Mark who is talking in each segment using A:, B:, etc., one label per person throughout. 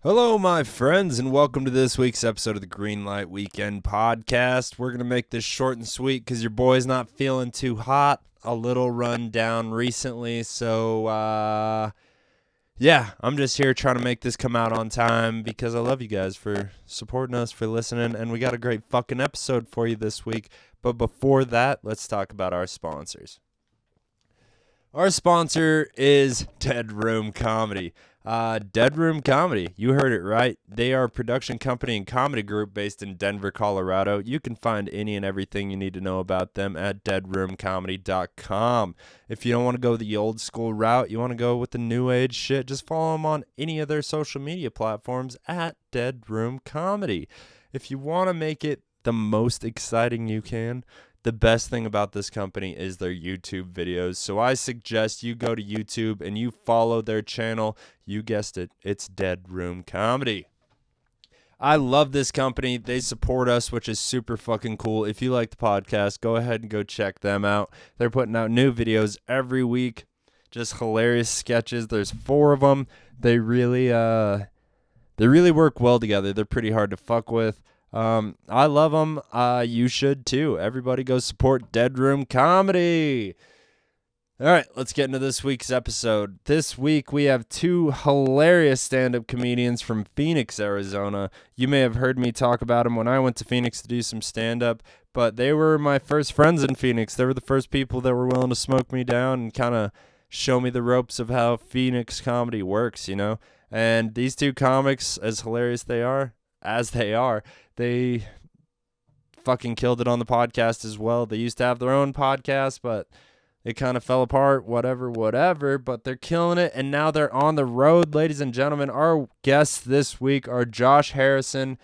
A: Hello, my friends, and welcome to this week's episode of the Greenlight Weekend Podcast. We're going to make this short and sweet because your boy's not feeling too hot. A little run down recently, so, I'm just here trying to make this come out on time because I love you guys for supporting us, for listening, and we got a great fucking episode for you this week. But before that, let's talk about our sponsors. Our sponsor is Dead Room Comedy. Dead Room Comedy, you heard it right. They are a production company and comedy group based in Denver, Colorado. You can find any and everything you need to know about them at deadroomcomedy.com. If you don't want to go the old school route, you want to go with the new age shit, just follow them on any of their social media platforms at Dead Room Comedy. If you want to make it the most exciting you can, the best thing about this company is their YouTube videos. So I suggest you go to YouTube and you follow their channel. You guessed it. It's Dead Room Comedy. I love this company. They support us, which is super fucking cool. If you like the podcast, go ahead and go check them out. They're putting out new videos every week. Just hilarious sketches. There's 4 of them. They really work well together. They're pretty hard to fuck with. I love them. You should too. Everybody go support Dead Room Comedy. All right, let's get into this week's episode. This week we have 2 hilarious stand-up comedians from Phoenix, Arizona. You may have heard me talk about them when I went to Phoenix to do some stand-up, but they were my first friends in Phoenix. They were the first people that were willing to smoke me down and kind of show me the ropes of how Phoenix comedy works, you know? And these 2 comics, as hilarious as they are, they fucking killed it on the podcast as well. They used to have their own podcast, but it kind of fell apart, whatever, but they're killing it, and now they're on the road, ladies and gentlemen. Our guests this week are Joshua Harrison,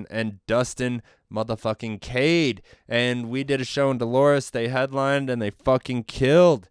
A: and Dustin motherfucking Cade, and we did a show in Dolores. They headlined, and they fucking killed.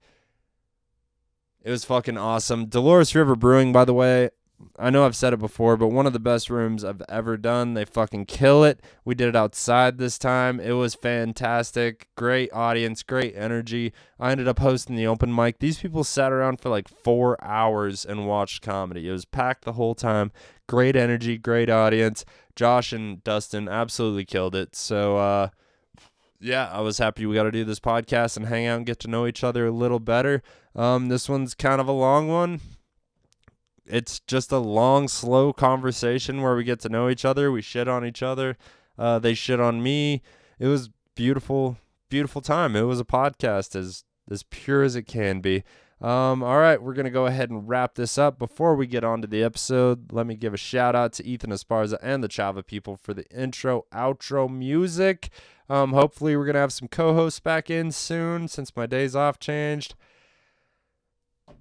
A: It was fucking awesome. Dolores River Brewing, by the way, I know I've said it before, but one of the best rooms I've ever done. They fucking kill it. We did it outside this time. It was fantastic. Great audience, great energy. I ended up hosting the open mic. These people sat around for like 4 hours and watched comedy. It was packed the whole time. Great energy, great audience. Josh and Dustin absolutely killed it. So, I was happy we got to do this podcast and hang out and get to know each other a little better. This one's kind of a long one. It's just a long, slow conversation where we get to know each other. We shit on each other. They shit on me. It was beautiful, beautiful time. It was a podcast as pure as it can be. All right, we're going to go ahead and wrap this up. Before we get on to the episode, let me give a shout out to Ethan Esparza and the Chava people for the intro, outro music. Hopefully we're going to have some co-hosts back in soon since my days off changed.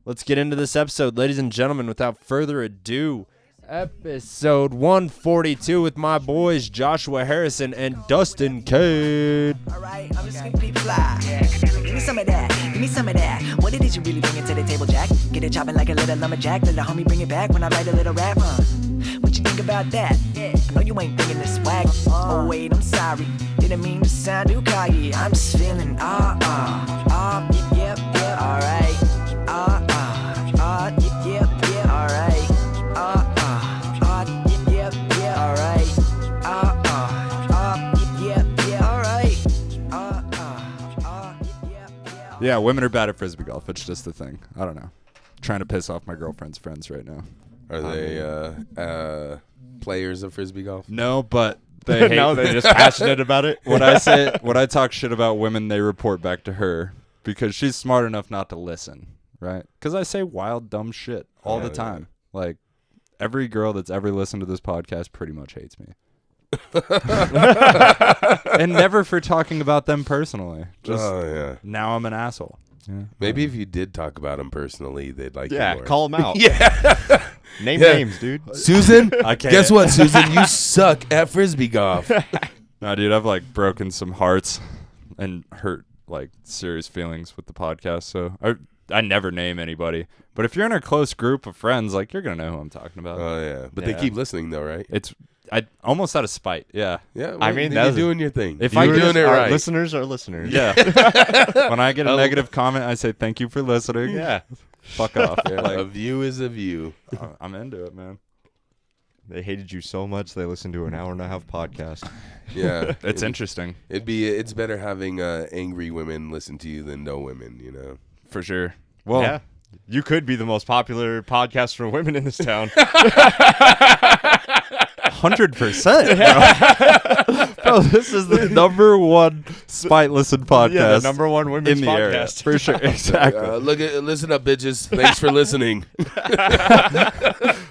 A: Let's get into this episode, ladies and gentlemen, without further ado. Episode 142 with my boys Joshua Harrison and Dustin Cade.
B: Alright, I'm just gonna be fly. Give me some of that, give me some of that. What it is you really bringing to the table, Jack? Get it chopping like a little lumberjack. Let the homie bring it back when I write a little rap, What you think about that? I know you ain't thinking this swag. Oh wait, I'm sorry. Didn't mean to sound too cocky. I'm just feeling yep, alright.
C: Yeah, women are bad at frisbee golf. It's just a thing. I don't know. Trying to piss off my girlfriend's friends right now.
D: Are they players of frisbee golf?
C: No, but they hate.
E: No, they're just passionate about it.
C: When I talk shit about women, they report back to her because she's smart enough not to listen, right? Because I say wild, dumb shit all the time. Yeah. Like, every girl that's ever listened to this podcast pretty much hates me. And never for talking about them personally. Just now I'm an asshole. Yeah.
D: Maybe if you did talk about them personally, they'd like you more.
E: Call them out. Name
D: Yeah.
E: names, dude.
D: Susan,
C: I can't.
D: guess what, Susan? You suck at frisbee golf.
C: Nah, dude, I've like broken some hearts and hurt like serious feelings with the podcast. So I never name anybody. But if you're in a close group of friends, like, you're gonna know who I'm talking about.
D: Oh yeah, but they keep listening though, right?
C: I almost out of spite. Yeah.
D: Yeah. Well,
E: I mean,
D: you're doing your thing.
C: If
D: you're
C: I
D: doing it
E: our
D: right.
E: listeners are listeners.
C: Yeah. When I get a negative comment, I say thank you for listening.
E: Yeah.
C: Fuck off.
D: Yeah,
C: Like,
D: a view is a view.
C: I'm into it, man.
E: They hated you so much they listened to an hour and a half podcast.
D: Yeah,
C: It's interesting.
D: It's better having angry women listen to you than no women. You know.
C: For sure. Well,
E: Yeah. You could be the most popular podcast for women in this town.
C: 100%. Bro, this is the number one spite listen podcast.
E: Yeah, the number one women's
C: in the area.
E: podcast.
C: For sure. Exactly.
D: Listen up, bitches. Thanks for listening.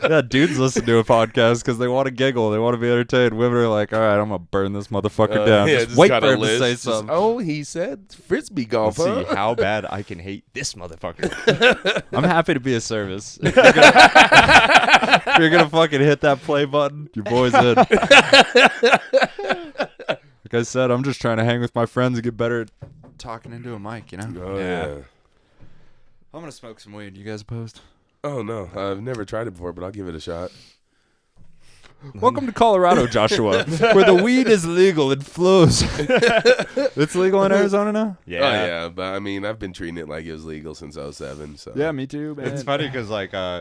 C: Yeah, dudes listen to a podcast because they want to giggle. They want to be entertained. Women are like, all right, I'm going to burn this motherfucker down.
D: Yeah,
C: just wait
D: got
C: for
D: a
C: him to
D: list.
C: say
D: Just,
C: something.
D: oh, he said frisbee golf.
E: Let's see
D: Huh?
E: how bad I can hate this motherfucker.
C: I'm happy to be a service. If you're gonna fucking hit that play button, your boy's in. Like I said, I'm just trying to hang with my friends and get better at talking into a mic, you know?
D: Oh yeah.
C: I'm gonna smoke some weed. You guys opposed?
D: Oh no, I've never tried it before, but I'll give it a shot.
C: Welcome to Colorado, Joshua, where the weed is legal. It flows. It's legal in Arizona now?
E: Yeah.
D: Oh yeah, but I mean, I've been treating it like it was legal since '07. So
C: Yeah, me too, man.
E: It's funny because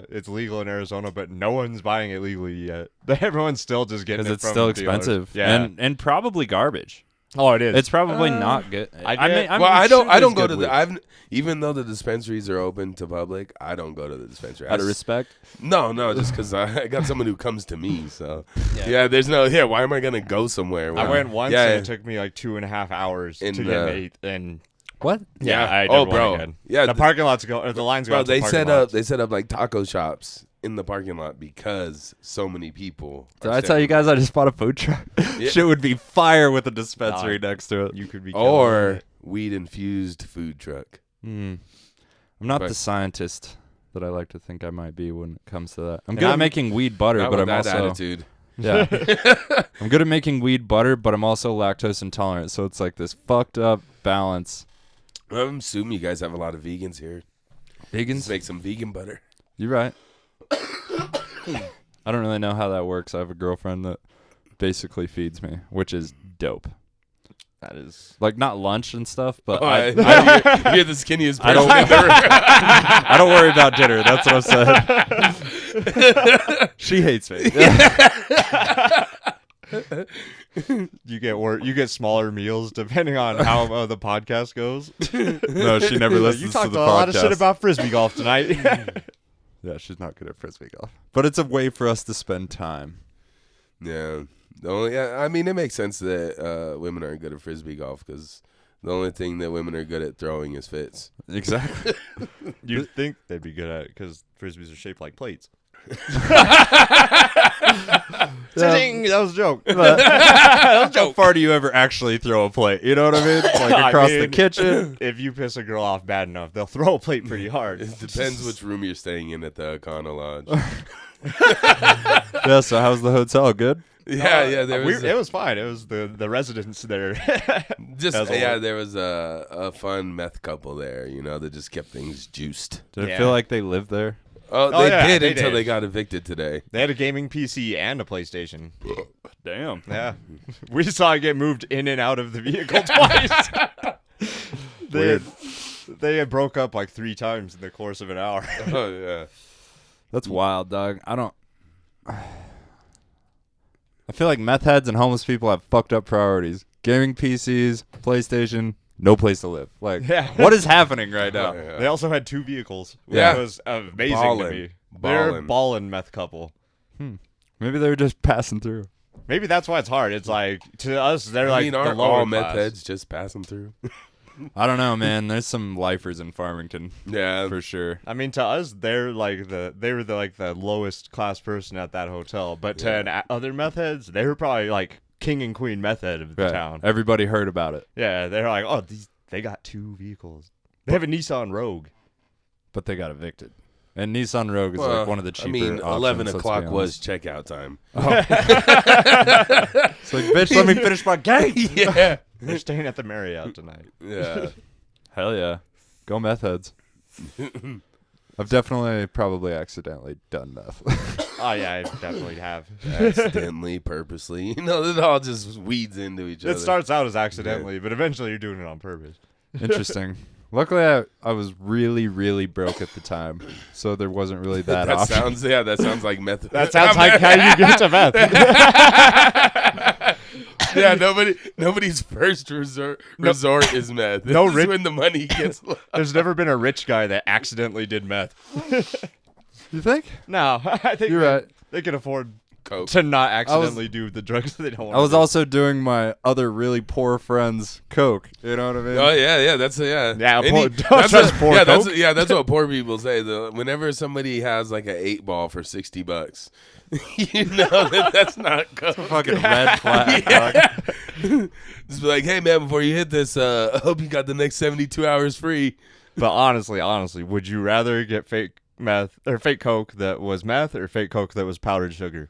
E: it's legal in Arizona, but no one's buying it legally yet. Everyone's still just getting it
C: Because it's
E: from
C: still
E: dealers.
C: expensive.
E: Yeah.
C: And probably garbage.
E: Oh, it is.
C: It's probably not good.
E: I
D: I don't
C: there's
D: go
C: good
D: to
C: weed.
D: even though the dispensaries are open to public, I don't go to the dispensary.
C: Out of respect.
D: No, just because I got someone who comes to me. So there's no why am I gonna go somewhere?
E: I
D: when-
E: went once
D: Yeah,
E: and it took me like 2.5 hours
D: In
E: to
D: the-
E: get an 8. And
C: What?
E: yeah, I
D: Oh,
E: never
D: bro.
E: went again.
D: Yeah,
E: the parking lots go, or the lines go.
D: bro,
E: out to the parking lots.
D: they set up like taco shops in the parking lot because so many people.
C: Did
D: are
C: I tell you
D: standing-
C: guys I just bought a food truck?
D: Yeah.
C: Shit would be fire with a dispensary
E: Nah.
C: next to it.
E: You could be killing
D: or
E: it.
D: weed infused food truck?
C: I'm not
D: But-
C: the scientist that I like to think I might be when it comes to that. I'm
E: And
C: good at
E: I'm-
C: making weed butter,
D: Not
C: but
D: with
C: I'm
D: that
C: also
D: attitude.
C: yeah. I'm good at making weed butter, but I'm also lactose intolerant, so it's like this fucked up balance.
D: I'm assuming you guys have a lot of vegans here. Let's
C: Vegans?
D: make some vegan butter.
C: You're right. I don't really know how that works. I have a girlfriend that basically feeds me, which is dope.
E: That is.
C: Like not lunch and stuff, but
D: you're the skinniest
C: I
D: person
C: don't-
D: in the room.
C: I don't worry about dinner. That's what I said. She hates me.
E: You get smaller meals depending on how the podcast goes.
C: No, she never listens
E: You
C: to
E: talked
C: the
E: a
C: podcast.
E: lot of shit about frisbee golf tonight.
C: Yeah, she's not good at frisbee golf, but it's a way for us to spend time.
D: Yeah. I mean, it makes sense that women aren't good at frisbee golf because the only thing that women are good at throwing is fits.
C: Exactly.
E: You'd think they'd be good at it because frisbees are shaped like plates. Ding! That was a joke.
C: How far do you ever actually throw a plate? You know what I mean? Like
E: I
C: across the
E: mean,
C: kitchen.
E: If you piss a girl off bad enough, they'll throw a plate pretty hard.
D: It depends which room you're staying in at the Econo Lodge.
C: Yeah. So how's the hotel? Good.
D: yeah. There was
E: It was fine. It was the residents there.
D: just
E: as always.
D: there was a fun meth couple there. You know, that just kept things juiced.
C: Did it
E: Yeah.
C: feel like they lived there?
D: Oh,
E: Oh,
D: they
E: yeah,
D: did
E: they
D: until
E: did.
D: they got evicted today.
E: They had a gaming PC and a PlayStation.
C: Damn.
E: Yeah. We saw it get moved in and out of the vehicle twice. They had broke up like 3 times in the course of an hour.
D: Oh yeah.
C: That's wild, dog. I feel like meth heads and homeless people have fucked up priorities. Gaming PCs, PlayStation, no place to live. Like,
E: Yeah.
C: what is happening right now?
D: Yeah.
E: They also had 2 vehicles, which
D: Yeah.
E: was amazing
D: Ballin'.
E: to me. They're a
D: Ballin'.
E: ballin' meth couple.
C: Maybe they were just passing through.
E: Maybe that's why it's hard. It's like, to us, they're
D: I
E: like
D: mean,
E: the
D: aren't
E: lower
D: all meth
E: class.
D: heads just passing through?
C: I don't know, man. There's some lifers in Farmington
D: Yeah.
C: for sure.
E: I mean, to us, they're like the lowest class person at that hotel. But to other meth heads, they were probably like king and queen meth head of the
C: Right.
E: town.
C: Everybody heard about it,
E: Yeah, they're like, oh, they got 2 vehicles. They have a Nissan Rogue.
C: but they got evicted. And Nissan Rogue is like one of the cheaper
D: I mean,
C: options,
D: 11
C: let's be
D: o'clock was
C: honest.
D: checkout time.
C: It's like, bitch, let me finish my game.
D: Yeah.
E: They're staying at the Marriott tonight.
D: Yeah.
C: Hell yeah. Go meth heads. I've definitely probably accidentally done meth.
E: Oh, yeah, I definitely have.
D: Accidentally, purposely. You know, it all just weeds into each other.
E: It starts out as accidentally, but eventually you're doing it on purpose.
C: Interesting. Luckily, I was really, really broke at the time, so there wasn't really that option.
D: That sounds like meth.
E: That sounds like how you get to meth.
D: Yeah, nobody's first resort is meth.
E: No
D: This is
E: rich-
D: when the money gets low.
E: There's never been a rich guy that accidentally did meth.
C: You think?
E: No, I think
C: You're right.
E: they can afford
D: Coke.
E: to not accidentally do the drugs they don't want.
C: I was also doing my other really poor friend's coke. You know what I mean?
D: Oh yeah, that's yeah.
E: Yeah,
D: Any-
E: don't
D: that's
E: trust
D: what-
E: poor
D: yeah,
E: Coke.
D: that's what poor people say. Whenever somebody has like an 8-ball for $60, you know that's not Coke.
C: Fucking red flag. dog.
D: Just be like, hey man, before you hit this, I hope you got the next 72 hours free.
E: But honestly, would you rather get fake meth or fake Coke that was meth or fake Coke that was powdered sugar?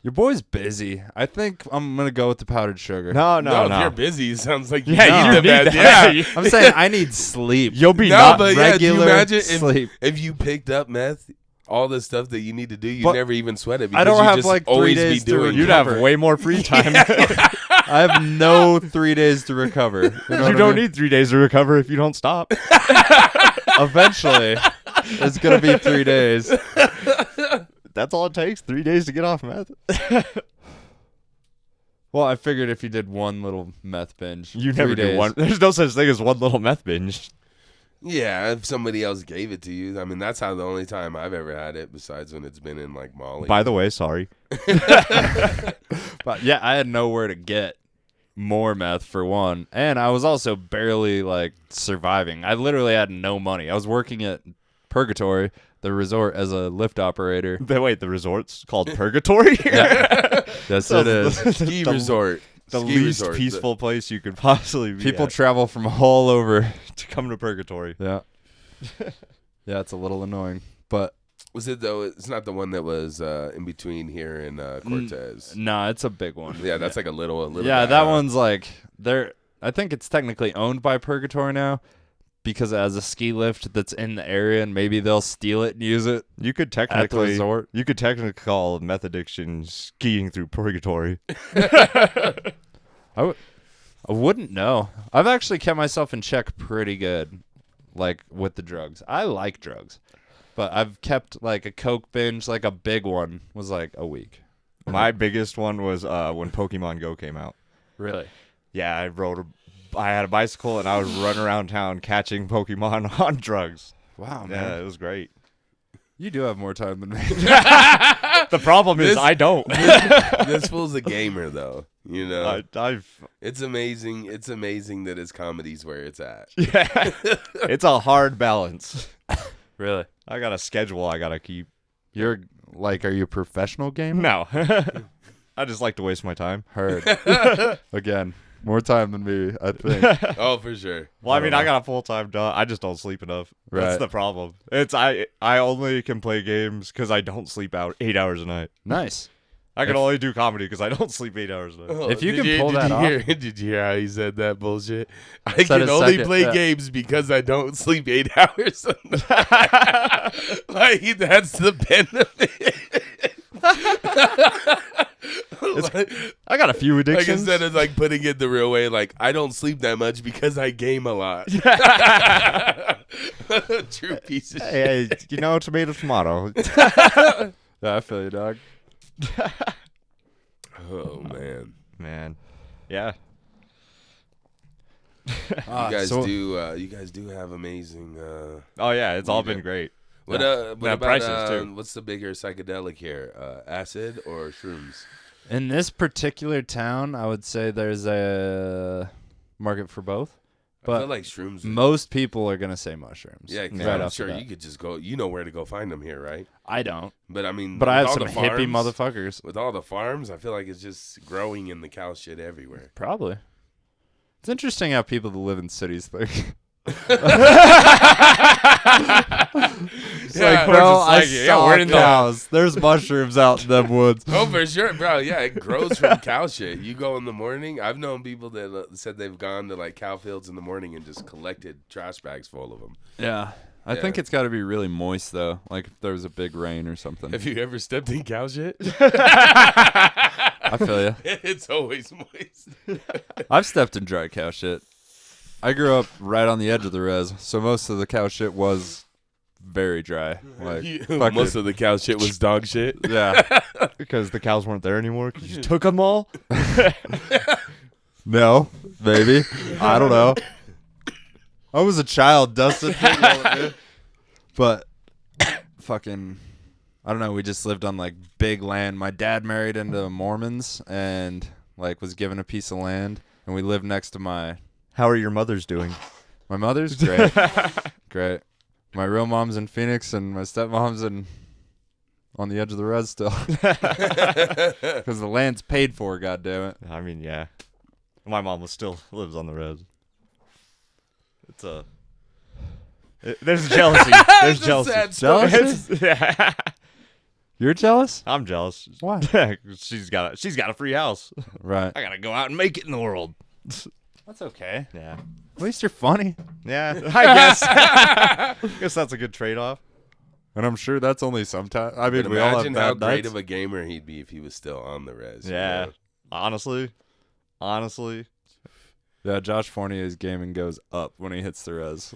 C: Your boy's busy. I think I'm gonna go with the powdered sugar.
E: No.
D: If you're busy, it sounds like you
E: Yeah,
D: need
E: you
D: the
E: need
D: meth.
E: that.
D: Yeah.
C: I'm saying I need sleep.
E: You'll be
D: No,
E: not
D: but yeah, do you
C: regular
D: imagine
C: sleep.
D: if you picked up meth, all the stuff that you need to do, you
C: But
D: never even sweat it.
C: I
D: Because
C: don't
D: you
C: have,
D: just
C: like, 3
D: always
C: days
D: be
C: to
D: doing.
E: You'd
D: it.
E: have way more free time.
C: I have no 3 days to recover. You, know
E: You
C: what I
E: don't
C: mean?
E: need 3 days to recover if you don't stop.
C: Eventually, it's gonna be 3 days.
E: That's all it takes. 3 days to get off meth.
C: Well, I figured if you did one little meth binge,
E: You
C: 3
E: never do
C: days.
E: one. There's no such thing as one little meth binge.
D: Yeah, if somebody else gave it to you, I mean, that's how the only time I've ever had it, besides when it's been in like Molly.
E: By the way, sorry.
C: But yeah, I had nowhere to get more meth for one, and I was also barely like surviving. I literally had no money. I was working at Purgatory, the resort, as a lift operator.
E: Wait, the resort's called Purgatory?
C: Yes, it is.
D: Ski
E: the-
D: resort,
E: The
D: Ski
E: least
D: resort.
E: peaceful place you could possibly be
C: People
E: at
C: travel from all over.
E: to come to Purgatory.
C: Yeah, yeah, it's a little annoying, but
D: Was it though? It's not the one that was in between here and Cortez.
C: no, it's a big one.
D: Yeah, that's like a little.
C: Yeah,
D: guy,
C: that
D: huh?
C: one's like there. I think it's technically owned by Purgatory now because it has a ski lift that's in the area, and maybe they'll steal it and use it
E: You could
C: at the
E: technically
C: resort.
E: call meth addiction skiing through Purgatory.
C: I wouldn't know. I've actually kept myself in check pretty good, like with the drugs. I like drugs, but I've kept like a Coke binge, like a big one, was like a week.
E: My biggest one was when Pokemon Go came out.
C: Really?
E: Yeah, I had a bicycle and I was running around town catching Pokemon on drugs.
C: Wow,
E: Yeah,
C: man.
E: it was great.
C: You do have more time than me.
E: The problem is
D: This-
E: I don't.
D: This fool's a gamer, though. You know,
E: I've
D: it's amazing. It's amazing that his comedy's where it's at.
E: yeah, it's a hard balance.
C: Really?
E: I got a schedule I gotta keep.
C: You're like, are you a professional gamer?
E: No, I just like to waste my time.
C: Heard. Again, more time than me, I think.
D: Oh, for sure.
E: Well, I mean, I got a full-time job. I just don't sleep enough. That's
C: Right.
E: the problem. I only can play games because I don't sleep out 8 hours a night.
C: Nice.
E: I can only do comedy because I don't sleep 8 hours a night.
C: If you
D: Did
C: can pull that off-
D: did you hear how he said that bullshit? I
C: Said
D: can
C: a
D: only
C: second,
D: play
C: yeah.
D: games because I don't sleep 8 hours a night. Like, that's the benefit.
E: I got a few
D: Like,
E: addictions.
D: instead of like putting it the real way, like, I don't sleep that much because I game a lot. True piece of shit.
E: hey, you know, tomato.
C: Yeah, I feel you, dog.
D: Oh man,
E: Man, yeah.
D: you guys do have amazing.
E: Oh yeah, it's all
D: Yeah.
E: been great.
D: What
E: Yeah,
D: about
E: prices, too.
D: what's the bigger psychedelic here, acid or shrooms?
C: In this particular town, I would say there's a market for both.
D: I feel
C: But
D: like shrooms.
C: most people are going to say mushrooms.
D: Yeah, 'cause
C: right
D: I'm
C: off the
D: sure
C: bat.
D: you could just go. You know where to go find them here, right?
C: I don't.
D: But I mean,
C: But I
D: with
C: have
D: all
C: some
D: the
C: hippie
D: farms-
C: motherfuckers.
D: With all the farms, I feel like it's just growing in the cow shit everywhere.
C: Probably. It's interesting how people that live in cities think. It's
D: Yeah,
C: like,
D: we're
C: bro,
E: just
C: I
E: like, yeah,
C: saw
E: we're in the-
C: cows. There's mushrooms out in them woods.
D: Oh, for sure, bro. Yeah, it grows from cow shit. You go in the morning. I've known people that said they've gone to like cow fields in the morning and just collected trash bags full of them.
C: Yeah. I
D: Yeah.
C: think it's got to be really moist, though. Like if there was a big rain or something.
D: Have you ever stepped in cow shit?
C: I feel you.
D: It's always moist.
C: I've stepped in dry cow shit. I grew up right on the edge of the res, so most of the cow shit was very dry. Like
D: Most of the cow shit was dog shit.
C: yeah.
E: Because the cows weren't there anymore. Because you took them all.
C: No, maybe. I don't know. I was a child, Dustin. But fucking, I don't know. We just lived on like big land. My dad married into Mormons and like was given a piece of land, and we lived next to my
E: How are your mothers doing?
C: mother's great, great. My real mom's in Phoenix, and my stepmom's on the edge of the res still, because the land's paid for. God damn it.
E: I mean, yeah. My mom still lives on the res. It's there's jealousy. There's jealousy.
C: Jealousy?
E: Yeah.
C: You're jealous?
E: I'm jealous.
C: Why?
E: she's got a free house.
C: Right.
E: I gotta go out and make it in the world.
C: That's okay.
E: Yeah.
C: At least you're funny.
E: Yeah. I guess. Guess that's a good trade-off.
C: And I'm sure that's only sometimes. I mean,
D: But
C: we all have
D: imagine how
C: bad
D: great
C: nights.
D: of a gamer he'd be if he was still on the res.
E: Yeah.
D: You know?
E: Honestly.
C: Yeah, Josh Fournier's gaming goes up when he hits the res.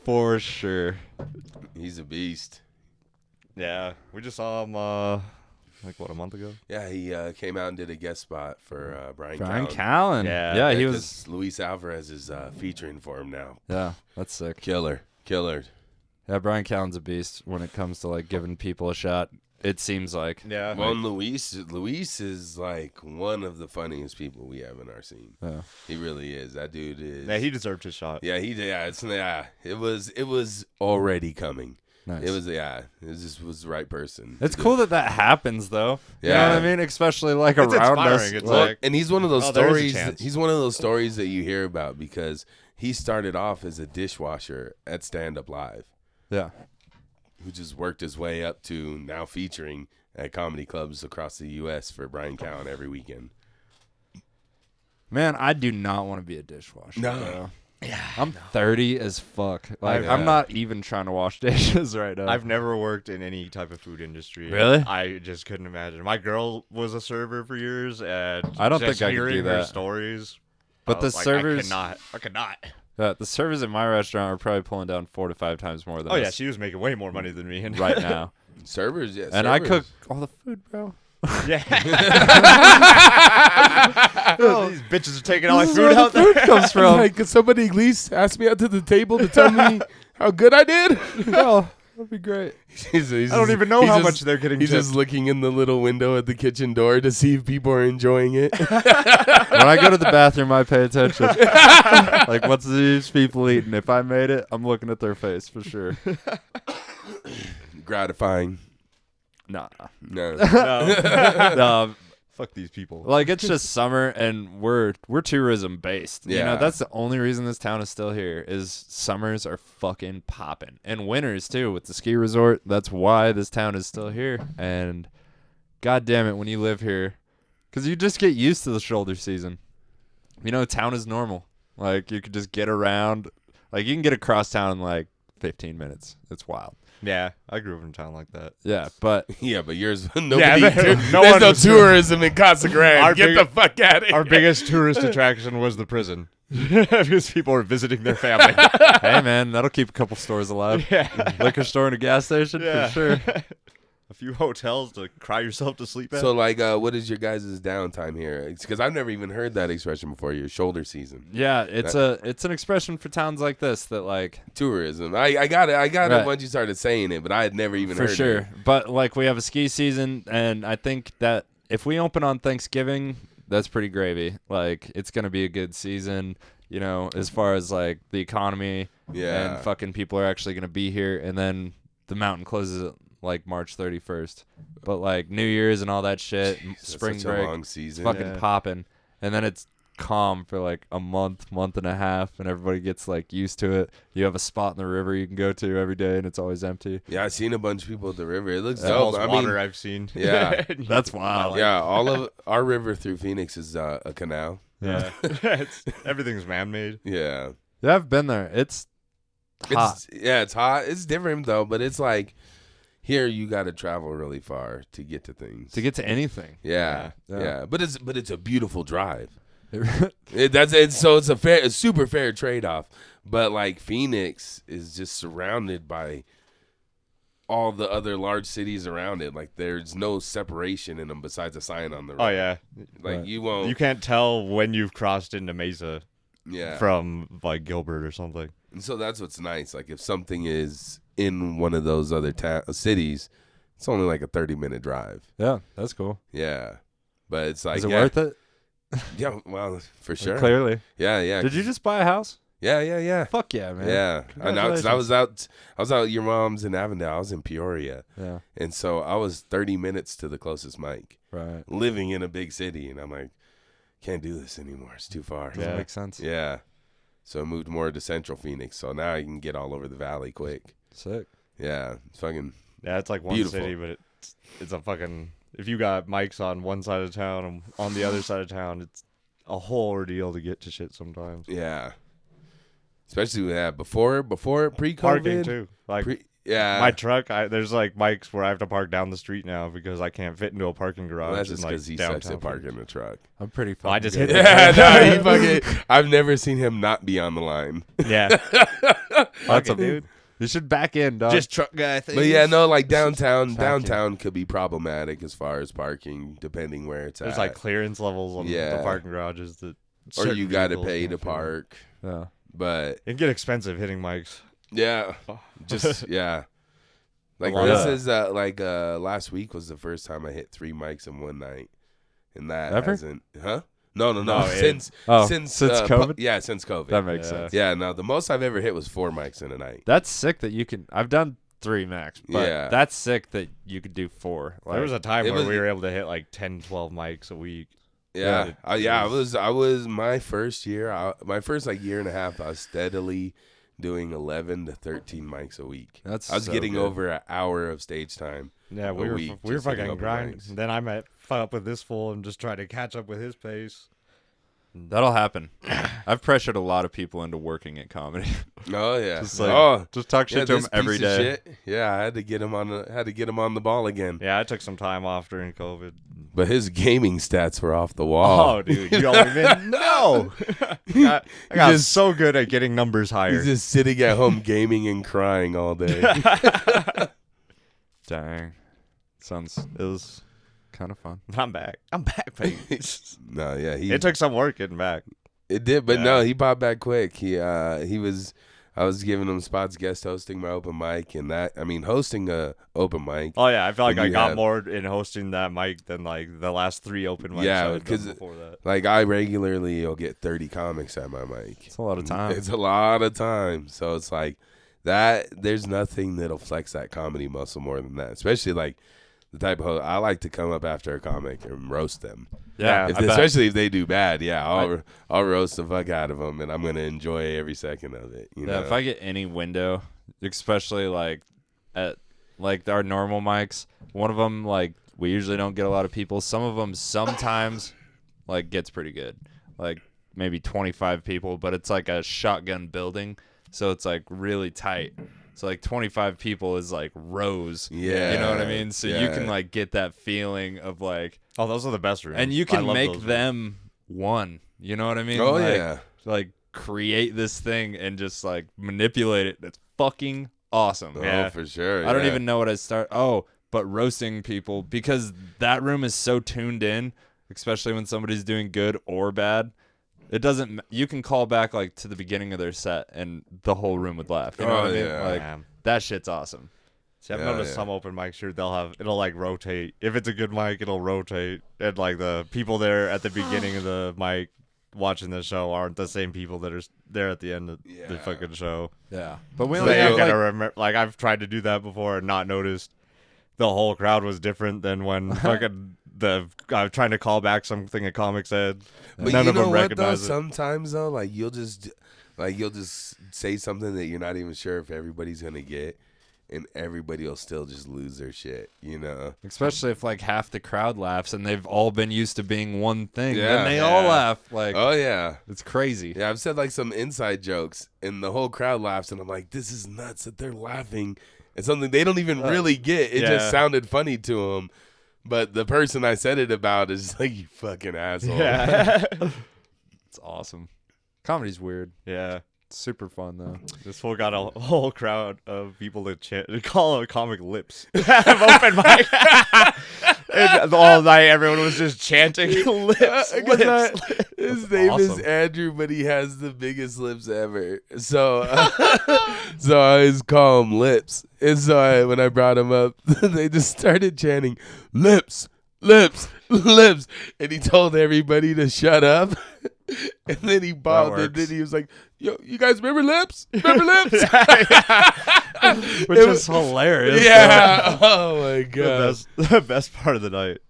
C: For sure.
D: He's a beast.
E: Yeah. We just saw him a month ago?
D: Yeah, he came out and did a guest spot for Brian
C: Brian
D: Callen.
C: Callen.
E: Yeah.
C: Yeah, he
D: 'cause
C: was.
D: Luis Alvarez is featuring for him now.
C: Yeah, that's sick.
D: Killer.
C: Yeah, Brian Callen's a beast when it comes to like giving people a shot. It seems like.
E: Yeah.
D: Well, and Luis is like one of the funniest people we have in our scene.
C: Yeah.
D: He really is. That dude is.
E: Yeah, he deserved his shot.
D: Yeah, he did. Yeah, it was already coming.
C: Nice.
D: It just was the right person.
C: It's cool that happens though. You know
D: Yeah.
C: what I mean? Especially like
E: It's
C: around us.
E: inspiring. It's
D: Well,
E: like,
D: and he's one of those
E: oh, there is a
D: stories.
E: chance.
D: He's one of those stories that you hear about because he started off as a dishwasher at Stand Up Live,
C: Yeah.
D: who just worked his way up to now featuring at comedy clubs across the U.S. for Brian Callen every weekend.
C: Man, I do not want to be a dishwasher.
D: No.
C: Bro. Yeah, I'm 30 as fuck. Like,
D: Yeah.
C: I'm not even trying to wash dishes right now.
E: I've never worked in any type of food industry.
C: Really?
E: I just couldn't imagine. My girl was a server for years, and
C: I don't
E: just
C: think I could
E: hearing
C: do
E: her
C: that.
E: stories.
C: But
E: I
C: the
E: was like,
C: servers-
E: I could not.
C: The servers at my restaurant are probably pulling down 4 to 5 times more than
E: Oh
C: us
E: yeah, she was making way more money than me. And
C: right now.
D: Servers, yeah.
C: And I
D: servers.
C: cook all the food, bro.
E: yeah. Oh, these bitches are taking all my food out there.
C: Food comes from.
D: Like, could somebody at least ask me out to the table to tell me how good I did?
C: Oh, that'd be great.
E: I don't even know how much they're getting
D: He's
E: tipped.
D: just looking in the little window at the kitchen door to see if people are enjoying it.
C: When I go to the bathroom, I pay attention. Like, what's these people eating? If I made it, I'm looking at their face for sure.
D: Gratifying.
C: Nah.
D: No.
C: No,
E: Fuck these people.
C: like, it's just summer, and we're tourism based. You know,
D: Yeah.
C: that's the only reason this town is still here is summers are fucking popping. And winters, too, with the ski resort. That's why this town is still here. And God damn it, when you live here, because you just get used to the shoulder season. You know, town is normal. Like, you could just get around. Like, you can get across town in, like, 15 minutes. It's wild.
E: Yeah, I grew up in a town like that.
C: Yeah, but
D: Yeah, but yours,
E: Yeah,
D: nobody.
E: no
D: there's
E: one
D: no
E: was-
D: tourism in Casa Grande. Get
E: big-
D: the fuck out of here.
E: Our biggest tourist attraction was the prison. Because people were visiting their family.
C: hey, man, that'll keep a couple stores alive.
E: Yeah.
C: Liquor store and a gas station,
E: Yeah.
C: for sure.
E: A few hotels to cry yourself to sleep at.
D: So, like, what is your guys' downtime here? Because I've never even heard that expression before. Your shoulder season,
C: Yeah, it's an expression for towns like this that, like,
D: tourism. I got it. I got
C: Right.
D: it once you started saying it, but I had never even
C: for
D: heard
C: sure.
D: it.
C: But, like, we have a ski season, and I think that if we open on Thanksgiving, that's pretty gravy. Like, it's going to be a good season, you know, as far as, like, the economy
D: Yeah.
C: and fucking people are actually going to be here. And then the mountain closes at, like, March 31st. But, like, New Year's and all that shit,
D: That's
C: spring
D: such
C: break,
D: a long season.
C: fucking
E: Yeah.
C: popping. And then it's calm for like a month and a half, and everybody gets like used to it. You have a spot in the river you can go to every day, and it's always empty.
D: Yeah, I've seen a bunch of people at the river. It looks
E: the
D: dope.
E: most
D: I
E: water
D: mean,
E: I've seen.
D: yeah.
C: That's wild.
D: yeah, all of our river through Phoenix is a canal.
E: Yeah. Everything's man-made.
D: Yeah.
C: Yeah, I've been there. It's hot.
D: It's hot. It's different though, but it's like here you got to travel really far to get to things.
C: To get to anything.
D: yeah,
C: Yeah.
D: yeah, but it's a beautiful drive. So it's a super fair trade off. But like Phoenix is just surrounded by all the other large cities around it. Like there's no separation in them besides a sign on the road.
E: Oh yeah,
D: Like you won't.
E: you can't tell when you've crossed into Mesa
D: Yeah.
E: from like Gilbert or something.
D: And so that's what's nice. Like if something is in one of those other cities, it's only like a 30-minute drive.
C: Yeah, that's cool.
D: Yeah. But it's like
C: Is it worth it?
D: Yeah, well, for sure.
C: Clearly.
D: Yeah.
C: Did you just buy a house?
D: Yeah.
C: Fuck yeah, man.
D: Yeah. I know, 'cause I was
C: Congratulations.
D: out at your mom's in Avondale. I was in Peoria.
C: Yeah.
D: And so I was 30 minutes to the closest mic,
C: Right.
D: living in a big city. And I'm like, can't do this anymore. It's too far.
C: Doesn't
E: Yeah.
C: make sense.
D: Yeah. So I moved more to Central Phoenix. So now I can get all over the valley quick.
C: Sick.
D: Yeah. It's fucking.
E: Yeah, it's like one
D: Beautiful.
E: city, but it's a fucking. If you got mics on one side of town and on the other side of town, it's a whole ordeal to get to shit sometimes.
D: Yeah. Especially with that before pre-COVID.
E: Parking too. Like
D: Yeah.
E: my truck, there's like mics where I have to park down the street now because I can't fit into a parking garage.
D: Well, that's
E: in,
D: just
E: like,
D: because he sucks
E: downtown
D: at parking the truck.
C: I'm pretty fucking
E: Well, I just
C: good.
E: hit
D: Yeah, no, he fucking. I've never seen him not be on the line.
E: Yeah,
C: That's a
E: dude.
C: You should back in, dog.
E: Just truck guy thing.
D: But yeah, no, like downtown
C: Packing.
D: could be problematic as far as parking, depending where it's
E: There's
D: at.
E: like clearance levels on
D: Yeah.
E: the parking garages that.
D: Or
E: certain
D: you got to
E: vehicles
D: pay
E: can't
D: to
E: fit in.
D: park.
C: yeah.
D: But
E: It can get expensive hitting mics.
D: yeah, just yeah. Like
E: lot
D: this
C: of-
D: is last week was the first time I hit 3 mics in one night, and that
C: Ever?
D: hasn't. Huh? No.
E: No, it-
D: since
C: since COVID?
D: Yeah, since COVID.
C: That makes
E: Yeah.
C: sense.
D: Yeah, no, the most I've ever hit was 4 mics in a night.
C: That's sick that you can. I've done 3 max, but
D: Yeah.
C: that's sick that you could do 4. Like,
E: There was a time
D: it
E: where
D: was-
E: we were able to hit like 10, 12 mics a week.
D: Yeah,
E: Yeah,
D: I was my first year, my first like year and a half, I was steadily doing 11 to 13 mics a week.
C: That's
D: I was
C: so
D: getting
C: good.
D: over an hour of stage time.
E: Yeah,
D: a
E: we were
D: week
E: we were
D: just hitting
E: fucking
D: open
E: grinding.
D: mics.
E: Then I met up with this fool and just tried to catch up with his pace.
C: That'll happen. I've pressured a lot of people into working at comedy.
D: Oh yeah,
C: Just like,
D: oh
C: just talk shit
D: yeah,
C: to them
D: this
C: every
D: piece of
C: day.
D: shit. Yeah, I had to get him on the ball again.
E: Yeah, I took some time off during COVID.
D: But his gaming stats were off the wall.
E: Oh, dude, you don't even know. I got
D: just-
E: so good at getting numbers higher.
D: He's just sitting at home gaming and crying all day.
C: Dang. It was kind of fun.
E: I'm back, baby.
D: No, yeah,
E: It took some work getting back.
D: It did, but
E: Yeah.
D: no, he popped back quick. I was giving him spots, guest hosting my open mic, and hosting a open mic.
E: Oh yeah, I feel like
D: And
E: I
D: you
E: got
D: have-
E: more in hosting that mic than like the last 3 open mics.
D: Yeah,
E: I had done
D: because
E: before that.
D: like I regularly will get 30 comics at my mic.
C: It's a lot of time.
D: It's a lot of time, so it's like that. There's nothing that'll flex that comedy muscle more than that, especially like the type of I like to come up after a comic and roast them.
C: Yeah,
E: Yeah,
C: I bet.
D: Especially if they do bad, yeah, I'll roast the fuck out of them, and I'm gonna enjoy every second of it. You
C: Yeah,
D: know?
C: if I get any window, especially like at like our normal mics, one of them like we usually don't get a lot of people. Some of them sometimes like gets pretty good, like maybe 25 people, but it's like a shotgun building, so it's like really tight. So like 25 people is like rows.
D: Yeah,
C: You know what I mean? So you
D: yeah.
C: can like get that feeling of like,
E: Oh, those are the best rooms.
C: and you
E: I
C: can
E: love
C: make
E: those rooms.
C: them one. You know what I mean?
D: Oh
C: Like,
D: yeah,
C: like create this thing and just like manipulate it. That's fucking awesome.
E: Yeah.
D: oh for sure.
C: I don't
D: yeah.
C: even know what I start. Oh, but roasting people because that room is so tuned in, especially when somebody's doing good or bad. It doesn't. You can call back like to the beginning of their set and the whole room would laugh. You know
D: Oh,
C: what I mean?
D: yeah.
C: Like
E: Yeah.
C: that shit's awesome.
E: See, I've
D: Yeah,
E: noticed
D: yeah.
E: some open mics here, it'll like rotate. If it's a good mic, it'll rotate. And like the people there at the beginning of the mic watching the show aren't the same people that are there at the end of the
D: Yeah.
E: fucking show.
C: Yeah, but we
E: So
C: only
E: you
C: have
E: gotta
C: like,
E: remember, like I've tried to do that before and not noticed the whole crowd was different than when fucking I'm trying to call back something a comic said.
D: But
E: None
D: you
E: of
D: know
E: them
D: what though?
E: recognize it.
D: Sometimes though, like you'll just say something that you're not even sure if everybody's gonna get, and everybody will still just lose their shit. You know?
C: especially if like half the crowd laughs and they've all been used to being one thing.
D: Yeah.
C: Then they all
E: Yeah.
C: laugh. Like
D: Oh yeah.
C: it's crazy.
D: Yeah, I've said like some inside jokes, and the whole crowd laughs, and I'm like, "This is nuts that they're laughing." It's something they don't even really get. It
E: yeah.
D: just sounded funny to them, but the person I said it about is like, "You fucking asshole."
E: Yeah.
C: It's awesome. Comedy's weird.
E: Yeah.
C: It's super fun though.
E: This fool got a whole crowd of people to call a comic lips. Open mic. And all night, everyone was just chanting lips.
D: His name is
C: awesome.
D: Andrew, but he has the biggest lips ever. So, so I always call him Lips. And so when I brought him up, they just started chanting lips, lips, lips, and he told everybody to shut up. And then he bombed, and then he was like, "Yo, you guys remember lips? Remember lips?"
C: Which is hilarious.
D: Yeah. Oh my god.
E: The best part of the night,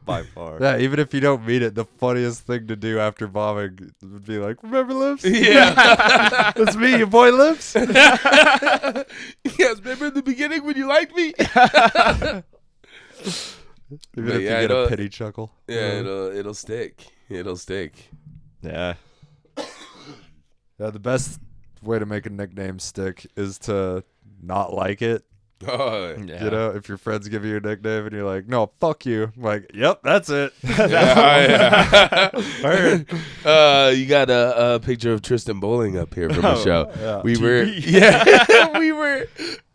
E: by far.
C: Yeah, even if you don't mean it, the funniest thing to do after bombing would be like, remember Lips?
D: Yeah.
C: That's me, your boy Lips.
D: Yes, remember in the beginning when you liked me?
C: Even
D: But
C: if
D: yeah,
C: you get a
D: it'll-
C: pity chuckle.
D: Yeah, it'll stick. It'll stick.
E: Yeah.
C: Yeah, the best way to make a nickname stick is to not like it.
D: Oh,
E: Yeah.
C: You know, if your friends give you a nickname and you're like, no, fuck you. I'm like, yep, that's it.
D: yeah.
C: Heard.
D: You got a picture of Tristan Bowling up here from the show.
C: yeah.
D: We were,
E: TV.
D: yeah, we were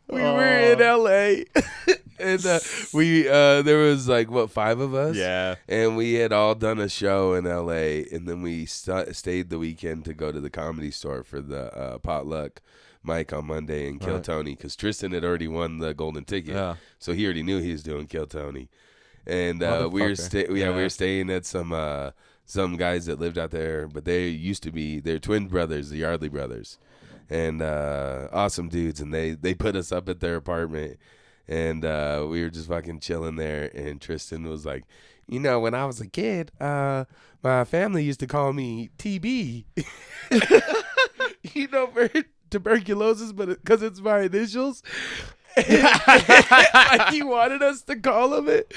D: in LA, and there was like what 5 of us.
E: Yeah.
D: And we had all done a show in L.A., and then we stayed the weekend to go to the Comedy Store for the potluck mic on Monday and Kill
C: Right.
D: Tony, because Tristan had already won the golden ticket,
C: Yeah.
D: so he already knew he was doing Kill Tony. And we
C: Motherfucker.
D: were staying at some guys that lived out there, but they're twin brothers, the Yardley brothers, and awesome dudes, and they put us up at their apartment. And we were just fucking chilling there, and Tristan was like, you know, when I was a kid, my family used to call me TB. You know, for tuberculosis, but because it's my initials. Like he wanted us to call him it.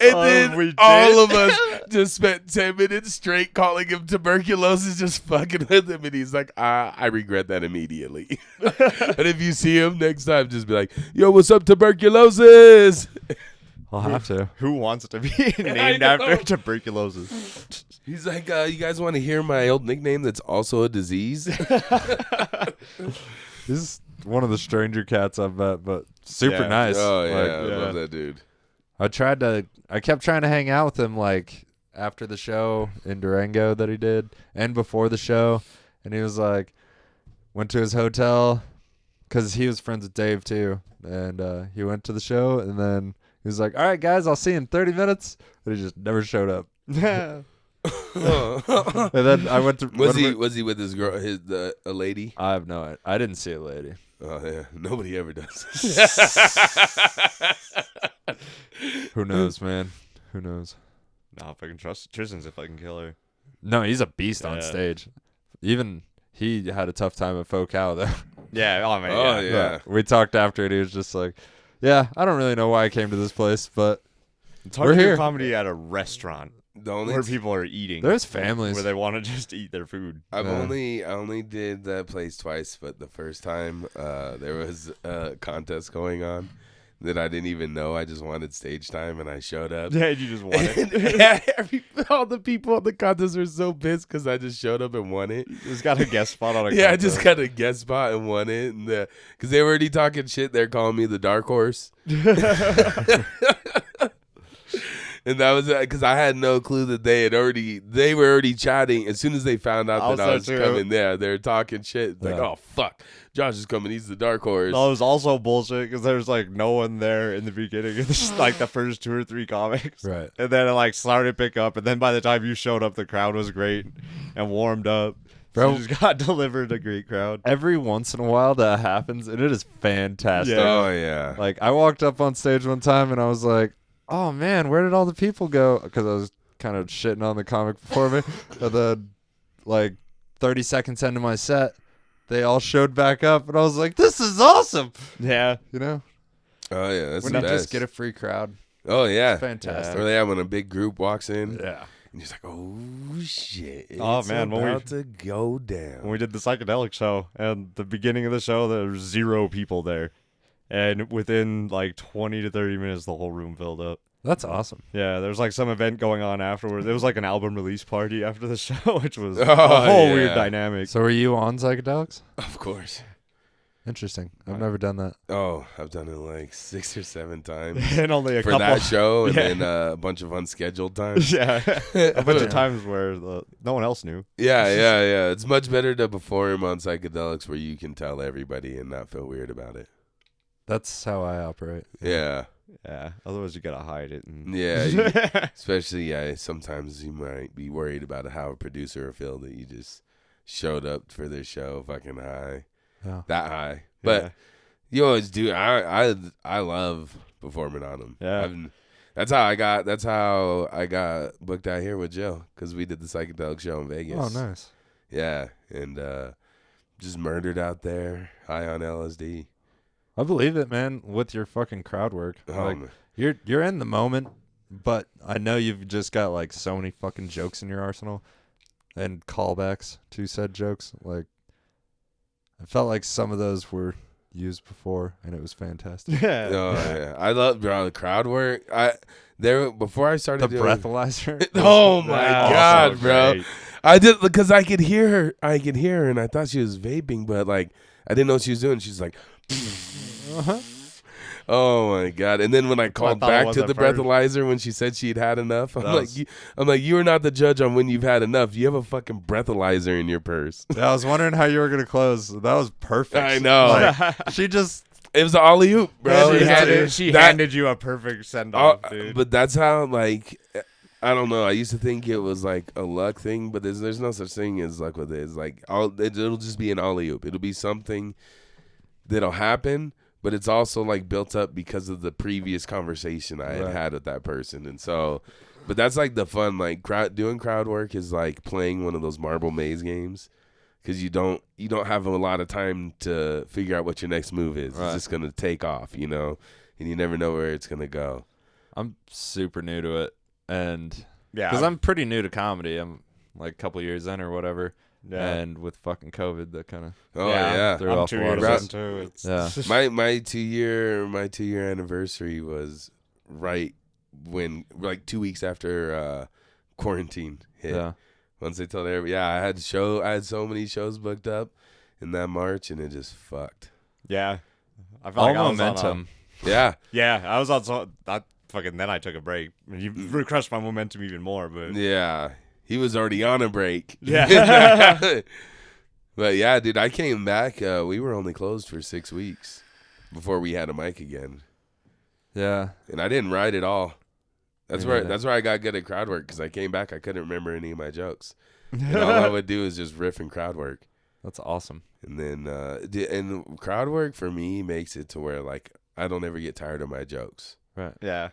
D: And
E: We
D: then
E: did.
D: all of us just spent 10 minutes straight calling him tuberculosis, just fucking with him. And he's like, I regret that immediately. And if you see him next time, just be like, yo, what's up, tuberculosis?
C: I'll have to.
E: Who wants to be named
D: know.
E: after tuberculosis?
D: He's like, you guys want to hear my old nickname that's also a disease?
C: He's one of the stranger cats I've met, but super
E: Yeah.
C: nice.
D: Oh, yeah.
C: Like,
D: I love that dude.
C: I kept trying to hang out with him like after the show in Durango that he did and before the show. And he was like, went to his hotel because he was friends with Dave too. And he went to the show and then he was like, all right, guys, I'll see you in 30 minutes. And he just never showed up. And then I went to.
D: Was he with his girl, a lady?
C: I have no idea. I didn't see a lady.
D: Oh yeah, nobody ever does.
C: Who knows, man? Who knows?
E: No, if I can trust Tristan's a fucking killer.
C: No, he's a beast on
E: Yeah.
C: stage. Even he had a tough time at Focal though.
E: Yeah, I mean,
D: Oh,
E: yeah.
D: yeah.
C: But we talked after it. He was just like, "Yeah, I don't really know why I came to this place, but
E: It's hard
C: We're
E: to do
C: here.
E: comedy at a restaurant
D: The only
E: where people are eating.
C: there's families."
E: where they want to just eat their food.
D: I
C: Yeah.
D: only did that place twice, but the first time there was a contest going on that I didn't even know. I just wanted stage time, and I showed up.
E: Yeah, you just want it.
D: And all the people on the contest were so pissed because I just showed up and won it.
E: Just got a guest spot on a
D: Yeah, I
E: contest.
D: just got a guest spot and won it, and because they were already talking shit, they're calling me the dark horse. And that was because I had no clue that they were already chatting as soon as they found out that I was coming. Yeah, they're talking shit. Like,
C: Yeah.
D: oh fuck, Josh is coming. He's the dark horse.
E: No, it was also bullshit because there's like no one there in the beginning. It's like the first 2 or 3 comics,
C: Right.
E: and then it like started to pick up, and then by the time you showed up, the crowd was great and warmed up.
C: Bro.
E: So you just got delivered a great crowd.
C: Every once in a while that happens, and it is fantastic.
E: Yeah.
D: Oh yeah.
C: Like I walked up on stage one time and I was like, "Oh man, where did all the people go?" Because I was kind of shitting on the comic before me, and then like 30 seconds into my set, they all showed back up, and I was like, "This is awesome!"
E: Yeah,
C: You know,
D: Oh yeah. That's
C: when
D: the
C: you
D: best.
C: just get a free crowd,
D: Oh yeah.
C: fantastic.
D: Or they have when a big group walks in.
C: Yeah.
D: And you're like, oh shit! It's
E: Oh, man, when we-
D: about to go down.
E: when we did the psychedelic show, and the beginning of the show, there was 0 people there, and within like 20 to 30 minutes, the whole room filled up.
A: That's awesome.
E: Yeah, there's like some event going on afterwards. It was like an album release party after the show, which was
D: Oh,
E: a whole
D: yeah.
E: weird dynamic.
A: So were you on psychedelics?
D: Of course.
A: Interesting. I've never done that.
D: Oh, I've done it like 6 or 7 times
E: And only a
D: for
E: couple.
D: that show, and
E: Yeah.
D: then a bunch of unscheduled times.
E: Yeah, a bunch of times where no one else knew.
D: Yeah. It's much better to perform on psychedelics where you can tell everybody and not feel weird about it.
A: That's how I operate.
D: Yeah.
E: Yeah, otherwise you gotta hide it. And
D: Yeah. Especially, sometimes you might be worried about how a producer will feel that you just showed up for their show fucking high.
A: Yeah.
D: That high. But
E: Yeah.
D: you always do. I love performing on them.
E: Yeah.
D: That's how I got booked out here with Jill, because we did the psychedelic show in Vegas.
A: Oh, nice.
D: Yeah, and just murdered out there, high on LSD.
A: I believe it, man, with your fucking crowd work. Like,
D: Man.
A: you're in the moment, but I know you've just got like so many fucking jokes in your arsenal and callbacks to said jokes. Like, I felt like some of those were used before, and it was fantastic.
E: Yeah.
D: Oh yeah, I love the crowd work. Before I
A: The
D: started doing
A: breathalyzer.
D: Oh my
E: That's
D: god,
E: so
D: bro!
E: great.
D: I did, because I could hear her. And I thought she was vaping, but like I didn't know what she was doing. She's like, oh my god! And then when I called
E: thought it
D: back
E: was
D: to
E: at
D: the
E: first.
D: breathalyzer when she said she'd had enough, I'm
E: That
D: like,
E: was-
D: you are not the judge on when you've had enough. You have a fucking breathalyzer in your purse.
A: I was wondering how you were gonna close. That was perfect.
D: I know.
A: Like, she just
D: It was an alley oop, bro.
E: She
D: That-
E: handed you a perfect send off, dude.
D: But that's how, like, I don't know. I used to think it was like a luck thing, but there's no such thing as luck with it. It's like it'll just be an alley oop. It'll be something that'll happen, but it's also like built up because of the previous conversation I had with that person, and so. But that's like the fun. Like doing crowd work is like playing one of those marble maze games, because you don't have a lot of time to figure out what your next move is.
A: Right.
D: It's just gonna take off, and you never know where it's gonna go.
A: I'm super new to it, and
E: yeah,
A: because I'm pretty new to comedy. I'm like a couple years in or whatever,
E: yeah.
A: and with fucking COVID, that kind of
D: Oh yeah.
A: threw
E: I'm
A: off
E: 2
A: a lot
E: years
A: of
E: in
A: it.
E: too. It's,
A: Yeah.
D: My 2 year anniversary was right when, like, 2 weeks after quarantine hit.
A: Yeah.
D: Once they told everybody, I had so many shows booked up in that March, and it just fucked.
E: yeah. I felt
A: All
E: like I was on
A: momentum.
D: Yeah.
E: yeah, I was on then I took a break. You crushed my momentum even more, but
D: Yeah. He was already on a break.
E: yeah.
D: But yeah, dude, I came back. We were only closed for 6 weeks before we had a mic again.
A: Yeah.
D: And I didn't write at all. That's
A: Me
D: where
A: neither.
D: I got good at crowd work, because I came back, I couldn't remember any of my jokes. And all I would do is just riff and crowd work.
A: That's awesome.
D: And then and crowd work for me makes it to where, like, I don't ever get tired of my jokes.
A: Right.
E: yeah.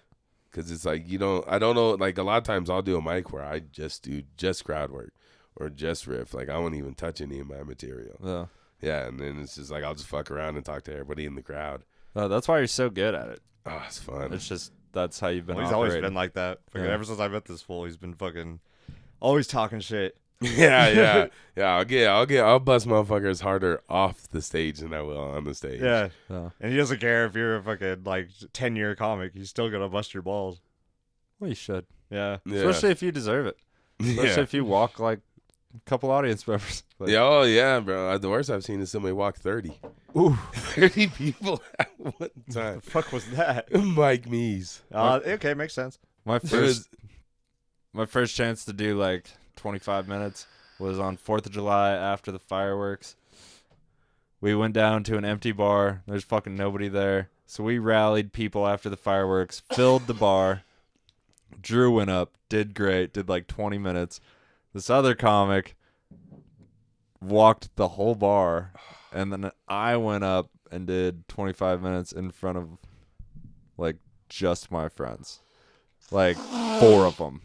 D: Because it's like, I don't know, like, a lot of times I'll do a mic where I just do just crowd work or just riff. Like, I won't even touch any of my material.
A: Yeah.
D: Yeah, and then it's just like, I'll just fuck around and talk to everybody in the crowd.
A: That's why you're so good at it.
D: Oh, it's fun.
A: It's just that's how you've been.
E: Well, he's always
A: operating.
E: been like that. Fucking
A: Yeah.
E: Ever since I met this fool, he's been fucking always talking shit.
D: yeah. I'll bust motherfuckers harder off the stage than I will on the stage.
E: Yeah.
A: Yeah.
E: And he doesn't care if you're a fucking like 10-year comic. He's still gonna bust your balls.
A: Well, you should,
E: Yeah.
D: Yeah.
A: especially if you deserve it. Especially
D: Yeah.
A: if you walk like a couple audience members. Like,
D: Yeah, oh yeah, bro. The worst I've seen is somebody walk 30.
A: Ooh.
D: 30 people at one time.
E: The fuck was that?
D: Mike Mees.
E: Okay, makes sense.
A: My
D: It
A: first
D: was,
A: my first chance to do like 25 minutes was on 4th of July after the fireworks. We went down to an empty bar. There's fucking nobody there. So we rallied people after the fireworks, filled the bar. Drew went up, did great, did like 20 minutes. This other comic walked the whole bar, and then I went up and did 25 minutes in front of like just my friends. Like 4 of them.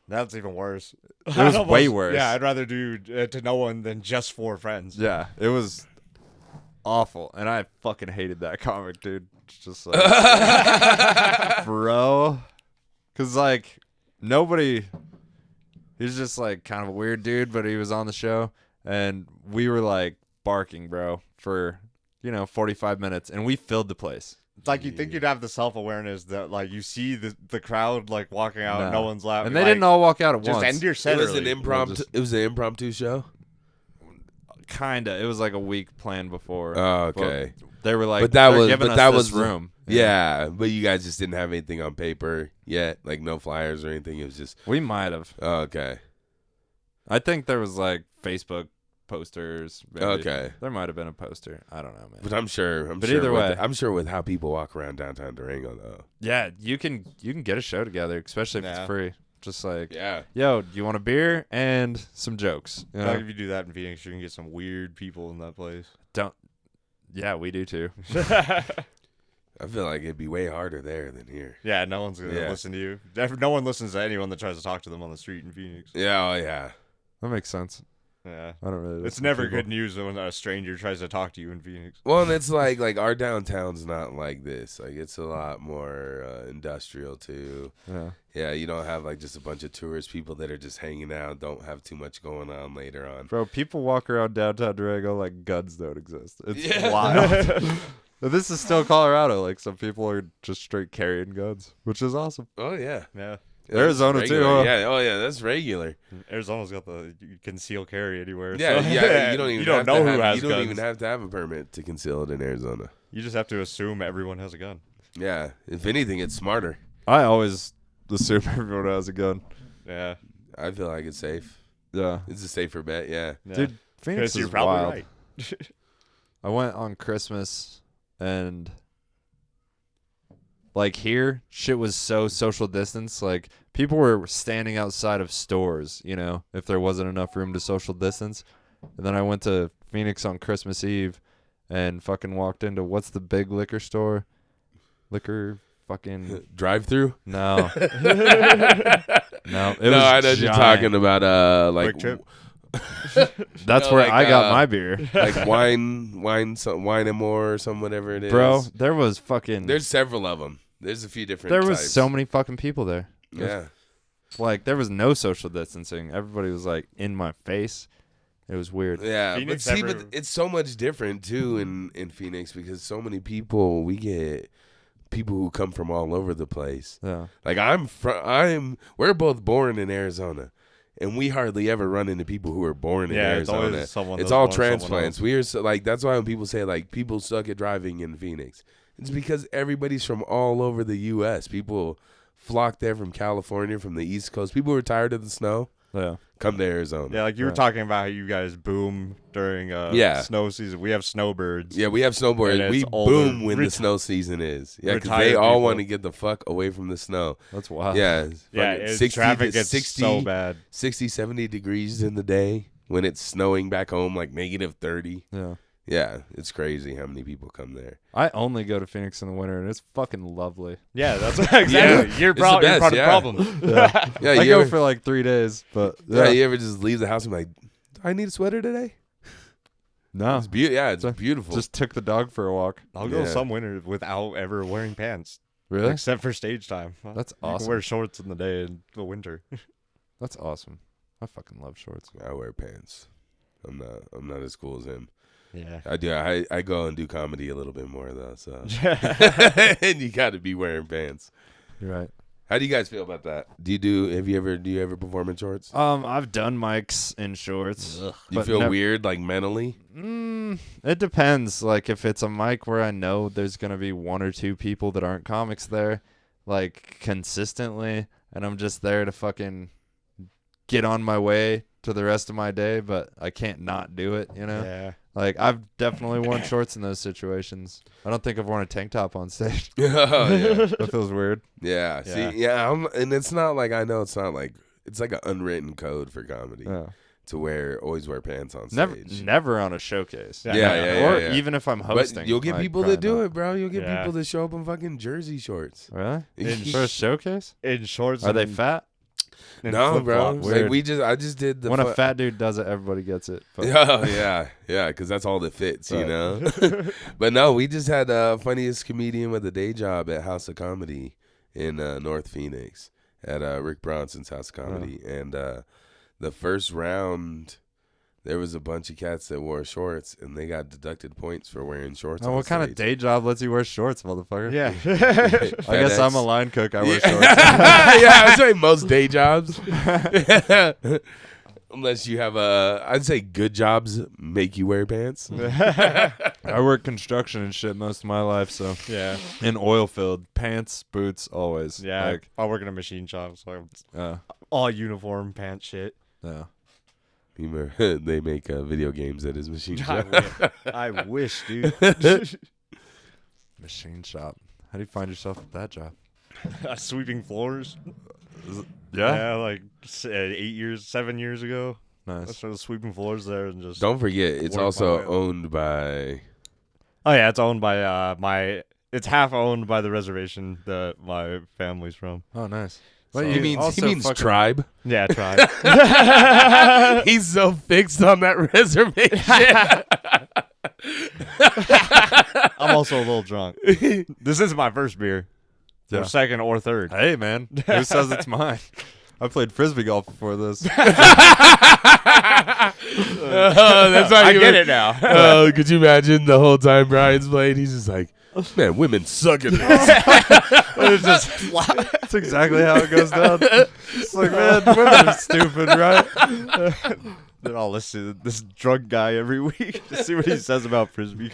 E: That's even worse.
A: It was way worse.
E: Yeah, I'd rather do to no one than just 4 friends.
A: Yeah, it was awful, and I fucking hated that comic, dude. It's just like, bro, because like nobody. He's just like kind of a weird dude, but he was on the show, and we were like barking, bro, for 45 minutes, and we filled the place.
E: It's like you think you'd have the self-awareness that like you see the crowd like walking out, and no one's laughing,
A: and they didn't all walk out at
E: just
A: once.
E: end your set.
D: It was
E: early.
D: an impromptu. It was an impromptu show.
A: Kinda. It was like a week planned before.
D: Oh, okay.
A: But they were like,
D: But that
A: they're
D: was
A: giving
D: but
A: us
D: that
A: this
D: was
A: room.
D: Yeah, but you guys just didn't have anything on paper yet, like no flyers or anything. It was just
A: We might have.
D: okay.
A: I think there was like Facebook posters. Maybe.
D: Okay.
A: There might have been a poster. I don't know, man.
D: But I'm sure.
A: But either way.
D: I'm sure with how people walk around downtown Durango, though.
A: Yeah, you can get a show together, especially if
E: Yeah.
A: it's free. Just like,
D: Yeah.
A: yo, do you want a beer and some jokes? You know?
E: Like if you do that in Phoenix, you can get some weird people in that place.
A: Yeah, we do too.
D: I feel like it'd be way harder there than here.
E: Yeah, no one's gonna
D: Yeah.
E: listen to you. No one listens to anyone that tries to talk to them on the street in Phoenix.
D: Yeah. Oh yeah.
A: That makes sense.
E: Yeah,
A: I don't really.
E: it's
A: listen to
E: never
A: people.
E: good news when a stranger tries to talk to you in Phoenix.
D: Well, and it's like our downtown's not like this. Like it's a lot more industrial too.
A: Yeah.
D: Yeah, you don't have like just a bunch of tourist people that are just hanging out, don't have too much going on later on.
A: Bro, people walk around downtown Durango like guns don't exist. It's
D: Yeah.
A: wild. But this is still Colorado. Like some people are just straight carrying guns, which is awesome.
D: Oh yeah.
E: Yeah,
A: Arizona
D: That's
A: too,
D: regular.
A: huh?
D: Yeah. Oh yeah, that's regular.
E: Arizona's got the you conceal carry anywhere.
D: Yeah,
E: so-
D: yeah. You don't even
E: you don't
D: have
E: know
D: to
E: who
D: have,
E: has
D: You don't
E: guns.
D: even have to have a permit to conceal it in Arizona.
E: You just have to assume everyone has a gun.
D: Yeah. If anything, it's smarter.
A: I always assume everyone has a gun.
E: Yeah,
D: I feel like it's safe.
A: Yeah.
D: It's a safer bet. Yeah.
E: yeah.
A: Dude, Phoenix
E: 'Cause you're
A: is
E: probably
A: wild.
E: right.
A: I went on Christmas and like here, shit was so social distance. Like people were standing outside of stores, if there wasn't enough room to social distance. And then I went to Phoenix on Christmas Eve and fucking walked into what's the big liquor store? Liquor fucking
D: Drive through.
A: no. No, it was
D: I know what you're talking about. Like
E: Quick Trip.
A: That's
D: No,
A: where
D: like,
A: I got my beer.
D: like wine and more or some whatever it is.
A: Bro, there was fucking
D: There's several of them. There's a few different.
A: there was
D: types.
A: so many fucking people there.
D: Yeah.
A: Like there was no social distancing. Everybody was like in my face. It was weird.
D: Yeah,
E: Phoenix
D: but see,
E: ever-
D: but it's so much different too in Phoenix because so many people. We get people who come from all over the place.
A: Yeah.
D: Like we're both born in Arizona, and we hardly ever run into people who are born in
E: Yeah, it's
D: Arizona.
E: always someone
D: It's
E: that's
D: all
E: born somewhere
D: transplants.
E: else.
D: We are like that's why when people say like people suck at driving in Phoenix, it's because everybody's from all over the U.S. People flock there from California, from the East Coast. People who are tired of the snow
A: Yeah.
D: come to Arizona.
E: Yeah, like you were
A: Right.
E: talking about how you guys boom during
D: Yeah.
E: snow season. We have snowbirds.
D: Yeah, we have snowboarders.
E: And
D: We
E: it's older,
D: boom when the snow season is. Yeah, because they
E: retired
D: all
E: people.
D: want to get the fuck away from the snow.
A: That's wild.
D: Yeah.
E: Yeah,
D: fucking
E: it's
D: 60
E: traffic
D: to
E: gets
D: 60,
E: so bad.
D: 60, 70 degrees in the day when it's snowing back home, like -30.
A: Yeah.
D: Yeah, it's crazy how many people come there.
A: I only go to Phoenix in the winter and it's fucking lovely.
E: Yeah, that's exactly. You're,
D: it's the
E: you're
D: best,
E: part
D: yeah.
E: of the problem.
D: Yeah,
A: I
D: you
A: go
D: ever,
A: for like 3 days, but
D: yeah, you ever just leave the house and be like, do I need a sweater today?
A: no.
D: It's beautiful. Yeah, it's
A: So-
D: beautiful.
A: Just took the dog for a walk.
E: I'll go
D: Yeah.
E: some winter without ever wearing pants,
A: Really?
E: except for stage time.
A: That's
E: You can
A: awesome.
E: wear shorts in the day in the winter.
A: That's awesome. I fucking love shorts.
D: I wear pants. I'm not as cool as him.
E: Yeah.
D: I do. I go and do comedy a little bit more though. So and you got to be wearing pants.
A: You're right.
D: How do you guys feel about that? Do you ever perform in shorts?
A: I've done mics in shorts.
D: You
A: but
D: feel
A: nev-
D: weird like mentally?
A: It depends. Like if it's a mic where I know there's gonna be 1 or 2 people that aren't comics there, like consistently, and I'm just there to fucking get on my way to the rest of my day, but I can't not do it,
E: Yeah.
A: Like I've definitely worn shorts in those situations. I don't think I've worn a tank top on stage.
D: Oh, yeah.
A: That feels weird.
D: Yeah.
E: Yeah.
D: See, yeah. And it's not like I know it's not like it's like an unwritten code for comedy
A: Yeah.
D: to always wear pants on
A: Never
D: stage.
A: never on a showcase.
E: Yeah,
D: Yeah,
A: Or
D: yeah.
A: even if I'm hosting.
D: But you'll get
A: like,
D: people
A: probably
D: that do
A: not.
D: it, bro. You'll get
E: Yeah.
D: people that show up in fucking jersey shorts.
A: Really?
E: In
A: For a showcase?
E: In shorts.
A: Are they
E: and-
A: fat?
E: and
D: No, bro.
E: flip-flops.
A: Weird.
D: Like I just did the
A: When a
D: fu-
A: fat dude does it, everybody gets it. But
D: Oh yeah, because that's all that fits, you
A: Right.
D: know. But no, we just had funniest comedian with a day job at House of Comedy in North Phoenix at Rick Bronson's House of Comedy, and the first round, There was a bunch of cats that wore shorts, and they got deducted points for wearing shorts.
C: Oh,
D: on
C: what kind of
D: stage.
C: day job lets you wear shorts, motherfucker?
E: Yeah.
C: I guess
D: FedEx.
C: I'm a line cook. I wear shorts.
D: Yeah, I would say most day jobs. Unless you have I'd say good jobs make you wear pants.
C: I work construction and shit most of my life, so
E: Yeah.
C: in oil field, pants, boots, always.
E: Yeah.
C: Like,
E: I work in a machine shop, so
C: yeah.
E: all uniform, pants, shit.
D: They make video games at his machine shop.
E: I wish, dude.
C: Machine shop. How do you find yourself at that job?
E: Sweeping floors.
C: Yeah.
E: Yeah, like 7 years ago. I
C: Nice.
E: started sweeping floors there and just.
D: Don't forget, it's
E: Work
D: also
E: my way up.
D: owned by.
E: Oh yeah, it's owned by It's half owned by the reservation that my family's from.
C: Oh, nice.
E: So-
D: He means tribe.
E: Yeah, tribe.
D: He's so fixed on that reservation.
E: I'm also a little drunk. This is my first beer.
C: Yeah.
E: Or second or third.
C: Hey, man. Who says it's mine? I played frisbee golf before this.
D: That's how
E: I get it now.
D: Oh, could you imagine the whole time Brian's played? He's just like, man, women suck at this.
E: It's just
C: That's exactly how it goes down. It's like, man, women are stupid, right?
E: Then I'll listen to this drunk guy every week to see what he says about frisbee.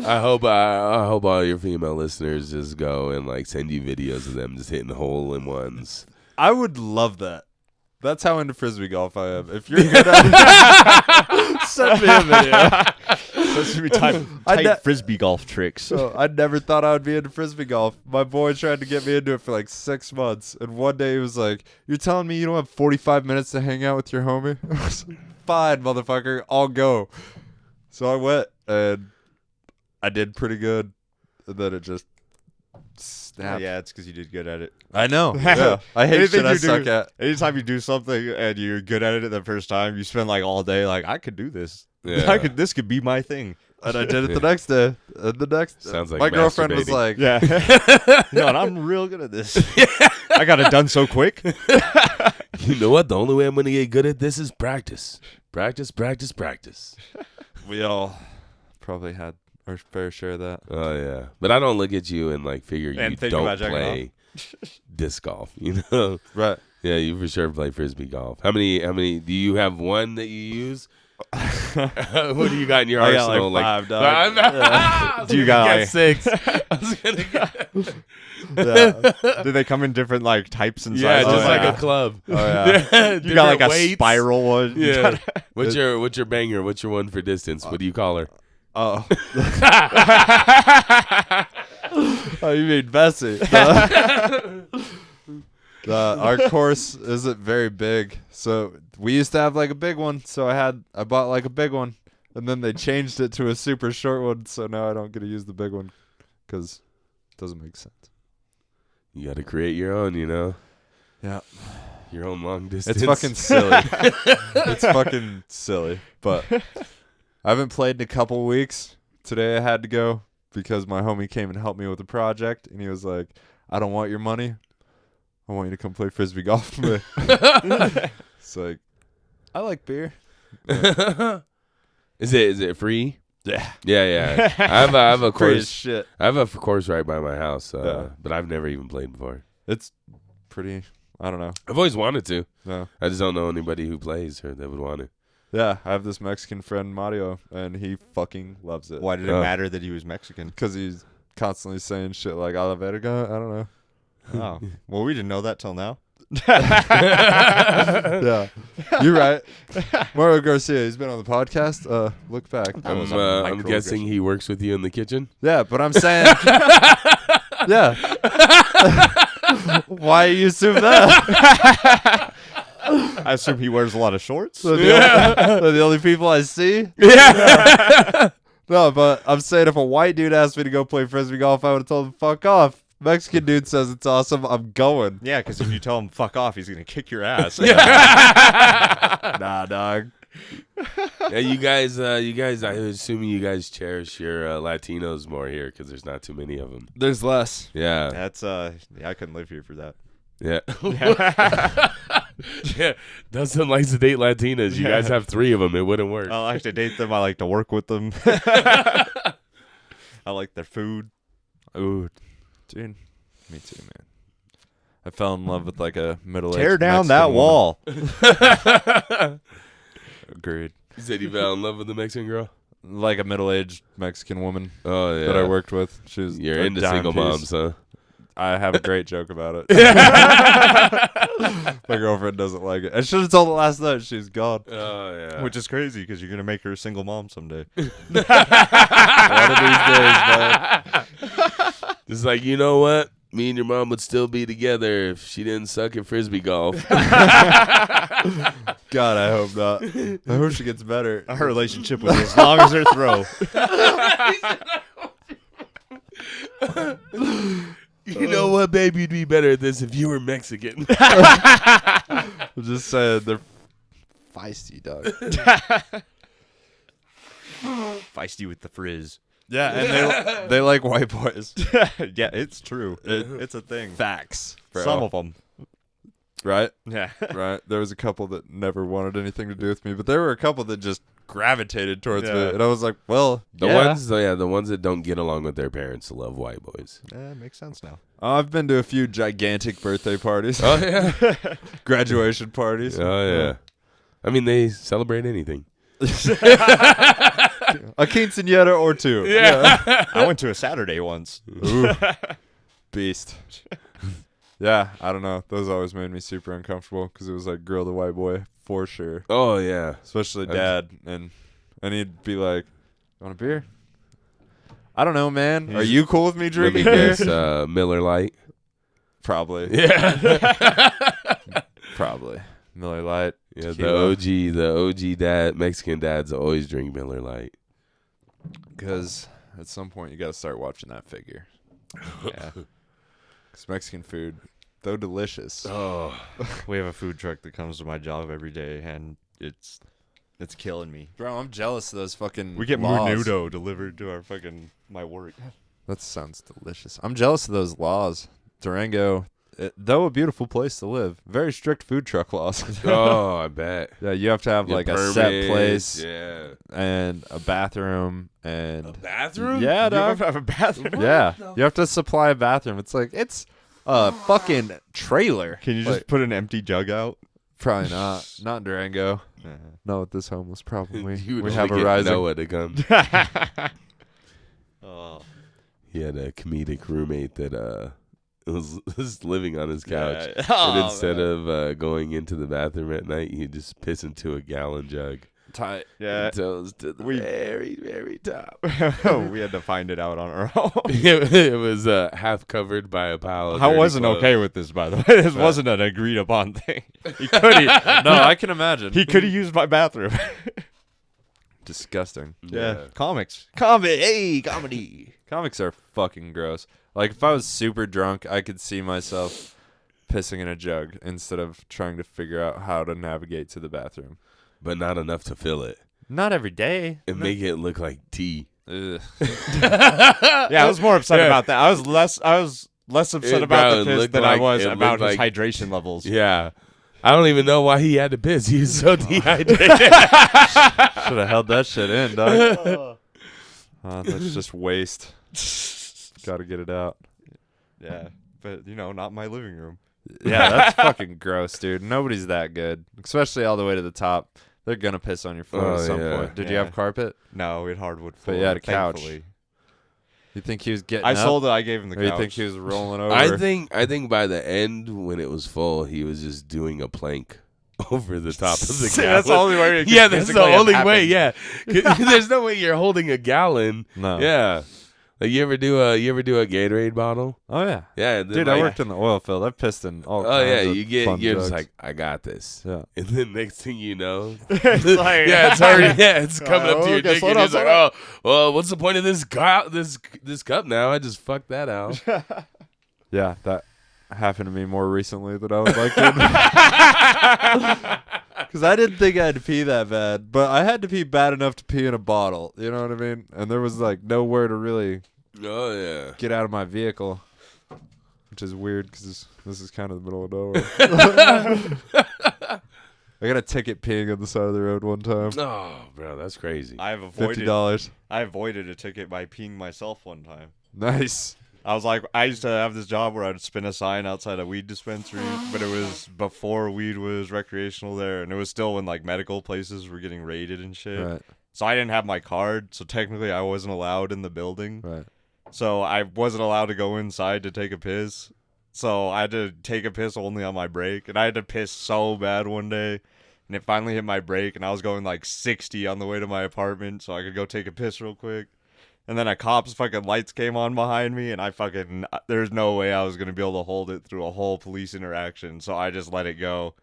D: I hope all your female listeners just go and like send you videos of them just hitting hole in ones.
C: I would love that. That's how into frisbee golf I am. If you're good at it, send me a video.
E: Supposed to be tight frisbee golf tricks.
C: So I never thought I would be into frisbee golf. My boy tried to get me into it for like 6 months, and one day he was like, "You're telling me you don't have 45 minutes to hang out with your homie?" I was like, "Fine, motherfucker, I'll go." So I went, and I did pretty good, and then it just snapped.
E: Yeah, it's because you did good at it.
C: I know. Yeah, I hate
E: Anything
C: shit I
E: you do-
C: suck at.
E: Anytime you do something and you're good at it the first time, you spend like all day like, I could do this.
D: Yeah.
E: This could be my thing.
C: And I did it the next day. And the next,
D: Sounds like
C: my girlfriend was
D: masturbating.
C: like,
E: Yeah. No, and I'm real good at this. I got it done so quick.
D: You know what? The only way I'm going to get good at this is practice. Practice, practice, practice.
C: we all probably had our fair share of that.
D: Oh, yeah. But I don't look at you and like figure
E: And
D: you
E: think
D: don't
E: about jacking
D: play disc golf, you know?
C: Right.
D: Yeah, you for sure play frisbee golf. How many do you have one that you use? What do you got in your
C: I got
D: arsenal?
C: like 5, dog.
D: I was
E: Do you
D: gonna
E: got,
D: get
E: like-
D: 6? I was gonna get
E: Do they come in different like types and
D: yeah,
E: sizes?
D: just like
C: yeah.
D: a club.
C: Oh, yeah.
E: You got like a
D: weights.
E: spiral one.
D: Yeah. What's your banger? What's your one for distance? What do you call her?
C: Oh. Oh, you mean Bessie. Our course isn't very big, so we used to have like a big one. So I bought like a big one, and then they changed it to a super short one. So now I don't get to use the big one because it doesn't make sense.
D: You got to create your own, you know,
C: Yeah,
D: your own long distance.
C: it's fucking silly. It's fucking silly. But I haven't played in a couple weeks. Today I had to go because my homie came and helped me with the project, and he was like, "I don't want your money. I want you to come play frisbee golf with me." It's like, I like beer.
D: Is it free?
C: Yeah.
D: Yeah. I have a
C: Free as
D: course.
C: shit.
D: I have a course right by my house,
C: Yeah.
D: but I've never even played before.
C: It's pretty, I don't know.
D: I've always wanted to.
C: No.
D: I just don't know anybody who plays or that would want to.
C: Yeah, I have this Mexican friend, Mario, and he fucking loves it.
E: Why did it
D: Oh.
E: matter that he was Mexican?
C: Because he's constantly saying shit like, "a la verga." I don't know.
E: Oh, well, we didn't know that till now.
C: Yeah. You're right. Mario Garcia, he's been on the podcast. Look back.
D: I'm guessing he works with you in the kitchen.
C: Yeah, but I'm saying. Yeah. Why you assume that?
E: I assume he wears a lot of shorts.
C: They're the only people I see. Yeah. No, but I'm saying if a white dude asked me to go play frisbee golf, I would have told him fuck off. Mexican dude says it's awesome. I'm going.
E: Yeah, because if you tell him fuck off, he's gonna kick your ass.
C: Nah, dog.
D: Yeah, you guys. I'm assuming you guys cherish your Latinos more here because there's not too many of them.
C: There's less.
D: Yeah,
E: That's yeah, I couldn't live here for that.
D: yeah. Yeah, Dustin likes to date Latinas. You guys have 3 of them. It wouldn't work.
E: I like to date them. I like to work with them. I like their food.
C: Ooh, dude. Me too, man. I fell in love with like a middle-aged
E: Tear down
C: Mexican
E: that
C: woman.
E: wall.
C: Agreed.
D: You said you fell in love with the Mexican girl?
C: Like a middle-aged Mexican woman
D: Oh, yeah.
C: that I worked with. She was
D: You're
C: a
D: into
C: dime
D: single
C: piece.
D: moms, huh?
C: I have a great joke about it. My girlfriend doesn't like it. I should have told her last night. She's gone.
D: Oh, yeah.
E: Which is crazy because you're going to make her a single mom someday.
C: One of these days, man.
D: It's like, you know what? Me and your mom would still be together if she didn't suck at frisbee golf.
C: God, I hope not. I hope she gets better.
E: Her relationship was as long as her throw.
D: You know what, babe? You'd be better at this if you were Mexican.
C: I'm just saying, they're feisty, dog.
E: Feisty with the frizz.
C: Yeah, and they like white boys.
E: Yeah, it's true. It's a thing.
C: Facts, bro.
E: Some of them.
C: Right?
E: Yeah.
C: Right. There was a couple that never wanted anything to do with me, but there were a couple that just gravitated towards me,
E: Yeah.
C: and I was like, well,
D: The ones that don't get along with their parents love white boys.
E: Yeah, makes sense now.
C: I've been to a few gigantic birthday parties.
D: Oh, yeah.
C: Graduation parties.
D: Oh, yeah. I mean, they celebrate anything.
C: A quinceañera or two.
D: Yeah.
E: I went to a Saturday once.
C: Ooh. Beast. Yeah, I don't know. Those always made me super uncomfortable because it was like girl to white boy for sure.
D: Oh, yeah.
C: Especially dad. And he'd be like, want a beer? I don't know, man. Are you cool with me
D: Let
C: drinking
D: me
C: beer?
D: guess, Miller Lite.
C: Probably.
D: Yeah.
C: Probably. Miller Lite.
D: Yeah,
C: Tequila.
D: the OG dad, Mexican dads always drink Miller Lite.
C: Because at some point you got to start watching that figure. Yeah. Because Mexican food, though delicious.
D: Oh,
E: We have a food truck that comes to my job every day, and it's killing me.
C: Bro, I'm jealous of those fucking
E: We get
C: laws.
E: menudo delivered to my work.
C: That sounds delicious. I'm jealous of those laws. Durango, though a beautiful place to live, very strict food truck laws.
D: oh, I bet.
C: Yeah, you have to have
D: Get
C: like a set
D: permits,
C: place
D: Yeah.
C: and a bathroom and
D: Bathroom?
C: yeah,
E: You
C: dog.
E: have a bathroom?
C: Yeah, you have to supply a bathroom. It's like it's a fucking trailer.
E: Can you just
C: Like,
E: put an empty jug out?
C: probably not? Not in Durango.
E: Uh-huh.
C: Not with this homeless problem.
D: You would
C: We
D: only
C: have a
D: get
C: rising.
D: Noah to come.
E: Oh.
D: He had a comedic roommate that was living on his couch.
E: Yeah.
D: And
E: Oh,
D: instead
E: man.
D: of going into the bathroom at night, he'd just piss into a gallon jug.
C: Tight.
E: Yeah.
D: Until it was to the very, very top.
E: We had to find it out on our own.
D: It was half covered by a pile of
E: I
D: dirty
E: wasn't
D: clothes.
E: okay with this, by the way. This wasn't an agreed upon thing. He could have.
C: No, I can imagine.
E: He could have used my bathroom.
C: Disgusting.
D: Yeah.
E: Comics. Comedy.
C: Comics are fucking gross. Like if I was super drunk, I could see myself pissing in a jug instead of trying to figure out how to navigate to the bathroom.
D: But not enough to fill it.
C: Not every day.
D: And make it look like tea.
C: Ugh.
E: Yeah, I was more upset about that. I was less upset
D: It
E: about
D: probably
E: the piss
D: looked
E: than I
D: like-
E: was
D: it
E: about
D: looked
E: his
D: like-
E: hydration levels.
D: Yeah. I don't even know why he had to piss. He was so dehydrated.
C: Should have held that shit in, dog. That's just waste. Got to get it out.
E: Yeah, but not my living room.
C: Yeah, that's fucking gross, dude. Nobody's that good, especially all the way to the top. They're gonna piss on your floor
D: Oh,
C: at some
D: yeah.
C: point. Did you
E: Yeah.
C: have carpet?
E: No, we had hardwood
C: But
E: floor.
C: you had a couch.
E: thankfully.
C: You think he was getting
E: I
C: up?
E: sold it. I gave him the
C: Or
E: couch.
C: you think he was rolling over?
D: I think by the end, when it was full, he was just doing a plank over the top of the
E: See,
D: gallon.
E: that's the only way. It could
D: Yeah, that's the
E: physically have
D: only way.
E: happened.
D: Yeah, 'Cause there's no way you're holding a gallon.
C: No.
D: Yeah, like you ever do a Gatorade bottle?
C: Oh yeah.
D: Yeah, then,
C: Dude,
D: like,
C: I worked in the oil field. I've pissed in all
D: Oh
C: kinds
D: yeah,
C: of
D: you're
C: fun
D: just
C: jugs.
D: like, I got this.
C: Yeah.
D: And then next thing you know,
E: It's like-
D: yeah, it's already it's coming up to your
E: Okay,
D: dick,
E: slow
D: and
E: down,
D: he's like,
E: slow
D: oh, well, what's the point of this cup now? I just fucked that out.
C: Yeah, that happened to me more recently than I was like, because I didn't think I had to pee that bad, but I had to pee bad enough to pee in a bottle. You know what I mean? And there was like nowhere to really
D: Oh yeah.
C: get out of my vehicle, which is weird because this is kind of the middle of nowhere.
A: I got a ticket peeing on the side of the road one time.
D: Oh, bro, that's crazy.
E: I've avoided
A: $50.
E: I avoided a ticket by peeing myself one time.
A: Nice.
E: I was like, I used to have this job where I'd spin a sign outside a weed dispensary, but it was before weed was recreational there, and it was still when like medical places were getting raided and shit.
A: Right.
E: So I didn't have my card, so technically I wasn't allowed in the building.
A: Right.
E: So I wasn't allowed to go inside to take a piss. So I had to take a piss only on my break, and I had to piss so bad one day, and it finally hit my break, and I was going like 60 on the way to my apartment, so I could go take a piss real quick. And then a cop's fucking lights came on behind me, and there's no way I was going to be able to hold it through a whole police interaction, so I just let it go.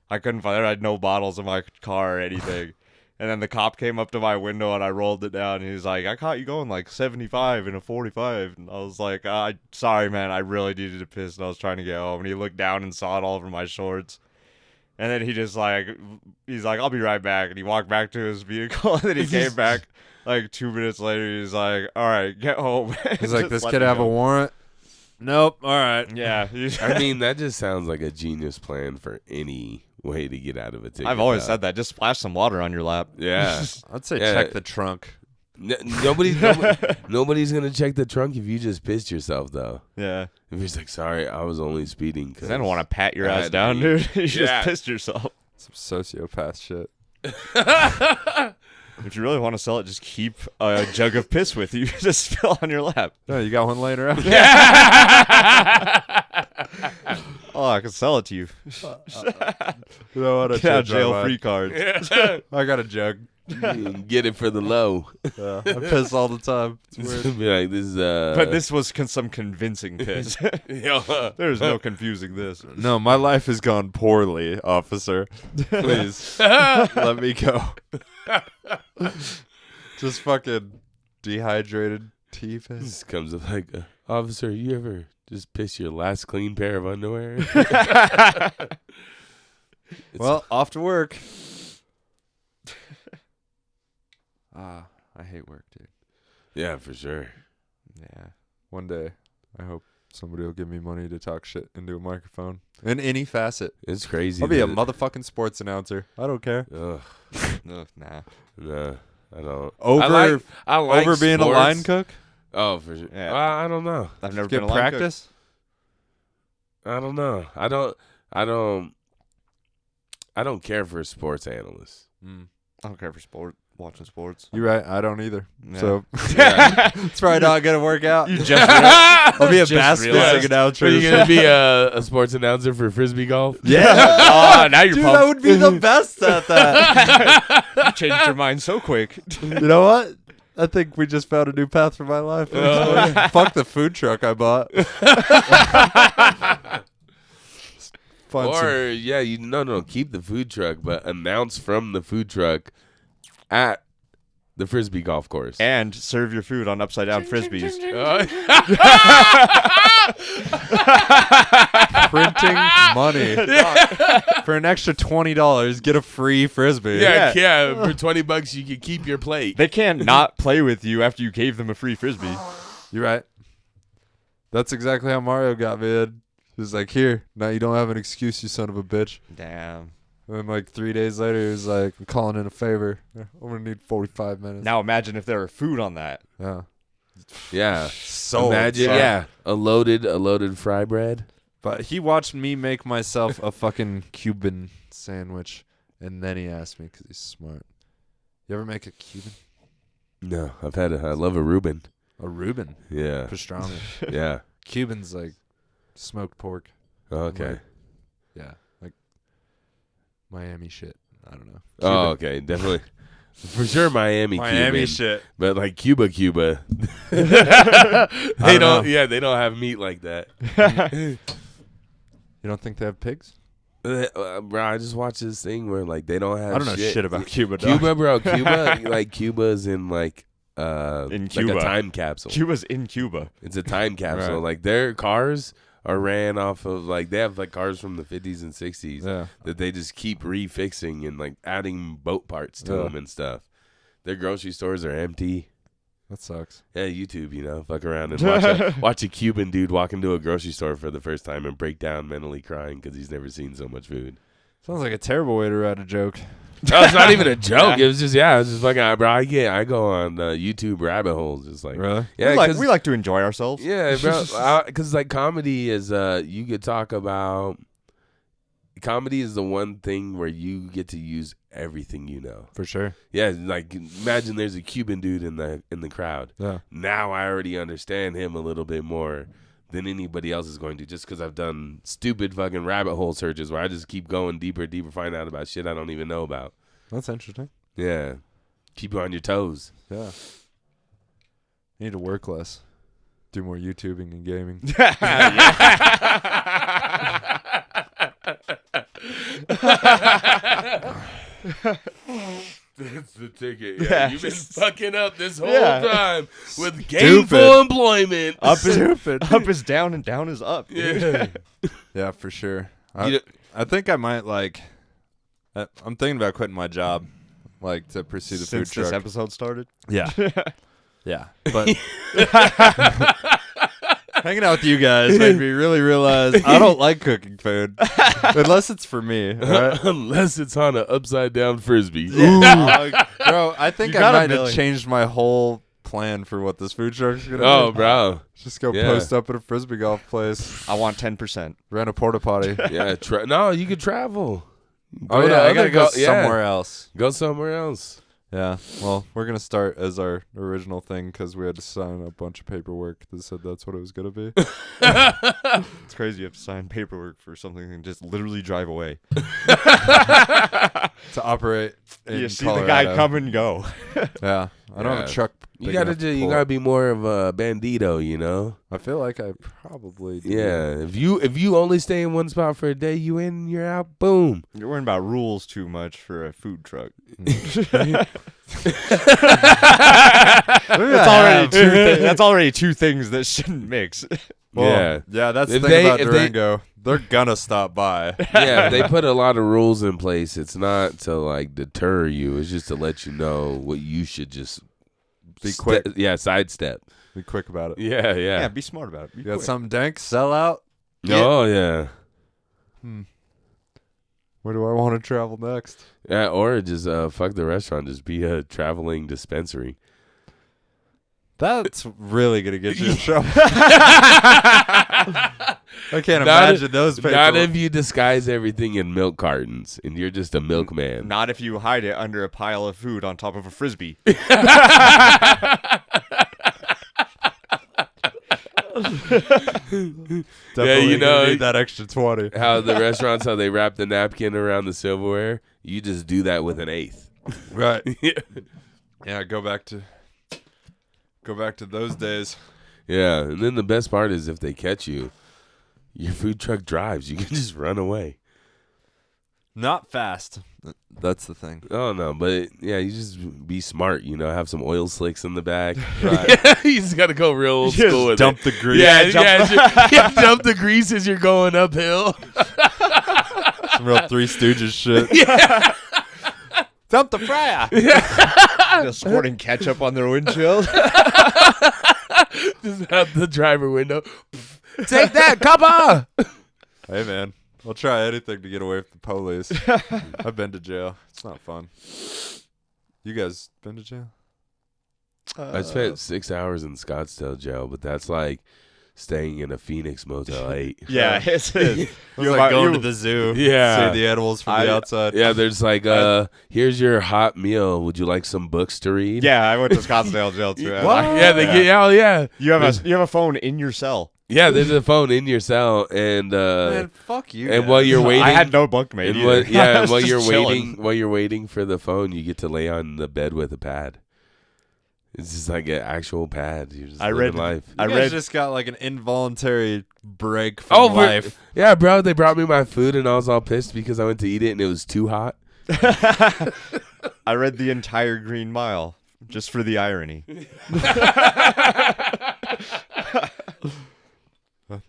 E: I had no bottles in my car or anything. And then the cop came up to my window, and I rolled it down, and he was like, I caught you going like 75 in a 45. And I was like, sorry, man, I really needed to piss, and I was trying to get home. And he looked down and saw it all over my shorts. And then he's like, I'll be right back. And he walked back to his vehicle, and then he came back. Like 2 minutes later, he's like, all right, get home.
A: He's like, this kid have a warrant? Nope. All right.
E: Yeah.
D: I mean, that just sounds like a genius plan for any way to get out of a ticket.
E: I've always said that. Just splash some water on your lap.
D: Yeah.
A: I'd say check the trunk.
D: Nobody's going to check the trunk if you just pissed yourself, though.
E: Yeah.
D: If he's like, sorry, I was only speeding. Because
E: I don't want to pat your
D: I
E: ass
D: had
E: down,
D: to
E: dude. You just pissed yourself.
A: Some sociopath shit.
E: If you really want to sell it, just keep a jug of piss with you to spill on your lap.
A: No, you got one laying around?
E: Oh, I can sell it to you.
A: You know what?
E: Get out jail free cards.
A: I got a jug.
D: Get it for the low.
A: I piss all the time. It's weird.
D: Be like, this is,
E: But this was some convincing piss. There's no confusing this.
A: No, my life has gone poorly, officer. Please, let me go. Just fucking dehydrated tea piss.
D: This comes up like, officer, you ever just piss your last clean pair of underwear?
A: Well, off to work. I hate work, dude.
D: Yeah, for sure.
A: Yeah. One day, I hope somebody will give me money to talk shit into a microphone in any facet.
D: It's crazy.
A: I'll be a motherfucking sports announcer. I don't care.
D: Ugh.
E: No, nah.
D: Nah, I don't.
A: Over
D: I like
A: over being a
D: sports.
A: line cook?
D: Oh, for sure.
E: Yeah.
D: I don't know.
E: I've never
A: Get
E: been a line cook.
A: practice?
D: I don't know. I don't care for sports analysts.
E: I don't care for watching sports.
A: You're right. I don't either.
E: Yeah.
A: So
D: Yeah.
A: it's probably not gonna work out.
E: You just
A: I'll be a
E: just
A: bass
E: realized.
A: fishing announcer.
D: Are you gonna be a sports announcer for frisbee golf?
A: Yeah.
E: Oh, now you're
A: Dude,
E: pumped.
A: I would be the best at that.
E: You changed your mind so quick.
A: You know what? I think we just found a new path for my life. Fuck the food truck I bought. Find some-
D: Or no, keep the food truck, but announce from the food truck at the frisbee golf course.
E: And serve your food on upside down frisbees.
A: printing money for an extra $20. Get a free frisbee.
D: Yeah. For $20, you can keep your plate.
E: They can't not play with you after you gave them a free frisbee.
A: You're right. That's exactly how Mario got me in. He was like, here, now you don't have an excuse, you son of a bitch.
E: Damn.
A: And then like 3 days later, he was like, I'm calling in a favor. I'm going to need 45 minutes.
E: Now imagine if there were food on that.
A: Yeah.
D: Yeah.
A: So
D: Imagine,
A: upset.
D: a loaded fry bread.
A: But he watched me make myself a fucking Cuban sandwich, and then he asked me because he's smart. You ever make a Cuban?
D: No, I love a Reuben.
A: A Reuben?
D: Yeah.
A: Pastrami.
D: Yeah.
A: Cuban's like smoked pork.
D: Okay.
A: Yeah. Like Miami shit. I don't know.
D: Oh,
A: Cuban.
D: okay. Definitely. For sure Miami Cuban.
A: shit.
D: But like Cuba. they
A: don't know.
D: they don't have meat like that.
A: You don't think they have pigs?
D: Bro, I just watched this thing where like they don't have
A: I don't know shit about Cuba, dog.
D: Cuba, bro. Cuba, like Cuba's in like
E: In Cuba.
D: like a time capsule.
E: Cuba's in Cuba.
D: It's a time capsule.
A: Right.
D: Like their cars are ran off of like they have like cars from the 50s and 60s
A: Yeah.
D: that they just keep refixing and like adding boat parts to
A: Yeah.
D: them and stuff. Their grocery stores are empty.
A: That sucks.
D: Yeah, YouTube, fuck around and watch a Cuban dude walk into a grocery store for the first time and break down mentally crying because he's never seen so much food.
A: Sounds like a terrible way to write a joke.
D: No, it's not even a joke. It was just fucking. Bro, I go on YouTube rabbit holes. Just like
A: Really?
D: yeah,
E: we like to enjoy ourselves.
D: yeah, bro. Because like comedy is you could talk about. Comedy is the one thing where you get to use everything you know.
A: For sure.
D: Yeah, like imagine there's a Cuban dude in the crowd.
A: Yeah.
D: Now I already understand him a little bit more than anybody else is going to, just because I've done stupid fucking rabbit hole searches where I just keep going deeper, find out about shit I don't even know about.
A: That's interesting.
D: Yeah. Keep you on your toes.
A: Yeah. You need to work less. Do more YouTubing and gaming.
D: That's the ticket. Yeah, you've been fucking up this whole time with
A: Stupid.
D: gainful employment.
E: Up is down and down is up.
D: Yeah.
A: Yeah, for sure.
D: You
A: I think I might I'm thinking about quitting my job, like to pursue the
E: Since
A: food truck.
E: this episode started.
A: Yeah. Yeah. But hanging out with you guys made me really realize I don't like cooking food unless it's for me. All right?
D: Unless it's on an upside down frisbee.
A: Bro, I think
E: You
A: I
E: got
A: might
E: $1
A: have
E: million.
A: changed my whole plan for what this food truck is gonna
D: Oh,
A: be.
D: bro.
A: Just go
D: Yeah.
A: post up at a frisbee golf place,
E: I want 10%.
A: rent a porta potty.
D: Yeah. No, you could travel.
A: Oh
D: Go to
A: yeah, I
D: other
A: gotta go
D: yeah.
A: somewhere else.
D: Go somewhere else.
A: Yeah, well, we're gonna start as our original thing because we had to sign a bunch of paperwork that said that's what it was gonna be.
E: It's crazy you have to sign paperwork for something and just literally drive away.
A: To operate in
E: You see
A: Colorado.
E: the guy come and go.
A: Yeah, I don't have
D: Yeah.
A: a truck.
D: You
A: big
D: gotta
A: enough to
D: you
A: pull
D: gotta
A: it.
D: be more of a bandito, you know.
A: I feel like I probably do.
D: Yeah. If you only stay in one spot for a day, you in, you're out. Boom.
E: You're worrying about rules too much for a food truck. That's already two things that shouldn't mix.
A: Well, yeah, that's the
D: If
A: thing
D: they-
A: about
D: if they-
A: Durango. They're gonna stop by.
D: Yeah, they put a lot of rules in place. It's not to like deter you. It's just to let you know what you should just
A: Be quick.
D: Yeah, sidestep.
A: Be quick about it.
D: Yeah,
E: Yeah,
D: yeah.
E: be smart about it. Be
A: You got
E: quick.
A: something dank? Sell out?
D: Oh yeah.
A: Where do I want to travel next?
D: Yeah, or just fuck the restaurant. Just be a traveling dispensary.
A: That's really gonna get you in trouble. I can't
D: Not
A: imagine those people.
D: Not if you disguise everything in milk cartons and you're just a milkman.
E: Not if you hide it under a pile of food on top of a frisbee.
A: Definitely
D: you know-
A: gonna need that extra 20.
D: How the restaurants, how they wrap the napkin around the silverware, you just do that with an eighth.
A: Right. Yeah, go back to those days.
D: Yeah, and then the best part is if they catch you, your food truck drives. You can just run away.
A: Not fast. That's the thing.
D: Oh no, but yeah, you just be smart. You know, have some oil slicks in the back.
A: Right.
D: You just gotta go real old
E: Just
D: school with
E: dump
D: it.
E: the grease.
D: Yeah,
E: Dump
D: dump the grease as you're going uphill.
A: Some real Three Stooges shit. Dump the fryer.
E: Just squirting ketchup on their windshield.
D: Just out the driver window. Take that, copper.
A: Hey, man. I'll try anything to get away from the police. I've been to jail. It's not fun. You guys been to jail?
D: I spent 6 hours in Scottsdale jail, but that's like staying in a Phoenix Motel 8.
E: Yeah, it's
A: It was like going to the zoo.
D: Yeah.
A: See the animals from the outside.
D: Yeah, there's like, here's your hot meal. Would you like some books to read?
E: Yeah, I went to Scottsdale jail too.
D: Yeah, they get, oh yeah.
E: You have a phone in your cell.
D: Yeah, there's a phone in your cell, and
A: Man, fuck you.
D: and
A: guys.
D: while you're waiting,
E: I had no bunkmate
D: and
E: either.
D: while,
E: I was
D: while
E: just
D: you're
E: chilling.
D: while you're waiting for the phone, you get to lay on the bed with a pad. It's just like an actual pad. You're just living life.
A: You guys just got like an involuntary break from
D: Oh,
A: life.
D: yeah, bro. They brought me my food, and I was all pissed because I went to eat it, and it was too hot.
E: I read the entire Green Mile just for the irony.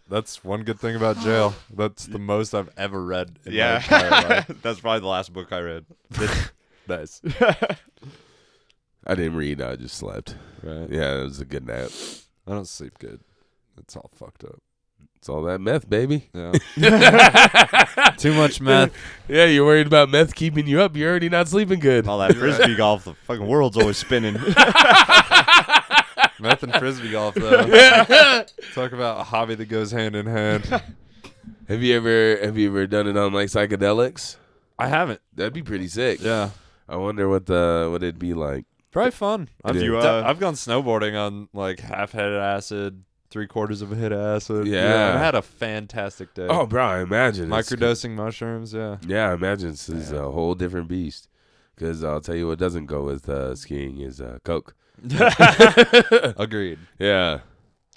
A: That's one good thing about jail. That's the most I've ever read in my
E: Yeah,
A: entire life.
E: that's probably the last book I read.
A: Nice.
D: I didn't read. I just slept.
A: Right.
D: Yeah, it was a good nap.
A: I don't sleep good. It's all fucked up.
D: It's all that meth, baby.
C: Yeah. Too much meth.
D: Yeah, you're worried about meth keeping you up. You're already not sleeping good.
E: All that frisbee golf, the fucking world's always spinning.
C: Meth and frisbee golf, though. Talk about a hobby that goes hand in hand.
D: Have you ever done it on like psychedelics?
C: I haven't.
D: That'd be pretty sick.
C: Yeah.
D: I wonder what it'd be like.
C: Probably fun.
E: Have you,
C: I've gone snowboarding on like half head acid, 3/4 of a hit acid.
D: Yeah.
C: I had a fantastic day.
D: Oh, bro, I imagine
C: Microdosing mushrooms, yeah.
D: Yeah, I imagine this is a whole different beast. Because I'll tell you what doesn't go with skiing is Coke.
C: Agreed.
D: Yeah.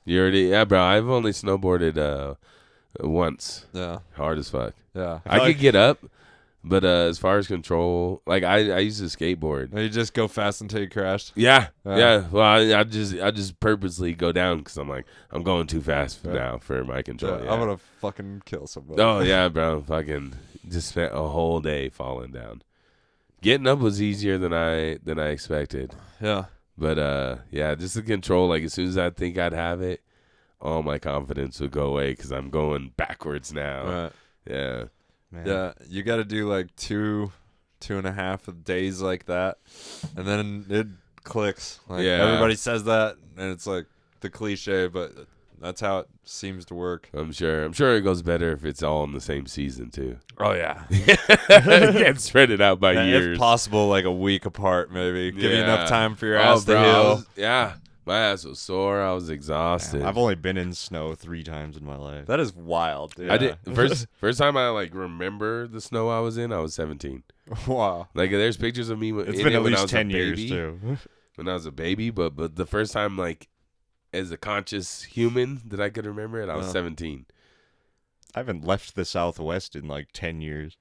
D: Yeah, bro. I've only snowboarded once.
C: Yeah.
D: Hard as fuck.
C: Yeah.
D: I could get up, but as far as control, like I used to skateboard.
C: You just go fast until you crashed.
D: Yeah. Well, I just purposely go down because I'm like, I'm going too fast now for my control. Yeah.
C: I'm gonna fucking kill somebody.
D: Oh yeah, bro. Fucking just spent a whole day falling down. Getting up was easier than I expected.
C: Yeah.
D: But yeah, just the control. Like as soon as I think I'd have it, all my confidence would go away because I'm going backwards now.
C: Right.
D: Yeah.
E: Man.
C: Yeah. You got to do like 2.5 days like that, and then it clicks. Like
D: Yeah.
C: everybody says that, and it's like the cliche, but that's how it seems to work.
D: I'm sure it goes better if it's all in the same season too.
C: Oh yeah.
D: Can't spread it out by
C: And
D: years.
C: if possible, like a week apart, maybe. Give you
D: Yeah.
C: enough time for your
D: Oh,
C: ass to
D: bro,
C: heal.
D: yeah. My ass was sore. I was exhausted.
E: I've only been in snow 3 times in my life.
C: That is wild, dude.
D: I did first time I like remember the snow I was in. I was 17.
C: Wow.
D: Like there's pictures of me
E: It's
D: in
E: been
D: it
E: at
D: when I
E: least
D: was
E: 10
D: a
E: years,
D: baby.
E: too.
D: When I was a baby, but the first time like as a conscious human that I could remember it, I was 17.
E: I haven't left the Southwest in like 10 years.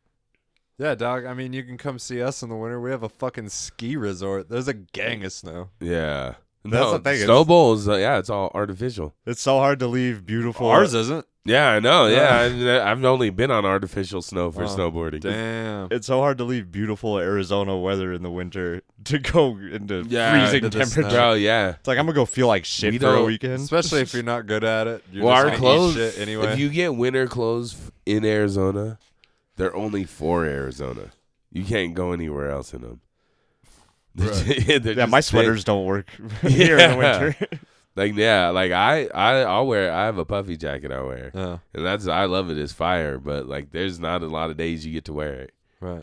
C: Yeah, dog. I mean, you can come see us in the winter. We have a fucking ski resort. There's a gang of snow.
D: Yeah.
E: That's the thing,
D: Snow bowls, yeah, it's all artificial.
E: It's so hard to leave beautiful.
C: Ours isn't.
D: Yeah, I know. Yeah, I've only been on artificial snow for snowboarding.
C: Damn.
E: It's so hard to leave beautiful Arizona weather in the winter to go into
D: Yeah,
E: freezing
C: into the snow.
E: temperature.
D: Bro, yeah.
E: It's like I'm gonna go feel like shit
D: We
E: for a
D: don't-
E: weekend.
C: Especially if you're not good at it. You're
D: Well,
C: just
D: our
C: gonna
D: clothes,
C: eat shit anyway.
D: if you get winter clothes in Arizona, they're only for Arizona. You can't go anywhere else in them.
E: Yeah, my sweaters don't work here in the winter.
D: I have a puffy jacket I wear.
C: Yeah,
D: And I love it. It's fire, but like there's not a lot of days you get to wear it
C: right.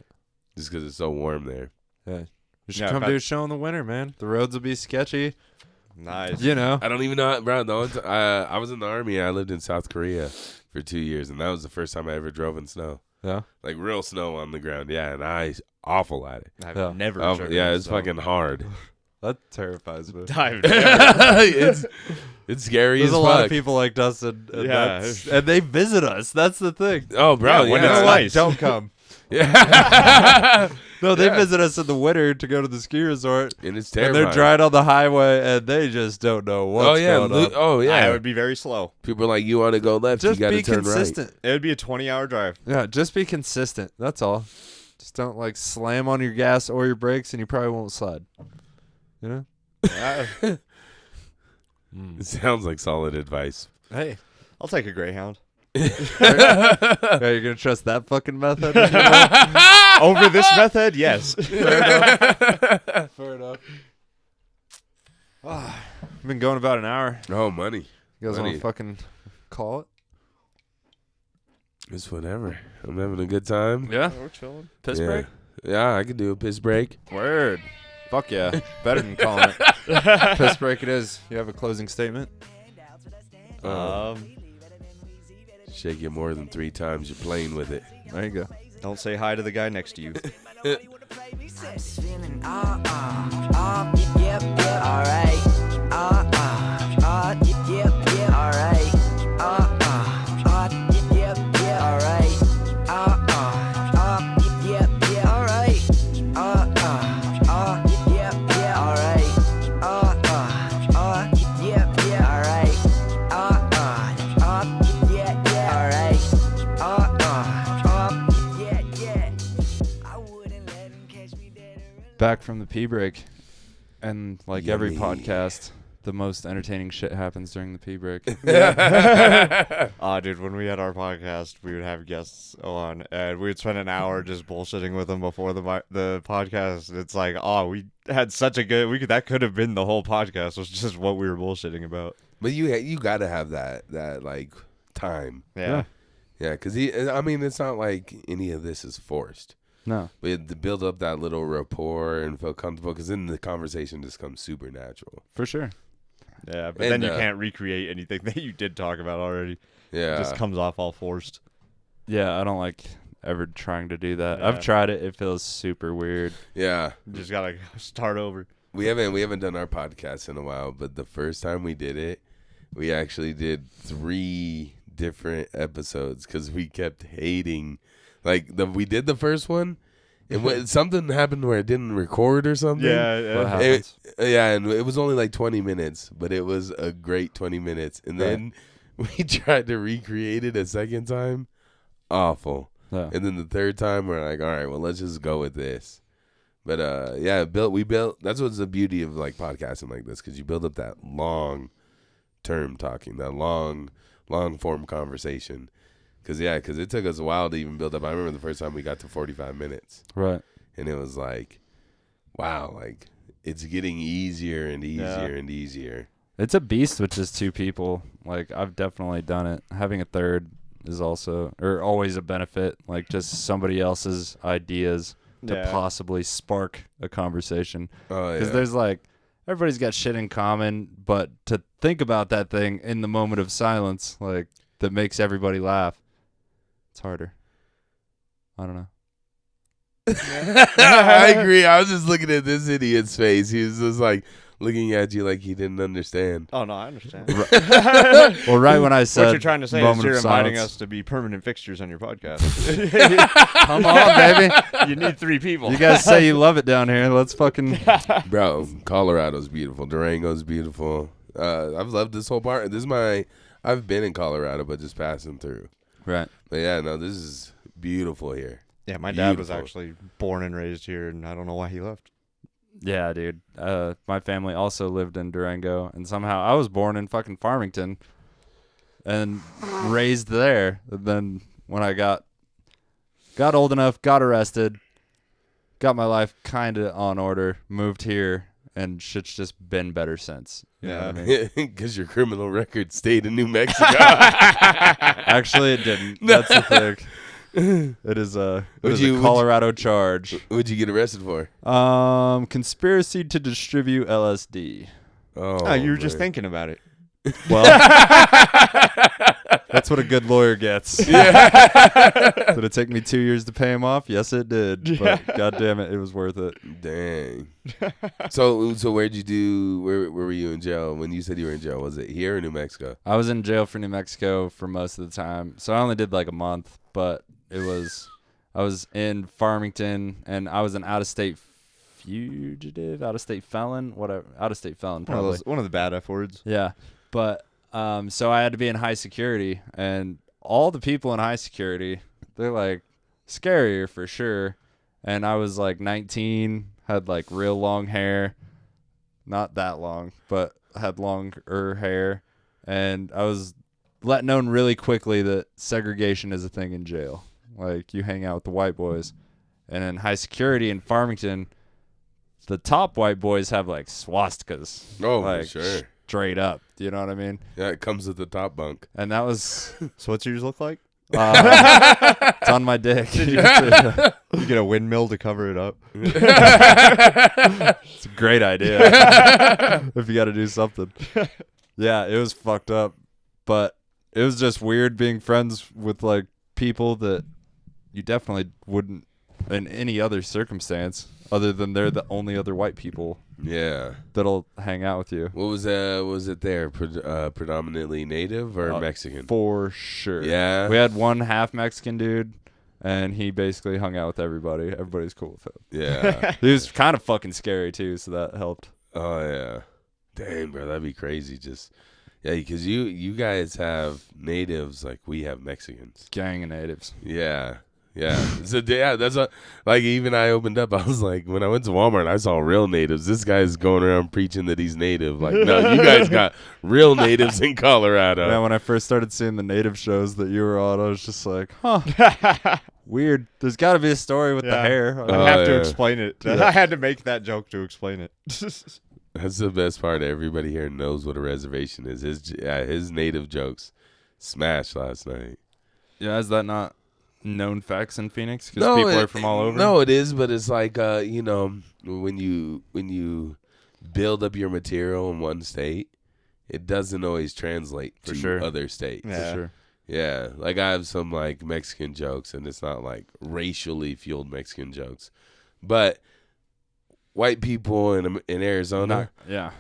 D: just because it's so warm there.
C: Yeah. You should
E: Yeah,
C: come
E: if I-
C: do a show in the winter, man. The roads will be sketchy.
E: Nice.
C: You know.
D: I don't even know, bro. I was in the army. I lived in South Korea for 2 years, and that was the first time I ever drove in snow,
C: Yeah.
D: like real snow on the ground. Yeah, and I awful at it.
E: I've
C: Yeah.
E: never.
D: Oh,
E: driven,
D: yeah, it's
E: so-
D: fucking hard.
C: That terrifies me.
E: I've never-
D: it's scary
C: There's
D: as
C: a
D: fuck.
C: lot of people like Dustin, and,
E: Yeah.
C: and they visit us. That's the thing.
D: Oh, bro,
E: Yeah, when
D: yeah.
E: it's nice.
C: Don't come.
D: Yeah.
C: No, they
D: Yeah.
C: visit us in the winter to go to the ski resort,
D: And it's
C: and
D: terrifying.
C: they're driving on the highway, and they just don't know what's
D: Oh yeah,
C: going on.
D: oh
E: I
D: yeah.
E: would be very slow.
D: People are like, you want to go left,
C: Just
D: you got to
C: be
D: turn
C: consistent.
E: It would be a 20-hour drive.
C: Yeah, just be consistent. That's all. Just don't like slam on your gas or your brakes, and you probably won't slide. You know?
D: right. It sounds like solid advice.
C: Hey,
E: I'll take a Greyhound.
C: yeah, you're gonna trust that fucking method? in your life?
E: Over this method, yes.
C: Fair enough. I've been going about an hour.
D: Oh, money.
C: You guys want
D: Money.
C: to fucking call it?
D: It's whatever. I'm having a good time.
C: Yeah.
E: We're chilling.
C: Piss
D: yeah.
C: break?
D: Yeah, I could do a piss break.
C: Word. Fuck yeah. Better than calling it. Piss break it is. You have a closing statement?
D: Shake it more than 3 times. You're playing with it.
C: There you go.
E: Don't say hi to the guy next to you.
B: Feeling yep, alright. Yep, alright. Yep, alright. Yep, alright. Yep, alright.
C: Back from the pee break. And like every
D: Yummy.
C: podcast, the most entertaining shit happens during the pee break.
E: Dude, when we had our podcast, we would have guests on, and we would spend an hour just bullshitting with them before the podcast. It's like, we had such a good that could have been the whole podcast, was just what we were bullshitting about.
D: But you got to have that like time.
E: Yeah.
D: Yeah, because it's not like any of this is forced.
C: No.
D: We had to build up that little rapport and feel comfortable, because then the conversation just comes super natural.
C: For sure.
E: Yeah, but
D: And,
E: then you can't recreate anything that you did talk about already.
D: Yeah.
E: It just comes off all forced.
C: Yeah, I don't like ever trying to do that.
E: Yeah.
C: I've tried it. It feels super weird.
D: Yeah.
E: You just gotta start over.
D: We haven't done our podcast in a while, but the first time we did it, we actually did 3 different episodes because we kept hating. Like we did the first one, and something happened where it didn't record or something.
E: Yeah.
C: What happens?
D: And it was only like 20 minutes, but it was a great 20 minutes. And then we tried to recreate it a second time. Awful.
C: Yeah.
D: And then the third time, we're like, all right, well, let's just go with this. But we built. That's what's the beauty of like podcasting like this, because you build up that long term talking, that long form conversation. Because it took us a while to even build up. I remember the first time we got to 45 minutes.
C: Right.
D: And it was like, wow, like it's getting easier and easier and easier.
C: It's a beast with just 2 people. Like, I've definitely done it. Having a third is also, or always a benefit. Like, just somebody else's ideas to possibly spark a conversation.
D: Oh, yeah.
C: Because there's like, everybody's got shit in common, but to think about that thing in the moment of silence, like, that makes everybody laugh, it's harder. I don't know.
D: I agree. I was just looking at this idiot's face. He was just like looking at you like he didn't understand.
E: Oh, no, I understand.
C: Well, right when I said
E: What you're trying to say is
C: moment
E: you're
C: of
E: inviting
C: silence.
E: us to be permanent fixtures on your podcast.
C: Come on, baby.
E: You need 3 people.
C: You guys say you love it down here. Let's fucking.
D: Bro, Colorado's beautiful. Durango's beautiful. I've loved this whole part. I've been in Colorado, but just passing through.
C: Right.
D: But yeah, no, this is beautiful here.
E: Yeah, my dad was
D: Beautiful.
E: actually born and raised here, and I don't know why he left.
C: Yeah, dude. My family also lived in Durango, and somehow I was born in fucking Farmington and raised there. And then when I got old enough, got arrested, got my life kind of on order, moved here, and shit's just been better since. You know what I mean?
D: Because your criminal record stayed in New Mexico.
C: Actually, it didn't. That's the thing. It is a Colorado charge.
D: What'd you get arrested for?
C: Conspiracy to distribute LSD.
E: Oh, you were just thinking about it.
C: Well, that's what a good lawyer gets. Did it take me 2 years to pay him off? Yes, it did. But God damn it, it was worth it.
D: Dang. So where'd you do? Where were you in jail? When you said you were in jail, was it here or New Mexico?
C: I was in jail for New Mexico for most of the time, so I only did like a month. But I was in Farmington, and I was an out-of-state fugitive, out-of-state felon, whatever, out-of-state felon probably.
E: One of the bad F words.
C: Yeah, but so I had to be in high security, and all the people in high security, they're like scarier for sure. And I was like 19, had like real long hair, not that long, but had longer hair, and I was let known really quickly that segregation is a thing in jail. Like, you hang out with the white boys, and in high security in Farmington, the top white boys have like swastikas.
D: Oh,
C: like,
D: for sure.
C: Straight up. Do you know what I mean?
D: Yeah, it comes with the top bunk.
C: And that was
E: So what's yours look like?
C: it's on my dick.
E: You get a windmill to cover it up.
C: It's a great idea. If you got to do something. Yeah, it was fucked up. But it was just weird being friends with like people that you definitely wouldn't in any other circumstance other than they're the only other white people
D: Yeah.
C: that'll hang out with you.
D: What was it there? Predominantly native or Mexican?
C: For sure.
D: Yeah.
C: We had one half Mexican dude, and he basically hung out with everybody. Everybody's cool with him.
D: Yeah.
C: He was kind of fucking scary too, so that helped.
D: Oh yeah. Dang, bro, that'd be crazy. Just because you guys have natives like we have Mexicans.
C: Gang of natives.
D: Yeah. Yeah. So yeah, that's what, like, even I opened up. I was like, when I went to Walmart, I saw real natives. This guy's going around preaching that he's native. Like, no, you guys got real natives in Colorado.
C: Man, when I first started seeing the native shows that you were on, I was just like, huh, weird. There's got to be a story with the hair.
E: I have to
D: yeah.
E: explain it. I had to make that joke to explain it.
D: That's the best part. Everybody here knows what a reservation is. His native jokes smashed last night.
C: Yeah, is that not known facts in Phoenix? Because people are from all over?
D: No, it is, but it's like, you know, when you build up your material in one state, it doesn't always translate to other states.
E: Yeah.
C: For sure.
D: Yeah, like I have some like Mexican jokes, and it's not like racially fueled Mexican jokes, but white people in Arizona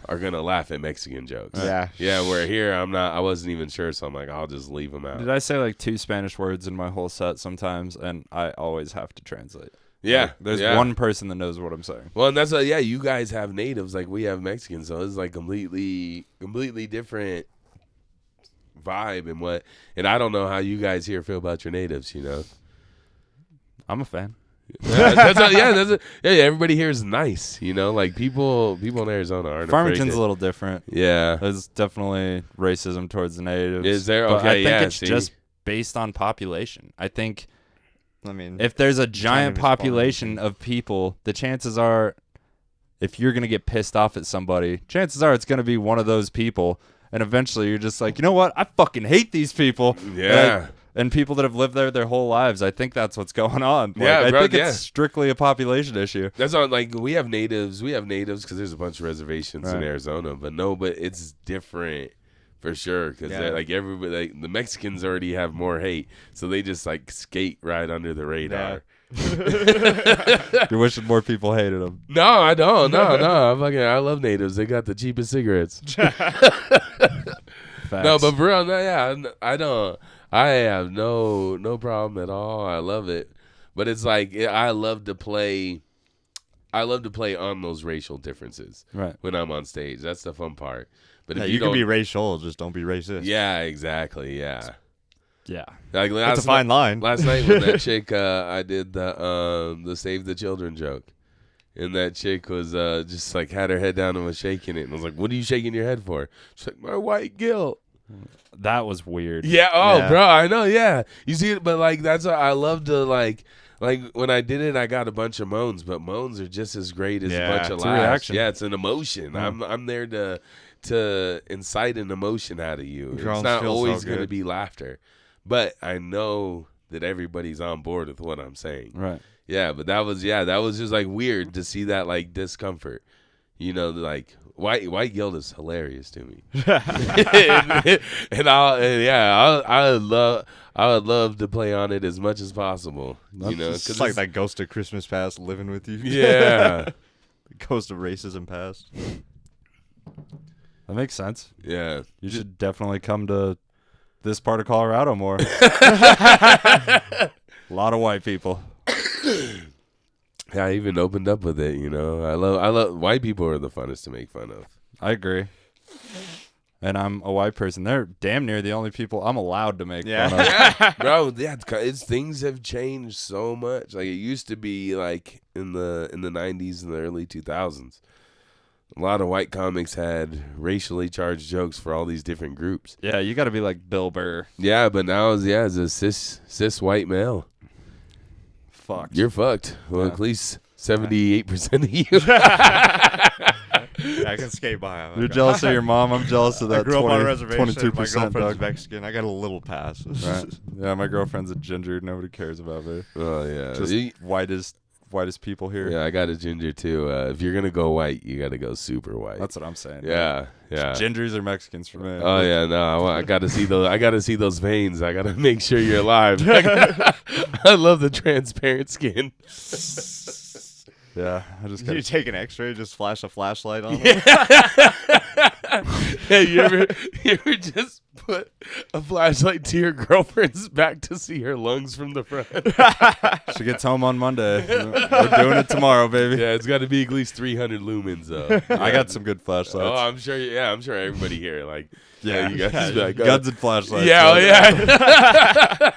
D: are gonna laugh at Mexican jokes.
E: Yeah.
D: Where here I wasn't even sure, so I'm like, I'll just leave them out.
C: Did I say like 2 Spanish words in my whole set sometimes, and I always have to translate?
D: Yeah,
C: Like, there's one person that knows what I'm saying.
D: Well, and that's you guys have natives like we have Mexicans, so it's like completely different vibe and I don't know how you guys here feel about your natives, you know.
C: I'm a fan.
D: Everybody here is nice, you know. Like people in Arizona aren't.
C: Farmington's a little different.
D: Yeah,
C: there's definitely racism towards the natives.
D: Is there?
C: But
D: Okay,
C: I think it's just based on population. I think,
E: I mean,
C: if there's a giant population of people, the chances are, if you're gonna get pissed off at somebody, chances are it's gonna be one of those people, and eventually you're just like, you know what? I fucking hate these people.
D: Yeah.
C: And people that have lived there their whole lives, I think that's what's going on. Like,
D: I
C: think it's strictly a population issue.
D: That's not like we have natives because there's a bunch of reservations in Arizona, but it's different for sure because like everybody, like, the Mexicans already have more hate, so they just like skate right under the radar.
C: You're wishing more people hated them.
D: No, I don't. No, I love natives. They got the cheapest cigarettes. No, but for real, I don't. I have no problem at all. I love it, but it's like I love to play on those racial differences.
C: Right.
D: When I'm on stage, that's the fun part. But if
E: you can be racial, just don't be racist.
D: Yeah, exactly. Yeah.
C: Yeah.
D: Like
E: that's a fine line.
D: Last night with that chick, I did the Save the Children joke. And that chick was just like had her head down and was shaking it. And I was like, what are you shaking your head for? She's like, my white guilt.
C: That was weird.
D: Yeah. Oh, bro, I know. Yeah. You see it, but like that's what I love to like when I did it, I got a bunch of moans, but moans are just as great as a bunch of laughs.
C: Reaction.
D: Yeah, it's an emotion. Mm. I'm there to incite an emotion out of you. It's not always going to be laughter, but I know that everybody's on board with what I'm saying.
C: Right.
D: Yeah, but that was just like weird to see that like discomfort. You know, like white guilt is hilarious to me. I would love to play on it as much as possible. You know,
E: it's like that ghost of Christmas past living with you.
D: Yeah.
E: The ghost of racism past.
C: That makes sense.
D: Yeah.
C: You should definitely come to this part of Colorado more. A lot of white people.
D: Yeah, I even opened up with it, you know. I love white people are the funnest to make fun of.
C: I agree. And I'm a white person. They're damn near the only people I'm allowed to make fun of.
D: Bro, things have changed so much. Like it used to be like in the 90s and the early 2000s. A lot of white comics had racially charged jokes for all these different groups.
C: Yeah, you got to be like Bill Burr.
D: Yeah, but now as a cis white male,
C: fucked.
D: You're fucked. Well, at least 78% of you.
E: I can skate by.
C: You're jealous of your mom. I'm jealous of that.
E: I grew up on a reservation.
C: 22%.
E: My girlfriend's Mexican. I got a little pass.
C: Right. Yeah, my girlfriend's a ginger. Nobody cares about me.
D: Oh yeah,
C: just whitest people here.
D: Yeah, I got a ginger too. If you're gonna go white, you got to go super white.
C: That's what I'm saying.
D: Yeah, yeah.
C: Gingers are Mexicans for me.
D: Oh yeah, no, I got to see those. I got to see those veins. I got to make sure you're alive. I love the transparent skin.
C: Yeah, I just
E: you take an X-ray, just flash a flashlight on.
D: Hey, you ever just put a flashlight to your girlfriend's back to see her lungs from the front?
C: She gets home on Monday. We're doing it tomorrow, baby.
D: Yeah, it's got to be at least 300 lumens though.
C: I got some good flashlights.
D: Oh, I'm sure. Yeah, I'm sure everybody here like.
C: Yeah,
D: you guys
C: guns and flashlights.
D: Yeah, oh, yeah.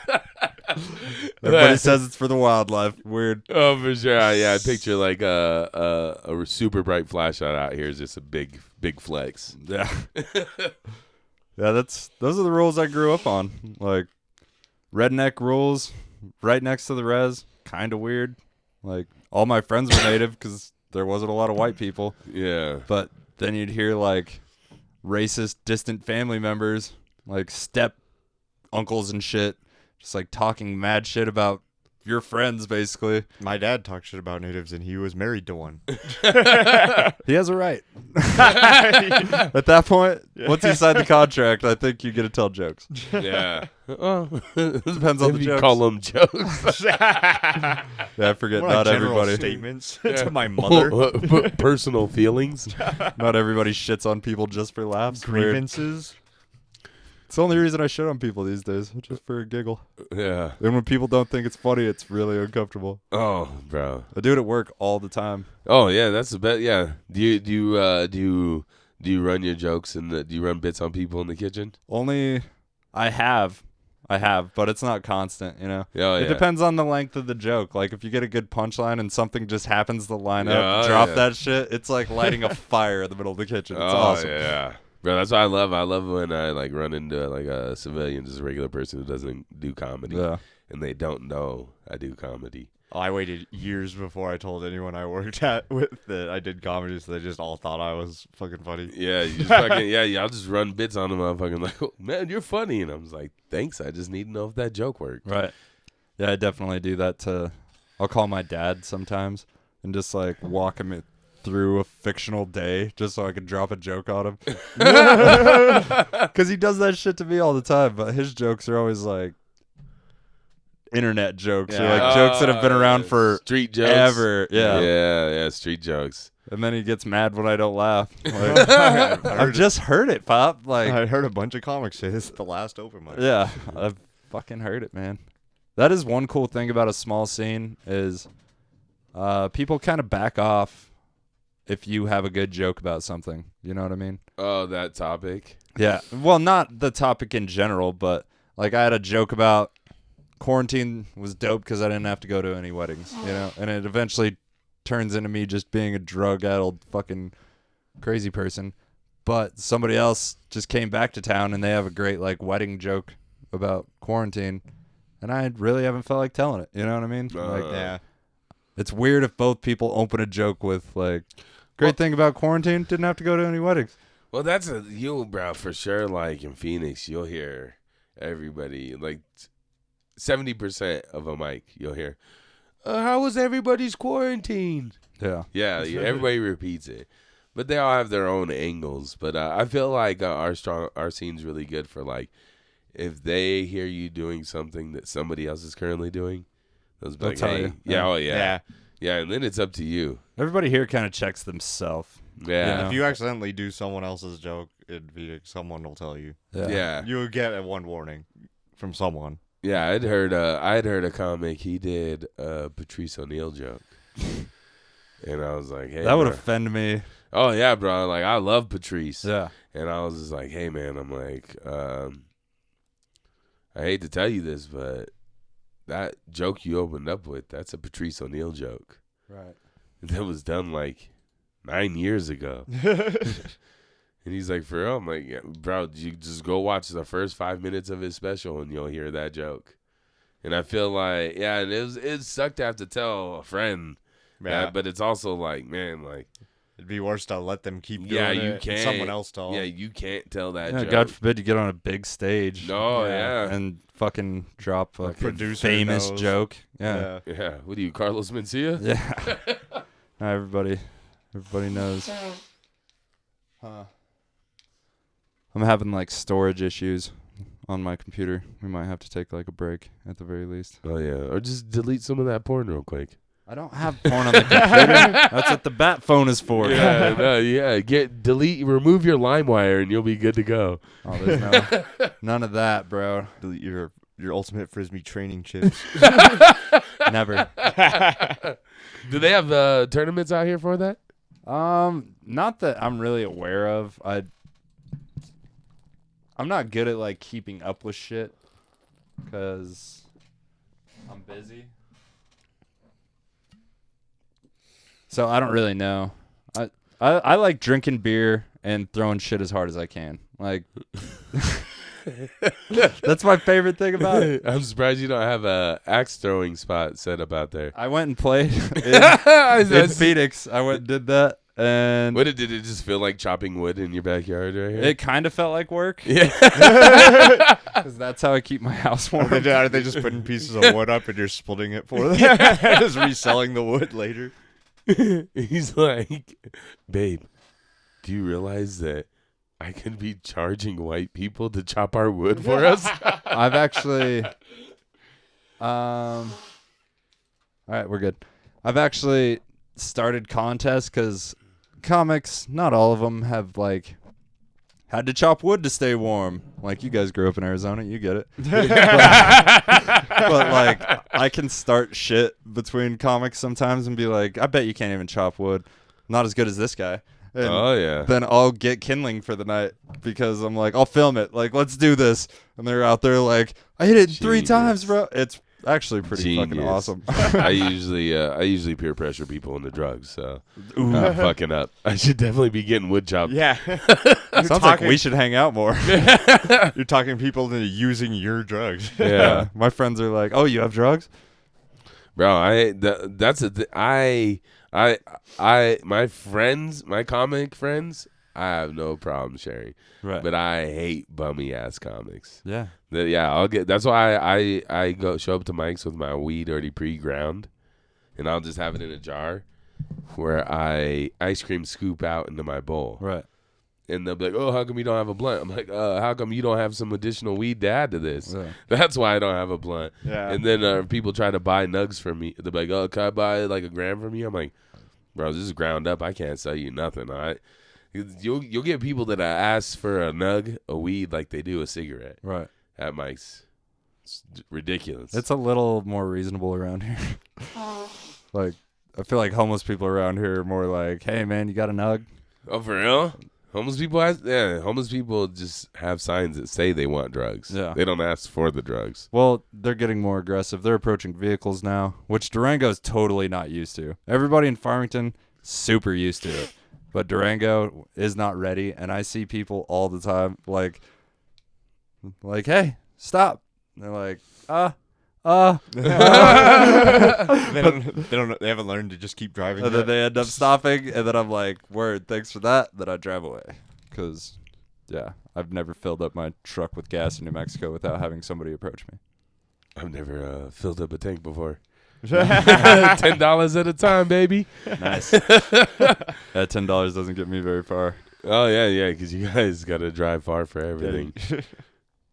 C: Everybody says it's for the wildlife. Weird.
D: Oh, for sure. Yeah, I picture like a super bright flashlight out here is just a big flex.
C: Yeah. Yeah, those are the rules I grew up on. Like redneck rules, right next to the res. Kind of weird. Like all my friends were native because there wasn't a lot of white people.
D: Yeah.
C: But then you'd hear like racist, distant family members, like step uncles and shit, just like talking mad shit about your friends, basically.
E: My dad talked shit about natives, and he was married to one.
C: He has a right. At that point, once you sign the contract, I think you get to tell jokes.
D: Yeah. Well,
C: depends on the
D: you
C: jokes.
D: call them jokes.
C: Yeah, I forget.
E: More
C: Not
E: like general
C: everybody.
E: statements to my mother.
D: Personal feelings.
C: Not everybody shits on people just for laughs. Weird.
E: Grievances.
C: It's the only reason I shit on people these days, just for a giggle.
D: Yeah.
C: And when people don't think it's funny, it's really uncomfortable.
D: Oh, bro.
C: I do it at work all the time.
D: Oh yeah, that's the best. Yeah. Do you run your jokes and do you run bits on people in the kitchen?
C: Only I have, but it's not constant, you know?
D: Oh,
C: It
D: yeah.
C: depends on the length of the joke. Like, if you get a good punchline and something just happens to line
D: Yeah,
C: up,
D: oh,
C: drop
D: yeah.
C: that shit, it's like lighting a fire in the middle of the kitchen. It's
D: Oh
C: awesome.
D: yeah. Bro, that's what I love. I love when I like run into like a civilian, just a regular person who doesn't do comedy,
C: Yeah.
D: and they don't know I do comedy.
E: Oh, I waited years before I told anyone I worked at with that I did comedy, so they just all thought I was fucking funny.
D: Yeah, you just fucking I'll just run bits on them. I'm fucking like, oh, man, you're funny, and I was like, thanks. I just need to know if that joke worked.
C: Right. Yeah, I definitely do that I'll call my dad sometimes and just like walk him through a fictional day just so I can drop a joke on him. Because he does that shit to me all the time, but his jokes are always like internet jokes or like jokes that have been around for
D: street jokes.
C: ever. Yeah.
D: Yeah, street jokes.
C: And then he gets mad when I don't laugh. Like, I've just heard it, Pop. Like,
E: I heard a bunch of comics say this at the last open mic.
C: yeah, I've fucking heard it, man. That is one cool thing about a small scene is people kind of back off if you have a good joke about something. You know what I mean?
D: Oh, that topic.
C: Yeah. Well, not the topic in general, but like I had a joke about quarantine was dope because I didn't have to go to any weddings, you know? And it eventually turns into me just being a drug-addled fucking crazy person. But somebody else just came back to town and they have a great like wedding joke about quarantine. And I really haven't felt like telling it. You know what I mean? Like,
E: Yeah.
C: it's weird if both people open a joke with like, great thing about quarantine, didn't have to go to any weddings.
D: Well, that's you, bro, for sure. Like in Phoenix, you'll hear everybody, like 70% of a mic, you'll hear, how was everybody's quarantine?
C: Yeah.
D: Yeah, everybody repeats it. But they all have their own angles. But I feel like our scene's really good for like, if they hear you doing something that somebody else is currently doing, they'll be
C: They'll
D: like,
C: tell
D: hey,
C: you.
D: yeah, oh
E: Yeah.
D: yeah. Yeah, and then it's up to you.
C: Everybody here kind of checks themselves.
D: Yeah.
C: Yeah.
E: If you accidentally do someone else's joke, it'd be like someone will tell you.
D: Yeah.
E: You would get one warning from someone.
D: Yeah, I'd heard a comic. He did a Patrice O'Neal joke, and I was like, "Hey,
C: That would
D: bro.
C: offend me.
D: Oh yeah, bro. Like I love Patrice.
C: Yeah.
D: And I was just like, "Hey, man." I'm like, I hate to tell you this, but that joke you opened up with, that's a Patrice O'Neal joke.
C: Right.
D: That was done like 9 years ago. And he's like, for real? I'm like, yeah, bro, you just go watch the first 5 minutes of his special and you'll hear that joke. And I feel like, yeah, and it sucked to have to tell a friend that, but it's also like, man, like,
E: it'd be worse to let them keep doing
D: yeah,
E: it
D: you
E: and
D: can't.
E: someone else tell.
D: Yeah, you can't tell that
C: Yeah,
D: joke.
C: God forbid you get on a big stage.
D: No, yeah.
C: And fucking drop a
E: producer
C: famous
E: knows.
C: joke. Yeah.
D: Yeah, what are you, Carlos Mencia?
C: Yeah. Everybody knows. I'm having like storage issues on my computer. We might have to take like a break at the very least.
D: Oh, yeah. Or just delete some of that porn real quick.
C: I don't have porn on the computer. That's what the bat phone is for.
D: Yeah, no, yeah. Remove your LimeWire and you'll be good to go.
C: Oh, there's none of that, bro.
E: Delete your ultimate frisbee training chips.
C: Never.
D: Do they have tournaments out here for that?
C: Not that I'm really aware of. I'm not good at like keeping up with shit because I'm I'm busy. So I don't really know. I like drinking beer and throwing shit as hard as I can. Like, that's my favorite thing about it.
D: I'm surprised you don't have a axe throwing spot set up out there.
C: I went and played in Phoenix. I went and did that. And
D: did it just feel like chopping wood in your backyard right here?
C: it kind of felt like work.
D: Yeah.
C: Because that's how I keep my house warm.
E: Are they just putting pieces of wood up and you're splitting it for them? Just reselling the wood later.
D: He's like, babe, do you realize that I could be charging white people to chop our wood for us?
C: I've actually, all right, we're good. I've actually started contests because comics, not all of them have like had to chop wood to stay warm. Like you guys grew up in Arizona, you get it. but like I can start shit between comics sometimes and be like, I bet you can't even chop wood. Not as good as this guy. And
D: Oh, yeah.
C: then I'll get kindling for the night because I'm like, I'll film it. Like, let's do this. And they're out there like, I hit it 3 times, bro. It's actually pretty fucking
D: Genius.
C: awesome.
D: I usually peer pressure people into drugs, so I'm fucking up. I should definitely be getting wood chopped.
E: Yeah.
C: Sounds like we should hang out more.
E: You're talking people into using your drugs.
D: Yeah.
C: My friends are like, oh, you have drugs?
D: Bro, my friends, my comic friends, I have no problem sharing.
C: Right.
D: But I hate bummy ass comics.
C: Yeah.
D: That's why I go show up to Mike's with my weed already pre-ground, and I'll just have it in a jar where I ice cream scoop out into my bowl.
C: Right.
D: And they'll be like, oh, how come you don't have a blunt? I'm like, how come you don't have some additional weed to add to this?
C: Yeah.
D: That's why I don't have a blunt.
E: Yeah.
D: And then people try to buy nugs from me. They're like, oh, can I buy like a gram from you? I'm like, bro, this is ground up. I can't sell you nothing, all right? You'll get people that ask for a nug, a weed, like they do a cigarette
C: Right.
D: at Mike's. It's ridiculous.
C: It's a little more reasonable around here. Like, I feel like homeless people around here are more like, hey, man, you got a nug?
D: Oh, for real? Homeless people just have signs that say they want drugs.
C: Yeah.
D: They don't ask for the drugs.
C: Well, they're getting more aggressive. They're approaching vehicles now, which Durango's totally not used to. Everybody in Farmington, super used to it. But Durango is not ready, and I see people all the time like, hey, stop. And they're like,
E: They haven't learned to just keep driving.
C: and then
E: yet.
C: they end up stopping, and then I'm like, word, thanks for that. Then I drive away. Because, yeah, I've never filled up my truck with gas in New Mexico without having somebody approach me.
D: I've never filled up a tank before. $10 at a time, baby.
C: Nice. That $10 doesn't get me very far.
D: Oh, yeah, because you guys got to drive far for everything.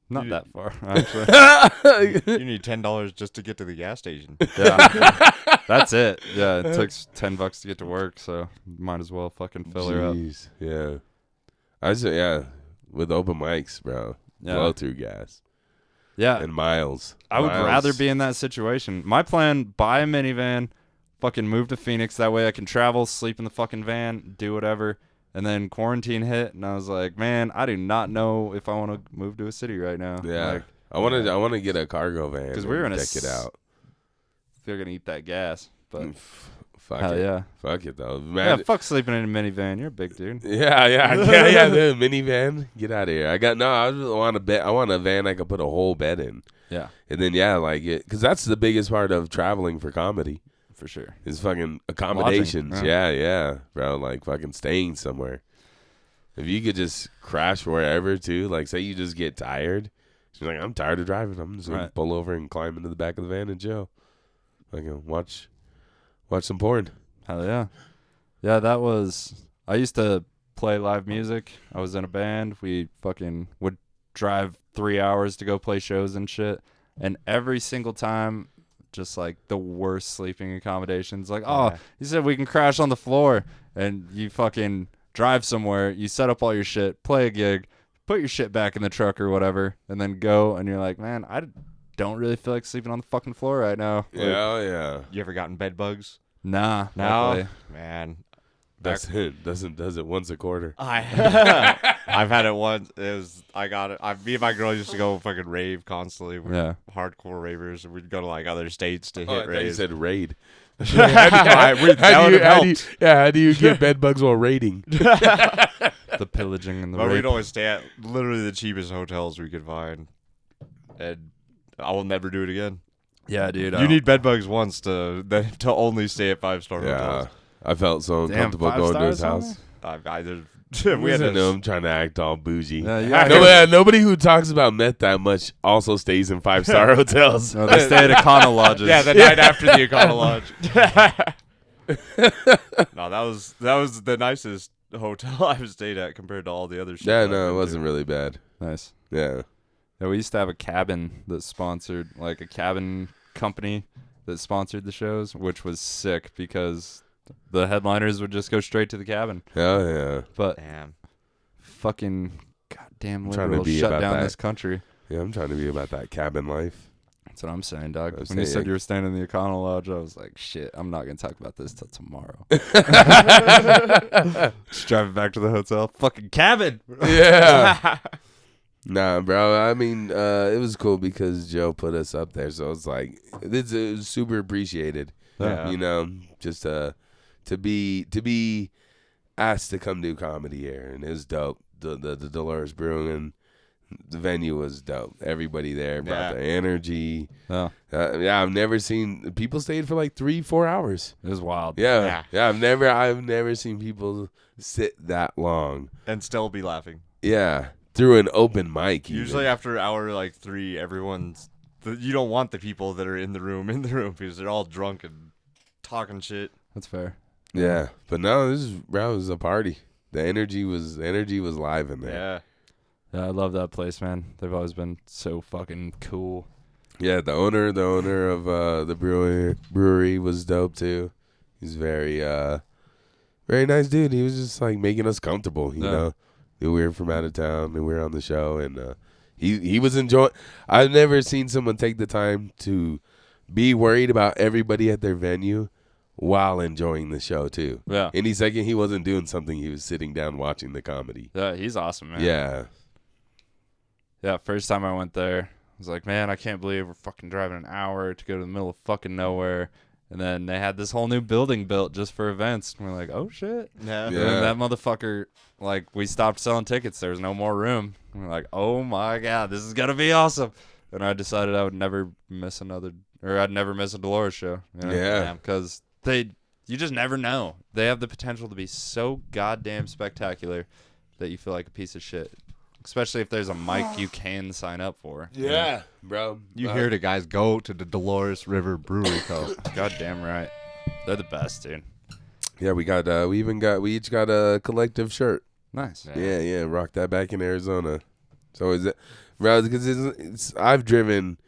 C: Not that far, actually.
E: You need $10 just to get to the gas station.
C: Yeah. That's it. Yeah, it took $10 to get to work, so might as well fucking fill her up.
D: Jeez, yeah. I said, with open mics, bro.
C: Yeah.
D: Blow through gas.
C: Yeah.
D: And miles.
C: I would
D: Miles.
C: rather be in that situation. My plan, buy a minivan, fucking move to Phoenix. That way I can travel, sleep in the fucking van, do whatever. And then quarantine hit, and I was like, man, I do not know if I want to move to a city right now.
D: Yeah.
C: Like,
D: I want to get a cargo van.
C: because we're in a...
D: deck it out.
C: They're going to eat that gas. But
D: Fuck
C: hell
D: it.
C: yeah.
D: Fuck it, though.
C: Yeah, fuck sleeping in a minivan. You're a big dude.
D: Yeah, the minivan. Get out of here. I want a van I can put a whole bed in.
C: Yeah,
D: And then, because that's the biggest part of traveling for comedy
C: for sure.
D: is fucking accommodations.
C: Lodging,
D: Yeah, bro. Like fucking staying somewhere. If you could just crash wherever, too, like say you just get tired. She's like, I'm tired of driving. I'm just going to pull over and climb into the back of the van and chill. Like, watch some porn.
C: Hell yeah. Yeah, that was... I used to play live music. I was in a band. We fucking would drive 3 hours to go play shows and shit. And every single time, just like the worst sleeping accommodations. Like, you said we can crash on the floor. And you fucking drive somewhere. You set up all your shit, play a gig, put your shit back in the truck or whatever, and then go. And you're like, man, I don't really feel like sleeping on the fucking floor right now. Like,
D: Yeah.
E: You ever gotten bed bugs?
C: Nah.
E: No,
C: luckily.
E: man.
D: Does it once a quarter.
E: I've had it once. I got it. Me and my girl used to go fucking rave constantly. We're hardcore ravers, and we'd go to like other states to hit
D: You
E: raves.
D: said raid.
E: How
D: do you get bed bugs while raiding?
C: The pillaging and the
E: But
C: rape.
E: we'd always stay at literally the cheapest hotels we could find, and I will never do it again.
C: Yeah, dude.
E: You need bed bugs once to only stay at 5-star hotels.
D: I felt so uncomfortable going to his house.
E: We had to
D: know him trying to act all bougie.
C: Nobody
D: who talks about meth that much also stays in 5-star hotels.
C: No, they stay at Econo Lodges.
E: Yeah, the night after the Econo Lodge. No, that was the nicest hotel I've stayed at compared to all the other shit.
D: Yeah,
E: I've
D: no, it
E: been
D: wasn't
E: to.
D: really bad.
C: Nice.
D: Yeah.
C: Yeah, we used to have a cabin that sponsored, like a cabin company that sponsored the shows, which was sick because the headliners would just go straight to the cabin.
D: Oh, yeah.
C: But
E: Damn.
C: fucking goddamn
D: trying to
C: liberals
D: be
C: shut
D: about
C: down
D: that.
C: this country.
D: Yeah, I'm trying to be about that cabin life.
C: That's what I'm saying, dog.
D: I was
C: When you said
D: saying-
C: you were staying in the Econo Lodge, I was like, shit, I'm not going to talk about this till tomorrow. Just driving back to the hotel. Fucking cabin.
D: Yeah. Nah, bro. I mean, it was cool because Joe put us up there, so it's like it was super appreciated.
E: Yeah.
D: You know, just to be asked to come do comedy here, and it was dope. The Dolores Brewing, the venue was dope. Everybody there brought the energy.
C: Yeah.
D: Yeah, I've never seen people stayed for like 3-4 hours.
C: It was wild.
D: Yeah. I've never seen people sit that long.
E: And still be laughing.
D: Yeah. Through an open mic.
E: Usually
D: even.
E: after hour like 3, you don't want the people that are in the room because they're all drunk and talking shit.
C: That's fair.
D: Yeah, but no, this was a party. The energy was live in there.
E: Yeah.
C: Yeah, I love that place, man. They've always been so fucking cool.
D: Yeah, the owner of the brewery was dope too. He's very nice dude. He was just like making us comfortable, you know. We were from out of town and we were on the show, and he was enjoying. I've never seen someone take the time to be worried about everybody at their venue while enjoying the show too.
C: Yeah.
D: Any second he wasn't doing something, he was sitting down watching the comedy.
C: Yeah, he's awesome, man.
D: Yeah.
C: Yeah, first time I went there, I was like, man, I can't believe we're fucking driving an hour to go to the middle of fucking nowhere. And then they had this whole new building built just for events. And we're like, oh, shit.
E: Yeah.
C: And then that motherfucker, like, we stopped selling tickets. There was no more room. And we're like, oh, my God, this is going to be awesome. And I decided I would never miss I'd never miss a Dolores show. You know?
D: Yeah.
C: Because you just never know. They have the potential to be so goddamn spectacular that you feel like a piece of shit. Especially if there's a mic you can sign up for.
D: Yeah, bro.
E: You heard it, guys. Go to the Dolores River Brewery Co.
C: Goddamn right. They're the best, dude.
D: Yeah, we each got a collective shirt.
C: Nice.
D: Yeah. Rock that back in Arizona. So is it, bro? Because I've driven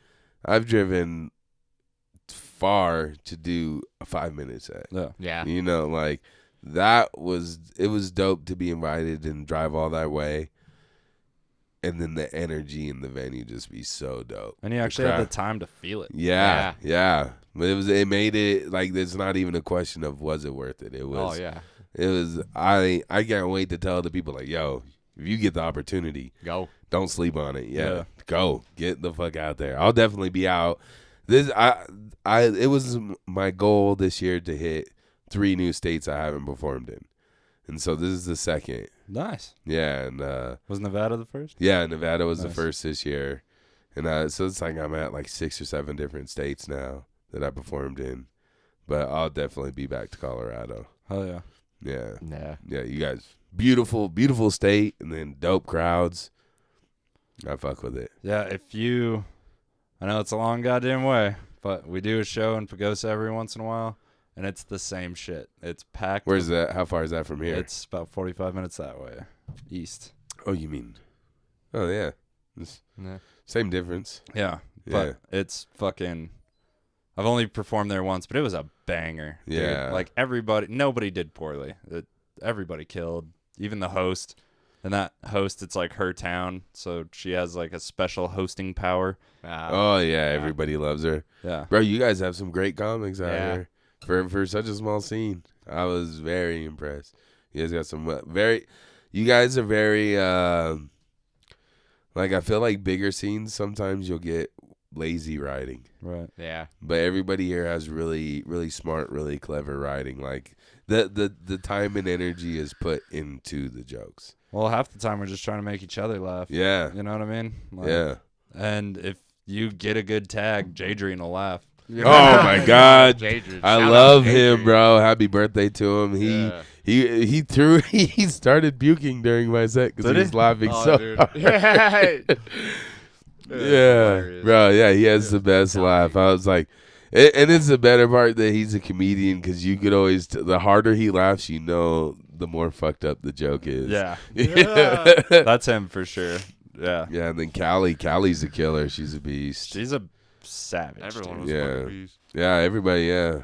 D: far to do a 5-minute set.
E: Yeah.
D: You know, like it was dope to be invited and drive all that way. And then the energy in the venue just be so dope.
C: And you actually had the time to feel it.
D: Yeah. But it made it like there's not even a question of was it worth it. It was.
E: Oh yeah.
D: It was. I can't wait to tell the people like, yo, if you get the opportunity,
E: Go.
D: don't sleep on it. Yeah. Go get the fuck out there. I'll definitely be out. It was my goal this year to hit 3 new states I haven't performed in. And so this is the second.
C: Nice.
D: Yeah, and
C: Was Nevada the first?
D: yeah, Nevada was the
C: Nice.
D: first this year, and so it's like I'm at like 6 or 7 different states now that I performed in, but I'll definitely be back to Colorado.
C: Hell yeah.
D: Yeah. You guys, beautiful state, and then dope crowds. I fuck with it.
C: Yeah, I know it's a long goddamn way, but we do a show in Pagosa every once in a while, and it's the same shit. It's packed.
D: Where's that? How far is that from here?
C: It's about 45 minutes that way, east.
D: Oh, you mean? Oh yeah, same difference.
C: Yeah,
D: Yeah.
C: but it's fucking. I've only performed there once, but it was a banger. dude.
D: Yeah.
C: Like nobody did poorly. Everybody killed, even the host. And that host, it's like her town, so she has like a special hosting power.
D: Oh yeah, everybody loves her.
C: Yeah.
D: Bro, you guys have some great comics out
E: Yeah.
D: here for such a small scene. I was very impressed. You guys got some you guys are very, like, I feel like bigger scenes, sometimes you'll get lazy writing.
C: Right.
E: Yeah.
D: But everybody here has really, really smart, really clever writing. Like, the time and energy is put into the jokes.
C: Well, half the time we're just trying to make each other laugh.
D: Yeah.
C: You know what I mean? Like,
D: Yeah.
C: And if you get a good tag, Jadrian will laugh.
D: Oh my God,
E: Jadrian.
D: I
E: Shout
D: love
E: out
D: him,
E: Jadrian.
D: bro. Happy birthday to him.
E: Yeah.
D: He started puking during my set because he was laughing so
E: dude.
D: hard.
E: Yeah.
D: Yeah, bro. Yeah, he has the best laugh. I was like, and it's the better part that he's a comedian because you could always the harder he laughs, you know, the more fucked up the joke is.
C: Yeah.
D: Yeah.
C: That's him for sure. Yeah.
D: Yeah, and then Callie's a killer. She's a beast.
C: She's a savage.
E: Everyone
C: dude.
E: was
D: Yeah.
E: fucking beast.
D: Yeah, everybody. Yeah,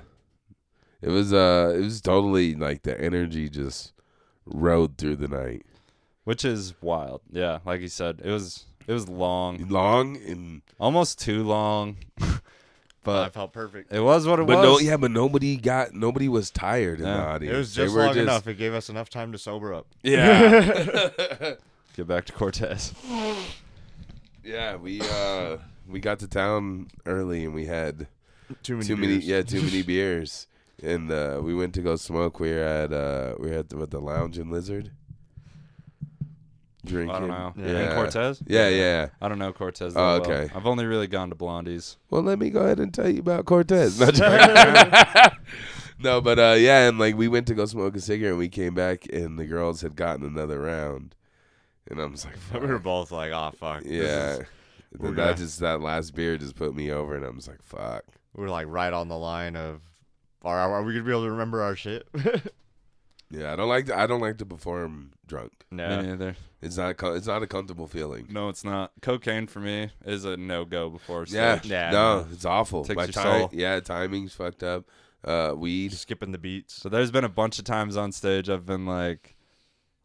D: it was totally like the energy just rode through the night.
C: Which is wild. Yeah, like you said, it was long,
D: Long and
C: almost too long,
E: I
C: but
E: felt perfect.
C: it was what it
D: but
C: was.
D: but nobody was tired in the
C: Yeah.
D: audience.
E: It was
D: They
E: just
D: were
E: long enough. It gave us enough time to sober up.
D: Yeah,
C: Get back to Cortez.
D: yeah. We got to town early and we had
E: Too
D: too many beers, and we went to go smoke. We were at the Lounge and Lizard. Drinking.
C: I don't know.
E: Yeah.
C: In Cortez?
D: Yeah.
C: I don't know Cortez that
D: Oh,
C: well.
D: okay.
C: I've only really gone to Blondie's.
D: Well, let me go ahead and tell you about Cortez. No, but yeah, and like we went to go smoke a cigarette, and we came back, and the girls had gotten another round, and I was like,
E: We were
D: fuck.
E: both like, "Oh fuck."
D: Yeah.
E: we're
D: Then
E: gonna-
D: that last beer just put me over, and I was like, fuck.
E: We're like right on the line of, are we gonna be able to remember our shit?
D: Yeah, I don't like to perform drunk.
C: Me neither.
D: It's not a comfortable feeling.
C: No, it's not. Cocaine for me is a no-go before
D: Yeah,
C: stage.
E: Yeah,
D: no,
E: no.
D: it's awful.
C: Takes
D: My
C: your soul.
D: Yeah, timing's fucked up. Weed.
E: Skipping the beats.
C: So there's been a bunch of times on stage I've been like,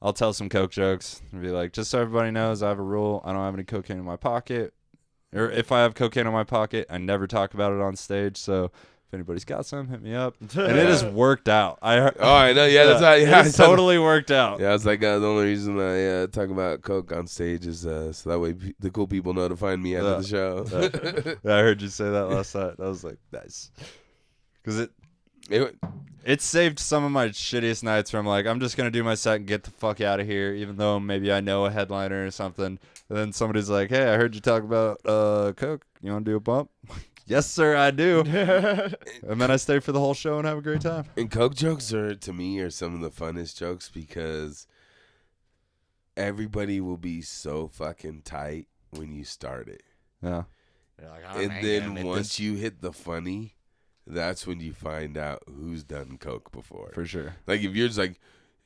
C: I'll tell some coke jokes and be like, just so everybody knows, I have a rule. I don't have any cocaine in my pocket. Or if I have cocaine in my pocket, I never talk about it on stage. So if anybody's got some, hit me up. And it has worked out.
D: Oh, I know. Yeah, that's
C: it
D: yeah.
C: has totally worked out.
D: Yeah, it's like the only reason I talk about coke on stage is so that way the cool people know to find me after the show.
C: Yeah, I heard you say that last night. I was like, nice. Because it saved some of my shittiest nights from like, I'm just going to do my set and get the fuck out of here, even though maybe I know a headliner or something. And then somebody's like, hey, I heard you talk about coke. You want to do a bump? Yes, sir, I do. And then I stay for the whole show and have a great time.
D: And coke jokes to me are some of the funnest jokes because everybody will be so fucking tight when you start it.
C: Yeah.
E: You're like, "Oh,
D: And
E: man,
D: then
E: admit
D: once
E: this."
D: you hit the funny, that's when you find out who's done coke before.
C: For sure.
D: Like if you're just like,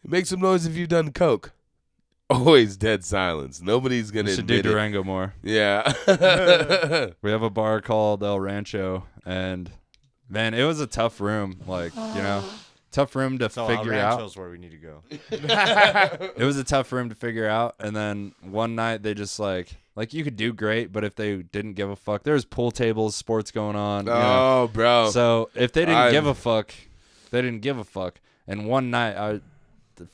D: make some noise if you've done coke. Always dead silence. Nobody's
C: We
D: gonna
C: should do
D: admit it.
C: Durango more.
D: Yeah.
C: We have a bar called El Rancho, and man, it was a tough room. Like, tough room to
E: So
C: figure
E: El
C: out.
E: Rancho's where we need to go.
C: It was a tough room to figure out. And then one night they just like you could do great, but if they didn't give a fuck, there was pool tables, sports going on.
D: Oh, bro.
C: So if they didn't
D: I've-
C: give a fuck, they didn't give a fuck. And one night I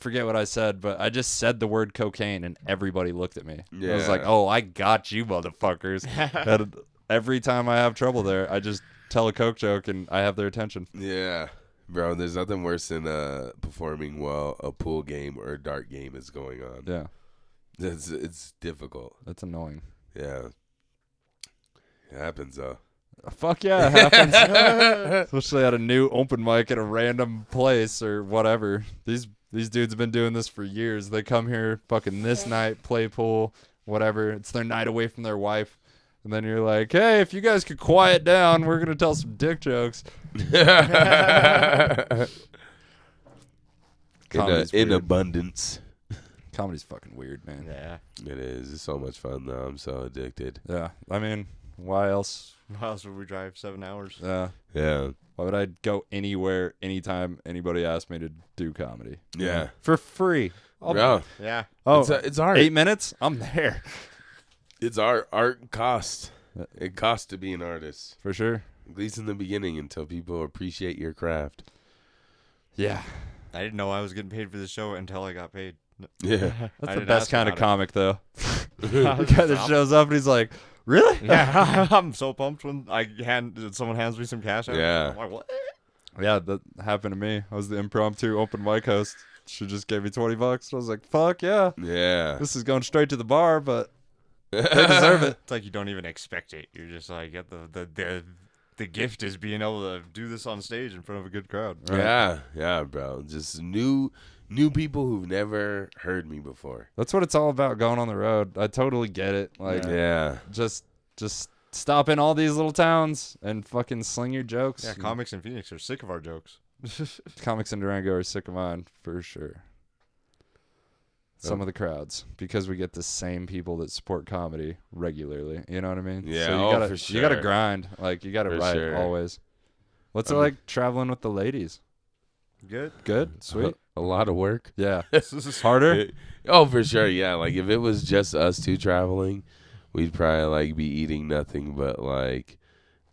C: forget what I said, but I just said the word cocaine and everybody looked at me. I was like,
D: Yeah.
C: oh, I got you, motherfuckers. And every time I have trouble there, I just tell a coke joke and I have their attention.
D: Yeah. Bro, there's nothing worse than performing while a pool game or a dart game is going on.
C: Yeah,
D: It's difficult.
C: that's annoying.
D: Yeah. It happens though.
C: Fuck yeah, it happens. Especially at a new open mic at a random place or whatever. These dudes have been doing this for years. They come here fucking this night, play pool, whatever. It's their night away from their wife. And then you're like, hey, if you guys could quiet down, we're going to tell some dick jokes. Comedy's
D: in
C: weird.
D: abundance.
C: Comedy's fucking weird, man.
E: Yeah.
D: It is. It's so much fun though. I'm so addicted.
C: Yeah. I mean, why else?
E: Why else would we drive 7 hours?
C: Yeah.
D: Yeah.
C: Why would I go anywhere, anytime anybody asked me to do comedy?
D: Yeah.
C: For free.
D: Bro,
E: Yeah.
C: Oh,
D: it's art.
C: 8 minutes? I'm there.
D: It's art. Art costs. It costs to be an artist.
C: For sure.
D: At least in the beginning until people appreciate your craft.
A: Yeah.
E: I didn't know I was getting paid for the show until I got paid.
D: Yeah.
A: That's
E: I
A: the
E: didn't
A: best
E: ask
A: kind of
E: about it.
A: comic, though. The guy that shows up and he's like, really?
E: Yeah, I'm so pumped when someone hands me some cash.
D: Yeah.
E: I'm like, what?
A: Yeah, that happened to me. I was the impromptu open mic host. She just gave me $20. I was like, fuck yeah.
D: Yeah.
A: This is going straight to the bar, but they deserve it.
E: It's like you don't even expect it. You're just like, the gift is being able to do this on stage in front of a good crowd.
D: Yeah. Yeah, bro. Just new people who've never heard me before.
A: That's what it's all about, going on the road. I totally get it. Like,
D: Yeah.
A: just stop in all these little towns and fucking sling your jokes.
E: Yeah, comics in Phoenix are sick of our jokes.
A: Comics in Durango are sick of mine, for sure. Some of the crowds, because we get the same people that support comedy regularly. You know what I mean?
D: Yeah,
A: So
D: oh,
A: gotta,
D: for
A: You gotta
D: sure.
A: grind. Like, you gotta
D: For
A: write
D: sure.
A: always. What's it like traveling with the ladies?
E: Good.
A: Good? Sweet?
D: A lot of work.
A: Yeah. Harder?
D: Oh, for sure. Yeah. Like if it was just us two traveling, we'd probably like be eating nothing but like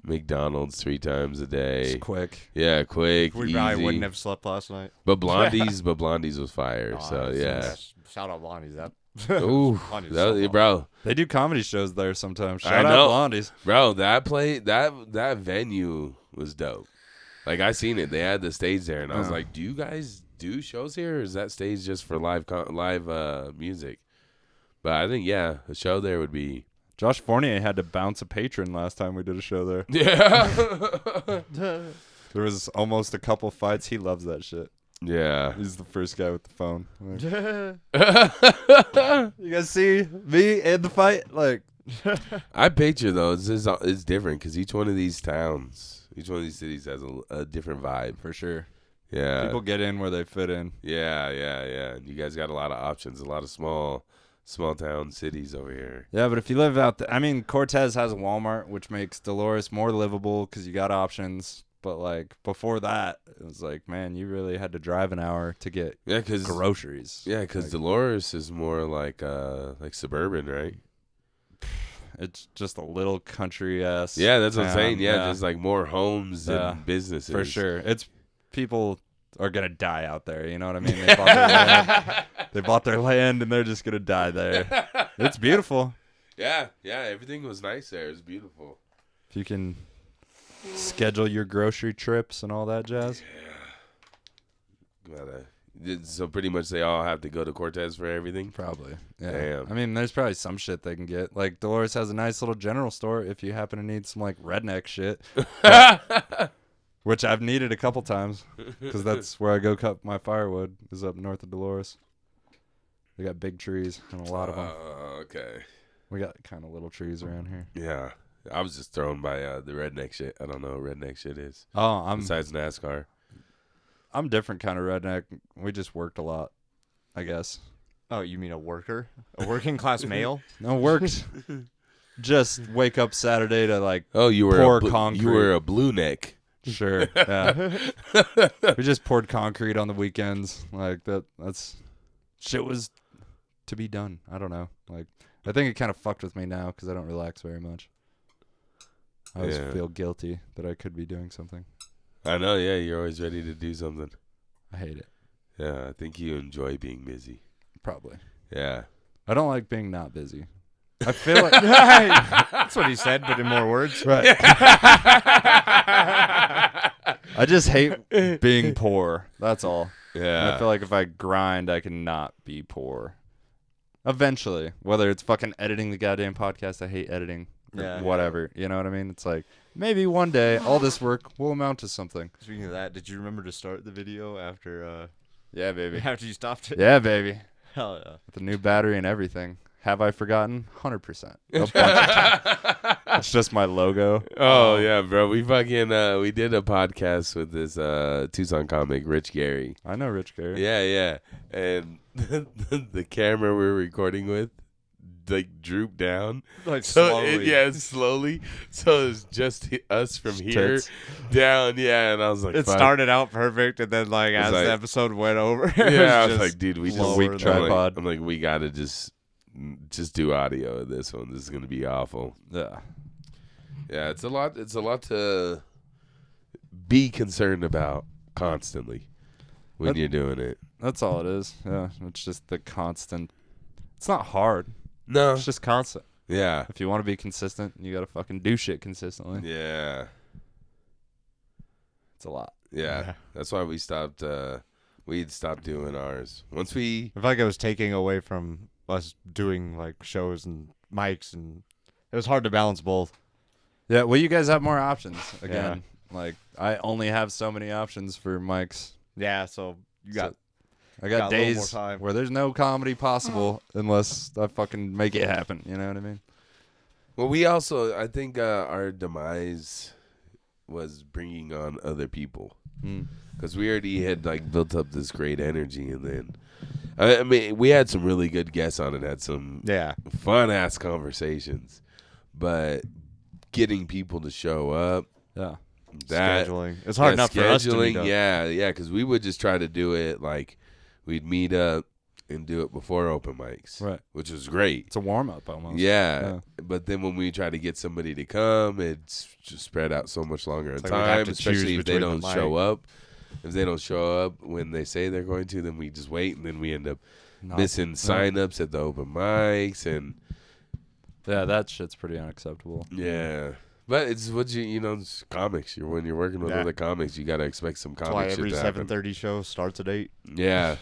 D: McDonald's 3 times a day.
A: It's quick.
D: Yeah, quick,
E: We
D: easy.
E: probably wouldn't have slept last night.
D: But Blondie's was fire. So yeah.
E: Shout out Blondie's. That.
D: Ooh,
E: Blondie's
D: that,
E: so fun.
D: bro,
A: They do comedy shows there sometimes.
D: I
A: Shout
D: know.
A: out Blondies.
D: bro, that venue was dope. Like I seen it. They had the stage there, and I was like, "Do you guys do shows here, or is that stage just for live music?" But I think a show there would be.
A: Josh Fournier had to bounce a patron last time we did a show there.
D: Yeah.
A: There was almost a couple fights. He loves that shit.
D: Yeah.
A: He's the first guy with the phone. Like, you guys see me in the fight? Like,
D: I picture though it's different because each one of these towns, each one of these cities has a different vibe.
A: for sure.
D: Yeah.
A: People get in where they fit in.
D: Yeah. And you guys got a lot of options, a lot of small town cities over here.
A: Yeah, but if you live out there, I mean, Cortez has a Walmart, which makes Dolores more livable because you got options. But like before that, it was like, man, you really had to drive an hour to get
D: Yeah, because
A: groceries.
D: Dolores is more like suburban, right?
A: It's just a little country ass.
D: Yeah, that's what I'm
A: town.
D: saying. Yeah, there's like more homes
A: Yeah,
D: and businesses
A: for sure. It's people are gonna die out there. You know what I mean? They bought their land. They bought their land, and they're just gonna die there. It's beautiful
D: Yeah, everything was nice there. It was beautiful.
A: if you can schedule your grocery trips and all that jazz.
D: So pretty much they all have to go to Cortez for everything.
A: Probably. Yeah.
D: Damn.
A: I mean, there's probably some shit they can get. Like Dolores has a nice little general store if you happen to need some like redneck shit, which I've needed a couple times because that's where I go cut my firewood is up north of Dolores. They got big trees and a lot of them.
D: Okay.
A: We got kind of little trees around here.
D: Yeah. I was just thrown by the redneck shit. I don't know what redneck shit is.
A: Oh,
D: Besides NASCAR.
A: I'm different kind of redneck. We just worked a lot, I guess.
E: Oh, you mean a worker? A working class male?
A: No, worked. Just wake up Saturday to like
D: Oh, you were
A: pour
D: you
A: concrete.
D: were a blue neck.
A: Sure. Yeah. We just poured concrete on the weekends. Like that's shit was to be done. I don't know. Like I think it kind of fucked with me now because I don't relax very much. I always
D: Yeah.
A: feel guilty that I could be doing something.
D: I know, yeah, you're always ready to do something.
A: I hate it.
D: Yeah, I think you enjoy being busy.
A: Probably.
D: Yeah.
A: I don't like being not busy. I feel like
E: That's what he said, but in more words.
A: right. I just hate being poor. That's all. And
D: Yeah.
A: I feel like if I grind, I can not be poor. Eventually, whether it's fucking editing the goddamn podcast, I hate editing. Or
E: Yeah.
A: whatever. You know what I mean? It's like maybe one day all this work will amount to something.
E: Speaking of that, did you remember to start the video after
A: Yeah, baby.
E: after you stopped it?
A: Yeah, baby.
E: Hell yeah.
A: With the new battery and everything. Have I forgotten? 100%. A bunch of times. It's just my logo.
D: Oh yeah, bro. We fucking we did a podcast with this Tucson comic, Rich Gary.
A: I know Rich Gary.
D: Yeah. And the camera we were recording with like drooped down.
E: Like
D: So slowly. So it's just us from here
A: Tits.
D: down. Yeah, and I was like,
E: It
D: fuck.
E: started out perfect, and then like as
D: like-
E: the episode went over, it
D: Yeah, I
E: was
D: was
E: just
D: like, dude, we just
E: lower
A: weak
E: than-
A: tripod.
D: I'm like, we gotta just do audio of this one. This is gonna be awful.
A: Yeah.
D: Yeah, it's a lot to be concerned about constantly. when you're doing it.
C: That's all it is. Yeah, it's just the constant. It's not hard.
D: No.
C: It's just constant.
D: Yeah.
C: If you want to be consistent, you got to fucking do shit consistently.
D: Yeah.
C: It's a lot.
D: Yeah. That's why we stopped. We'd stopped doing ours. Once we.
E: I feel like it was taking away from us doing like shows and mics, and it was hard to balance both.
C: Yeah, well, you guys have more options. Again, like, I only have so many options for mics.
E: Yeah, so you got.
C: I got
E: got a little
C: days
E: more time.
C: where there's no comedy possible unless I fucking make it happen. You know what I mean?
D: Well, we also. I think our demise was bringing on other people. Because we already had like built up this great energy, and then I mean we had some really good guests on it, had some fun ass conversations, but getting people to show up,
E: scheduling, it's hard enough for us to meet up.
D: yeah, because we would just try to do it like we'd meet up and do it before open mics,
C: Right.
D: which was great.
C: It's a warm up almost.
D: Yeah, but then when we try to get somebody to come, it's just spread out so much longer in
E: like we'd have
D: time,
E: to
D: especially
E: choose
D: if they
E: between
D: don't
E: the
D: show
E: mic.
D: up. If they don't show up when they say they're going to, then we just wait, and then we end up missing signups at the open mics, and
C: Yeah, that shit's pretty unacceptable.
D: yeah. But it's what it's comics. When you're working with other comics, you gotta expect some
E: That's why
D: comic
E: every
D: shit to happen.
E: 7:30 show starts at 8.
D: Yeah,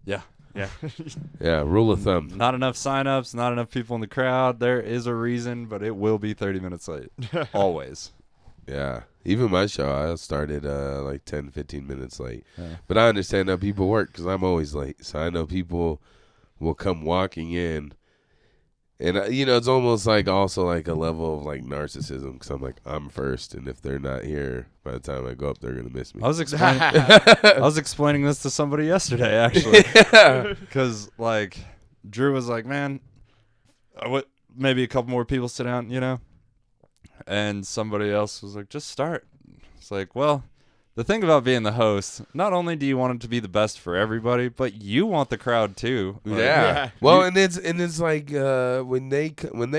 C: Yeah.
E: Yeah.
D: yeah. Rule of thumb.
C: Not enough signups, not enough people in the crowd. There is a reason, but it will be 30 minutes late. Always.
D: Yeah. Even my show, I started like 10, 15 minutes late.
C: Yeah.
D: But I understand how people work because I'm always late. So I know people will come walking in. And, it's almost like also like a level of like narcissism because I'm like, I'm first. And if they're not here, by the time I go up, they're going to miss me.
C: I was explaining this to somebody yesterday, actually. Because, like, Drew was like, man, maybe a couple more people sit down, And somebody else was like, just start. It's like, well, the thing about being the host, not only do you want it to be the best for everybody, but you want the crowd too. Like,
D: yeah. Well, and it's like when they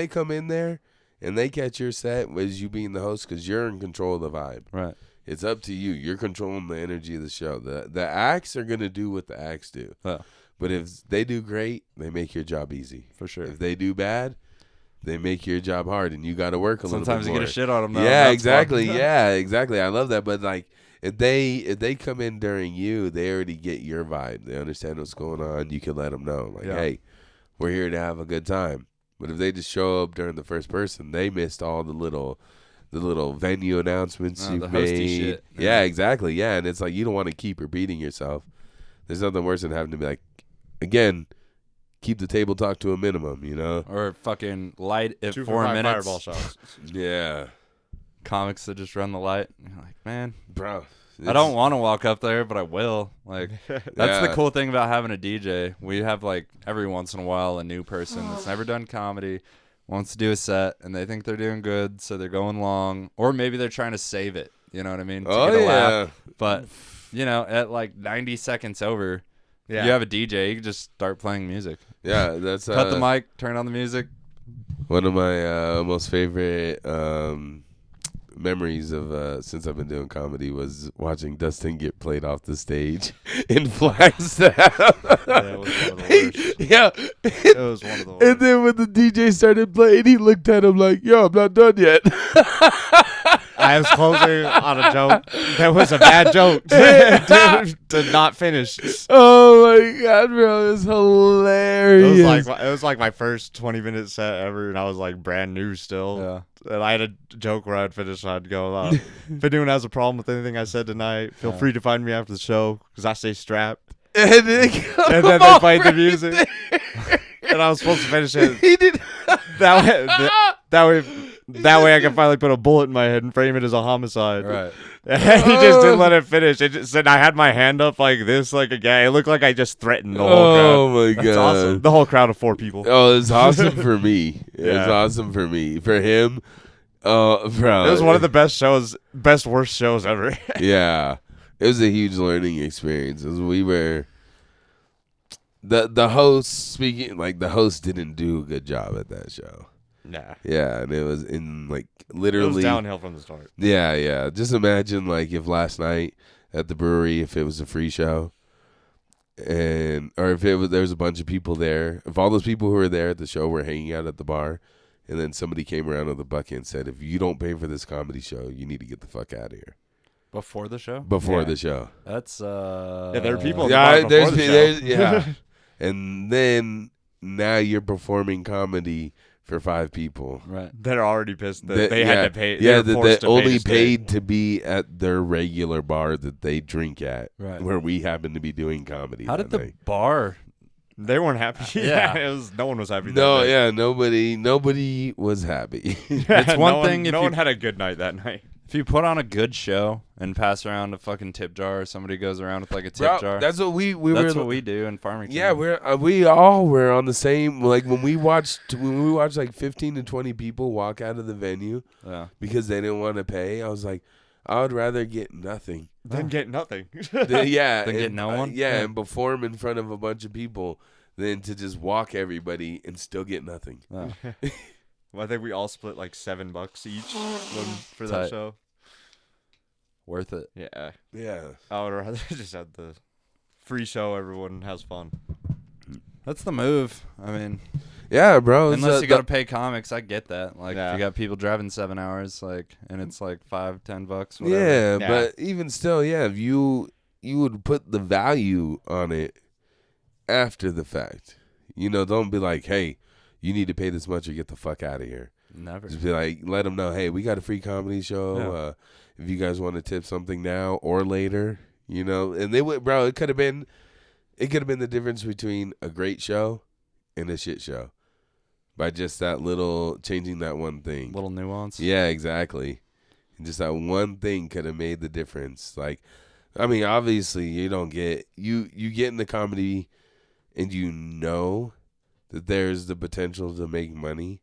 D: come in there and they catch your set as you being the host because you're in control of the vibe.
C: Right.
D: It's up to you. You're controlling the energy of the show. The acts are gonna do what the acts do.
C: Oh.
D: But if they do great, they make your job easy.
C: For sure.
D: If they do bad, they make your job hard, and you got to work a little bit more.
C: Sometimes you get a shit on them. Though.
D: Yeah,
C: That's
D: exactly.
C: fun.
D: Yeah, exactly. I love that. But like, if they come in during you, they already get your vibe. They understand what's going on. You can let them know, like, hey, we're here to have a good time. But if they just show up during the first person, they missed all the little venue announcements you've
C: the hosty
D: made.
C: shit.
D: Yeah, exactly. Yeah, and it's like you don't want to keep repeating yourself. There's nothing worse than having to be like, again, keep the table talk to a minimum,
C: Or fucking light at
E: 2
C: 4
E: for 5
C: minutes.
E: fireball shots.
D: Yeah.
C: Comics that just run the light. You're like, man,
D: Bro.
C: I don't want to walk up there, but I will. Like, that's the
D: Yeah.
C: cool thing about having a DJ. We have, like, every once in a while a new person that's never done comedy, wants to do a set, and they think they're doing good, so they're going long. Or maybe they're trying to save it, you know what I mean? To
D: Oh,
C: get a
D: yeah.
C: laugh. But, at, like, 90 seconds over, if you have a DJ, you can just start playing music.
D: Yeah, that's
C: Cut the mic, turn on the music.
D: one of my most favorite memories of since I've been doing comedy was watching Dustin get played off the stage in Flagstaff.
E: Yeah, it was one of the worst.
D: Yeah.
E: It was one of the worst.
D: And then when the DJ started playing, he looked at him like, yo, I'm not done yet.
E: I was closing on a joke. That was a bad joke. Did not finish.
D: Oh, my God, bro. It was hilarious.
E: It was like my first 20-minute set ever, and I was like brand new still.
C: Yeah.
E: And I had a joke where I'd finish and I'd go, if anyone has a problem with anything I said tonight, feel free to find me after the show because I stay strapped.
D: And then
E: And then they played the music. And I was supposed to finish it.
D: He did.
E: That way I can finally put a bullet in my head and frame it as a homicide.
C: Right.
E: And he just didn't let it finish. It just said I had my hand up like this, like a guy. It looked like I just threatened the whole crowd.
D: Oh, my
E: That's
D: God.
E: awesome. The whole crowd of 4 people.
D: Oh, it's awesome for me. It's
E: Yeah.
D: awesome for me. For him, bro.
E: It was one of the best worst shows ever.
D: Yeah. It was a huge learning experience. We were the host speaking, like the host didn't do a good job at that show.
E: Nah.
D: Yeah, and it was in like
E: It
D: literally
E: was downhill from the start.
D: Yeah. Just imagine like if last night at the brewery, if it was a free show, or if there was a bunch of people there, if all those people who were there at the show were hanging out at the bar, and then somebody came around with a bucket and said, if you don't pay for this comedy show, you need to get the fuck out of here.
C: Before the show?
D: Before the show.
C: That's
E: there are people in the
D: Yeah,
E: bar before the show.
D: yeah. And then now you're performing comedy for 5 people.
C: right.
E: They're already pissed that they had to pay.
D: Yeah,
E: they were
D: that
E: forced to pay
D: only
E: to stay.
D: paid to be at their regular bar that they drink at,
C: Right.
D: where we happen to be doing comedy.
C: How
D: that
C: did the
D: night.
C: bar?
E: They weren't happy.
C: Yeah.
E: It was no one was happy.
D: No,
E: that night.
D: yeah, nobody was happy.
C: It's one
E: no
C: thing
E: One,
C: if
E: no
C: you-
E: one had a good night that night.
C: If you put on a good show and pass around a fucking tip jar, or somebody goes around with like a tip
D: Bro,
C: jar.
D: that's what we
C: That's
D: were.
C: what we do in Farmington.
D: Yeah, we all were on the same. Like when we watched like 15 to 20 people walk out of the venue
C: Yeah.
D: because they didn't want to pay. I was like, I would rather get nothing.
E: Then get nothing.
D: Yeah,
C: Then get
D: and,
C: no one?
D: Yeah,
C: Yeah.
D: and perform in front of a bunch of people than to just walk everybody and still get nothing.
C: Yeah.
E: Well, I think we all split like $7 each for that
C: Tight.
E: show.
C: Worth it.
E: Yeah,
D: Yeah.
E: I would rather just have the free show. Everyone has fun.
C: That's the move. I mean,
D: Yeah, bro. it's,
C: unless you
D: the-
C: got to pay comics, I get that. Like, if
E: Yeah.
C: you got people driving 7 hours, like, and it's like $5-10, whatever.
D: Yeah,
E: Yeah.
D: but even still, yeah, if you would put the value on it after the fact. Don't be like, hey, you need to pay this much or get the fuck out of here.
C: Never.
D: Just be like, let them know, hey, we got a free comedy show.
C: Yeah.
D: If you guys want to tip something now or later, and they would, bro. It could have been the difference between a great show and a shit show by just that little changing that one thing.
C: Little nuance.
D: Yeah, exactly. And just that one thing could have made the difference. Like, I mean, obviously, you don't get you get into comedy, and you know that there's the potential to make money,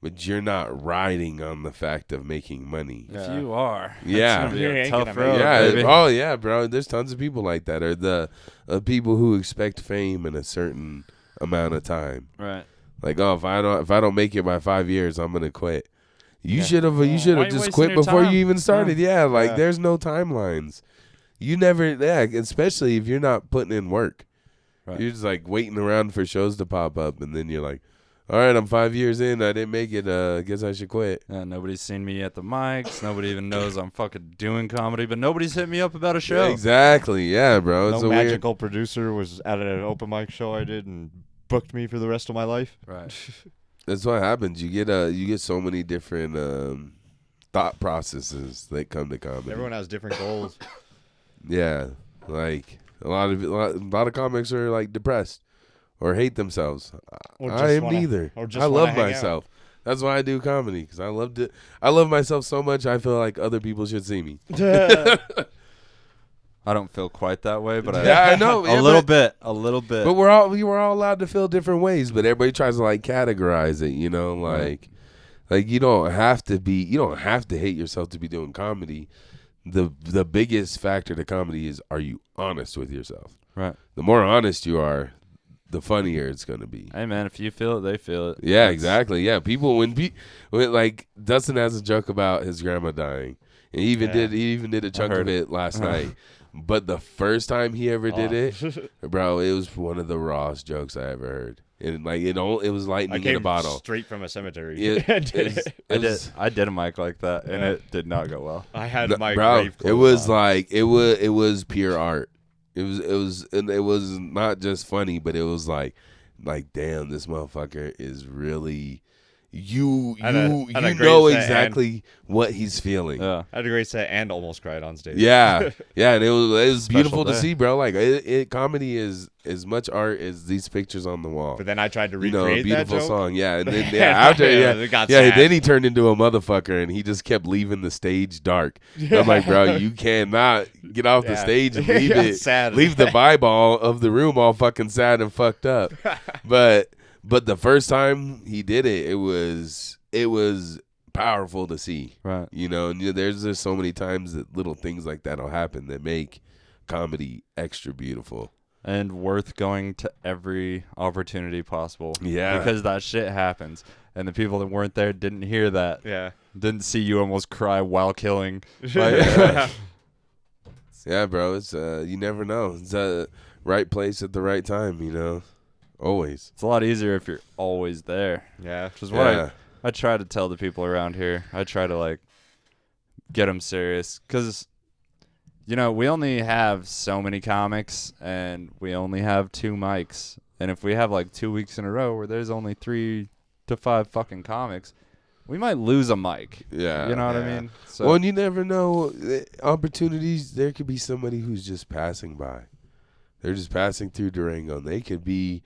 D: but you're not riding on the fact of making money.
C: If you are,
D: Yeah.
C: it's gonna be
E: You
C: a
E: ain't
C: tough
E: gonna
C: road,
E: make it.
D: Yeah.
C: baby.
D: Oh, yeah, bro. There's tons of people like that, or the people who expect fame in a certain amount of time.
C: Right.
D: Like, oh, if I don't make it by 5 years, I'm gonna quit. You
C: Yeah.
D: should have
C: Why
D: just
C: you wasting
D: quit
C: your
D: before
C: time?
D: you even started. Yeah, like
E: Yeah.
D: there's no timelines. You never, especially if you're not putting in work.
C: Right.
D: You're just like waiting around for shows to pop up, and then you're like, all right, I'm 5 years in, I didn't make it. Guess I should quit.
C: Yeah, nobody's seen me at the mics. Nobody even knows I'm fucking doing comedy, but nobody's hit me up about a show.
D: Exactly. Yeah, bro. It's
E: No
D: a weird.
E: magical producer was at an open mic show I did and booked me for the rest of my life.
C: Right.
D: That's what happens. You get so many different thought processes that come to comedy.
E: Everyone has different goals.
D: Yeah, like a lot of comics are like depressed or hate themselves.
E: Or
D: I
E: just
D: am
E: wanna-
D: neither.
E: or just
D: I
E: wanna
D: love
E: hang out.
D: myself. That's why I do comedy, because I love myself so much. I feel like other people should see me.
C: I don't feel quite that way, but
D: Yeah, I know.
C: a little bit. But
D: we're all allowed to feel different ways. But everybody tries to like categorize it. Like you don't have to hate yourself to be doing comedy. The biggest factor to comedy is, are you honest with yourself?
C: right.
D: The more honest you are, the funnier it's gonna be.
C: Hey man, if you feel it, they feel it.
D: Yeah, exactly. Yeah, people when like Dustin has a joke about his grandma dying, and he even did a chunk of
C: heard
D: it last night. But the first time he ever did it, bro, it was one of the rawest jokes I ever heard. And like it was
E: I
D: lightning in
E: came
D: a bottle.
E: straight from a cemetery.
C: I did a mic like that, and it did not go well.
E: I had
D: No,
E: my
D: bro,
E: grave
D: it
E: clothes
D: was
E: on.
D: like it was pure art. It was not just funny, but it was like damn, this motherfucker is really you
E: Had a
D: you
E: great
D: know
E: set
D: exactly what he's feeling.
C: Yeah.
E: I had a great set and almost cried on stage.
D: Yeah, yeah, and it was beautiful to
C: day.
D: see, bro. Like comedy is as much art as these pictures on the wall.
E: But then I tried to
D: You know, a
E: recreate that
D: beautiful
E: joke.
D: song. Yeah, and then after
E: it got
D: yeah,
E: sad.
D: then he turned into a motherfucker, and he just kept leaving the stage dark. I'm like, bro, you cannot get off the
E: Yeah.
D: stage and
E: It
D: leave
E: got
D: it.
E: sad.
D: Leave the vibe all of the room all fucking sad and fucked up. But the first time he did it, it was powerful to see.
C: Right.
D: You know, and there's just so many times that little things like that'll happen that make comedy extra beautiful.
C: And worth going to every opportunity possible.
D: Yeah.
C: Because that shit happens. And the people that weren't there didn't hear that.
E: Yeah.
C: Didn't see you almost cry while killing.
D: Like, Yeah, bro. It's you never know. It's the right place at the right time. Always.
C: It's a lot easier if you're always there.
E: Yeah.
C: Which is what I try to tell the people around here. I try to like get them serious because we only have so many comics and we only have 2 mics. And if we have like 2 weeks in a row where there's only 3 to 5 fucking comics, we might lose a mic.
D: Yeah.
C: You know what I mean? So,
D: Well, and you never know. Opportunities, there could be somebody who's just passing by. They're just passing through Durango. And they could be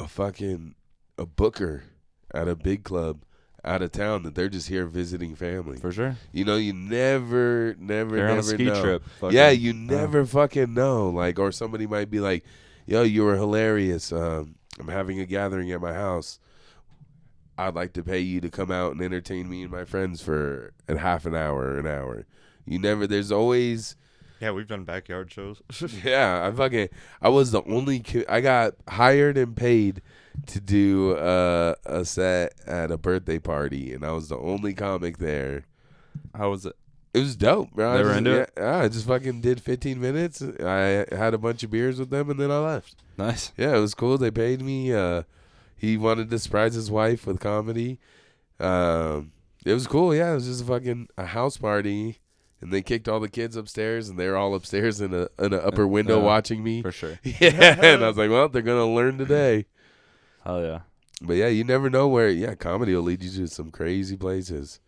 D: a booker at a big club out of town that they're just here visiting family.
C: for sure.
D: You never
C: They're on a ski
D: know.
C: trip.
D: Yeah, you never fucking know. Like, or somebody might be like, yo, you were hilarious. I'm having a gathering at my house. I'd like to pay you to come out and entertain me and my friends for a half an hour, an hour. There's always,
E: Yeah, we've done backyard shows.
D: yeah, I was the only kid. I got hired and paid to do a set at a birthday party, and I was the only comic there.
C: How was it?
D: It was dope, bro.
C: They were into it?
D: Yeah, I just fucking did 15 minutes. I had a bunch of beers with them, and then I left.
C: Nice.
D: Yeah, it was cool. They paid me. He wanted to surprise his wife with comedy. It was cool. Yeah, it was just a house party, and they kicked all the kids upstairs, and they're all upstairs in an upper window watching me.
C: For sure.
D: Yeah, and I was like, well, they're gonna learn today.
C: Hell yeah.
D: But yeah, you never know where. Yeah, comedy will lead you to some crazy places.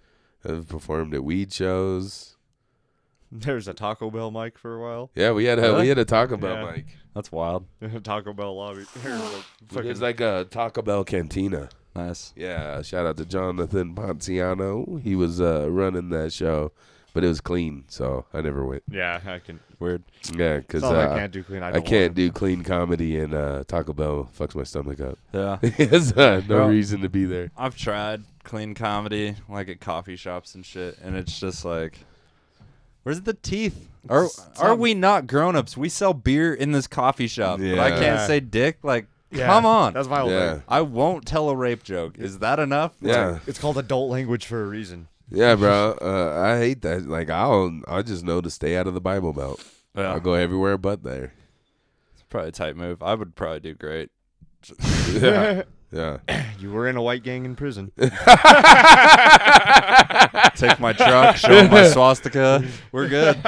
D: I've performed at weed shows.
E: There's a Taco Bell mic for a while.
D: Yeah, we had a Taco Bell
E: Yeah.
D: mic.
C: That's wild.
E: Taco Bell lobby.
D: There's like a Taco Bell cantina.
C: Nice.
D: Yeah, shout out to Jonathan Ponciano. He was running that show, but it was clean, so I never went.
E: Yeah, I can.
C: Weird.
D: Yeah, because
E: I can't do clean.
D: I can't do clean comedy, and Taco Bell fucks my stomach up.
C: Yeah.
D: There's no
C: Well,
D: reason to be there.
C: I've tried clean comedy, like at coffee shops and shit, and it's just like, where's the teeth? Are we not grown-ups? We sell beer in this coffee shop, but I can't
E: Yeah.
C: say dick. Like, come on.
E: That's my whole
D: Yeah.
E: thing.
C: I won't tell a rape joke. Is that enough?
D: Yeah,
E: It's called adult language for a reason.
D: yeah, bro. I hate that. Like, I just know to stay out of the Bible Belt.
C: Yeah.
D: I'll go everywhere but there.
C: It's probably a tight move. I would probably do great.
D: Yeah, yeah.
E: You were in a white gang in prison.
C: Take my truck, show 'em my swastika. We're good.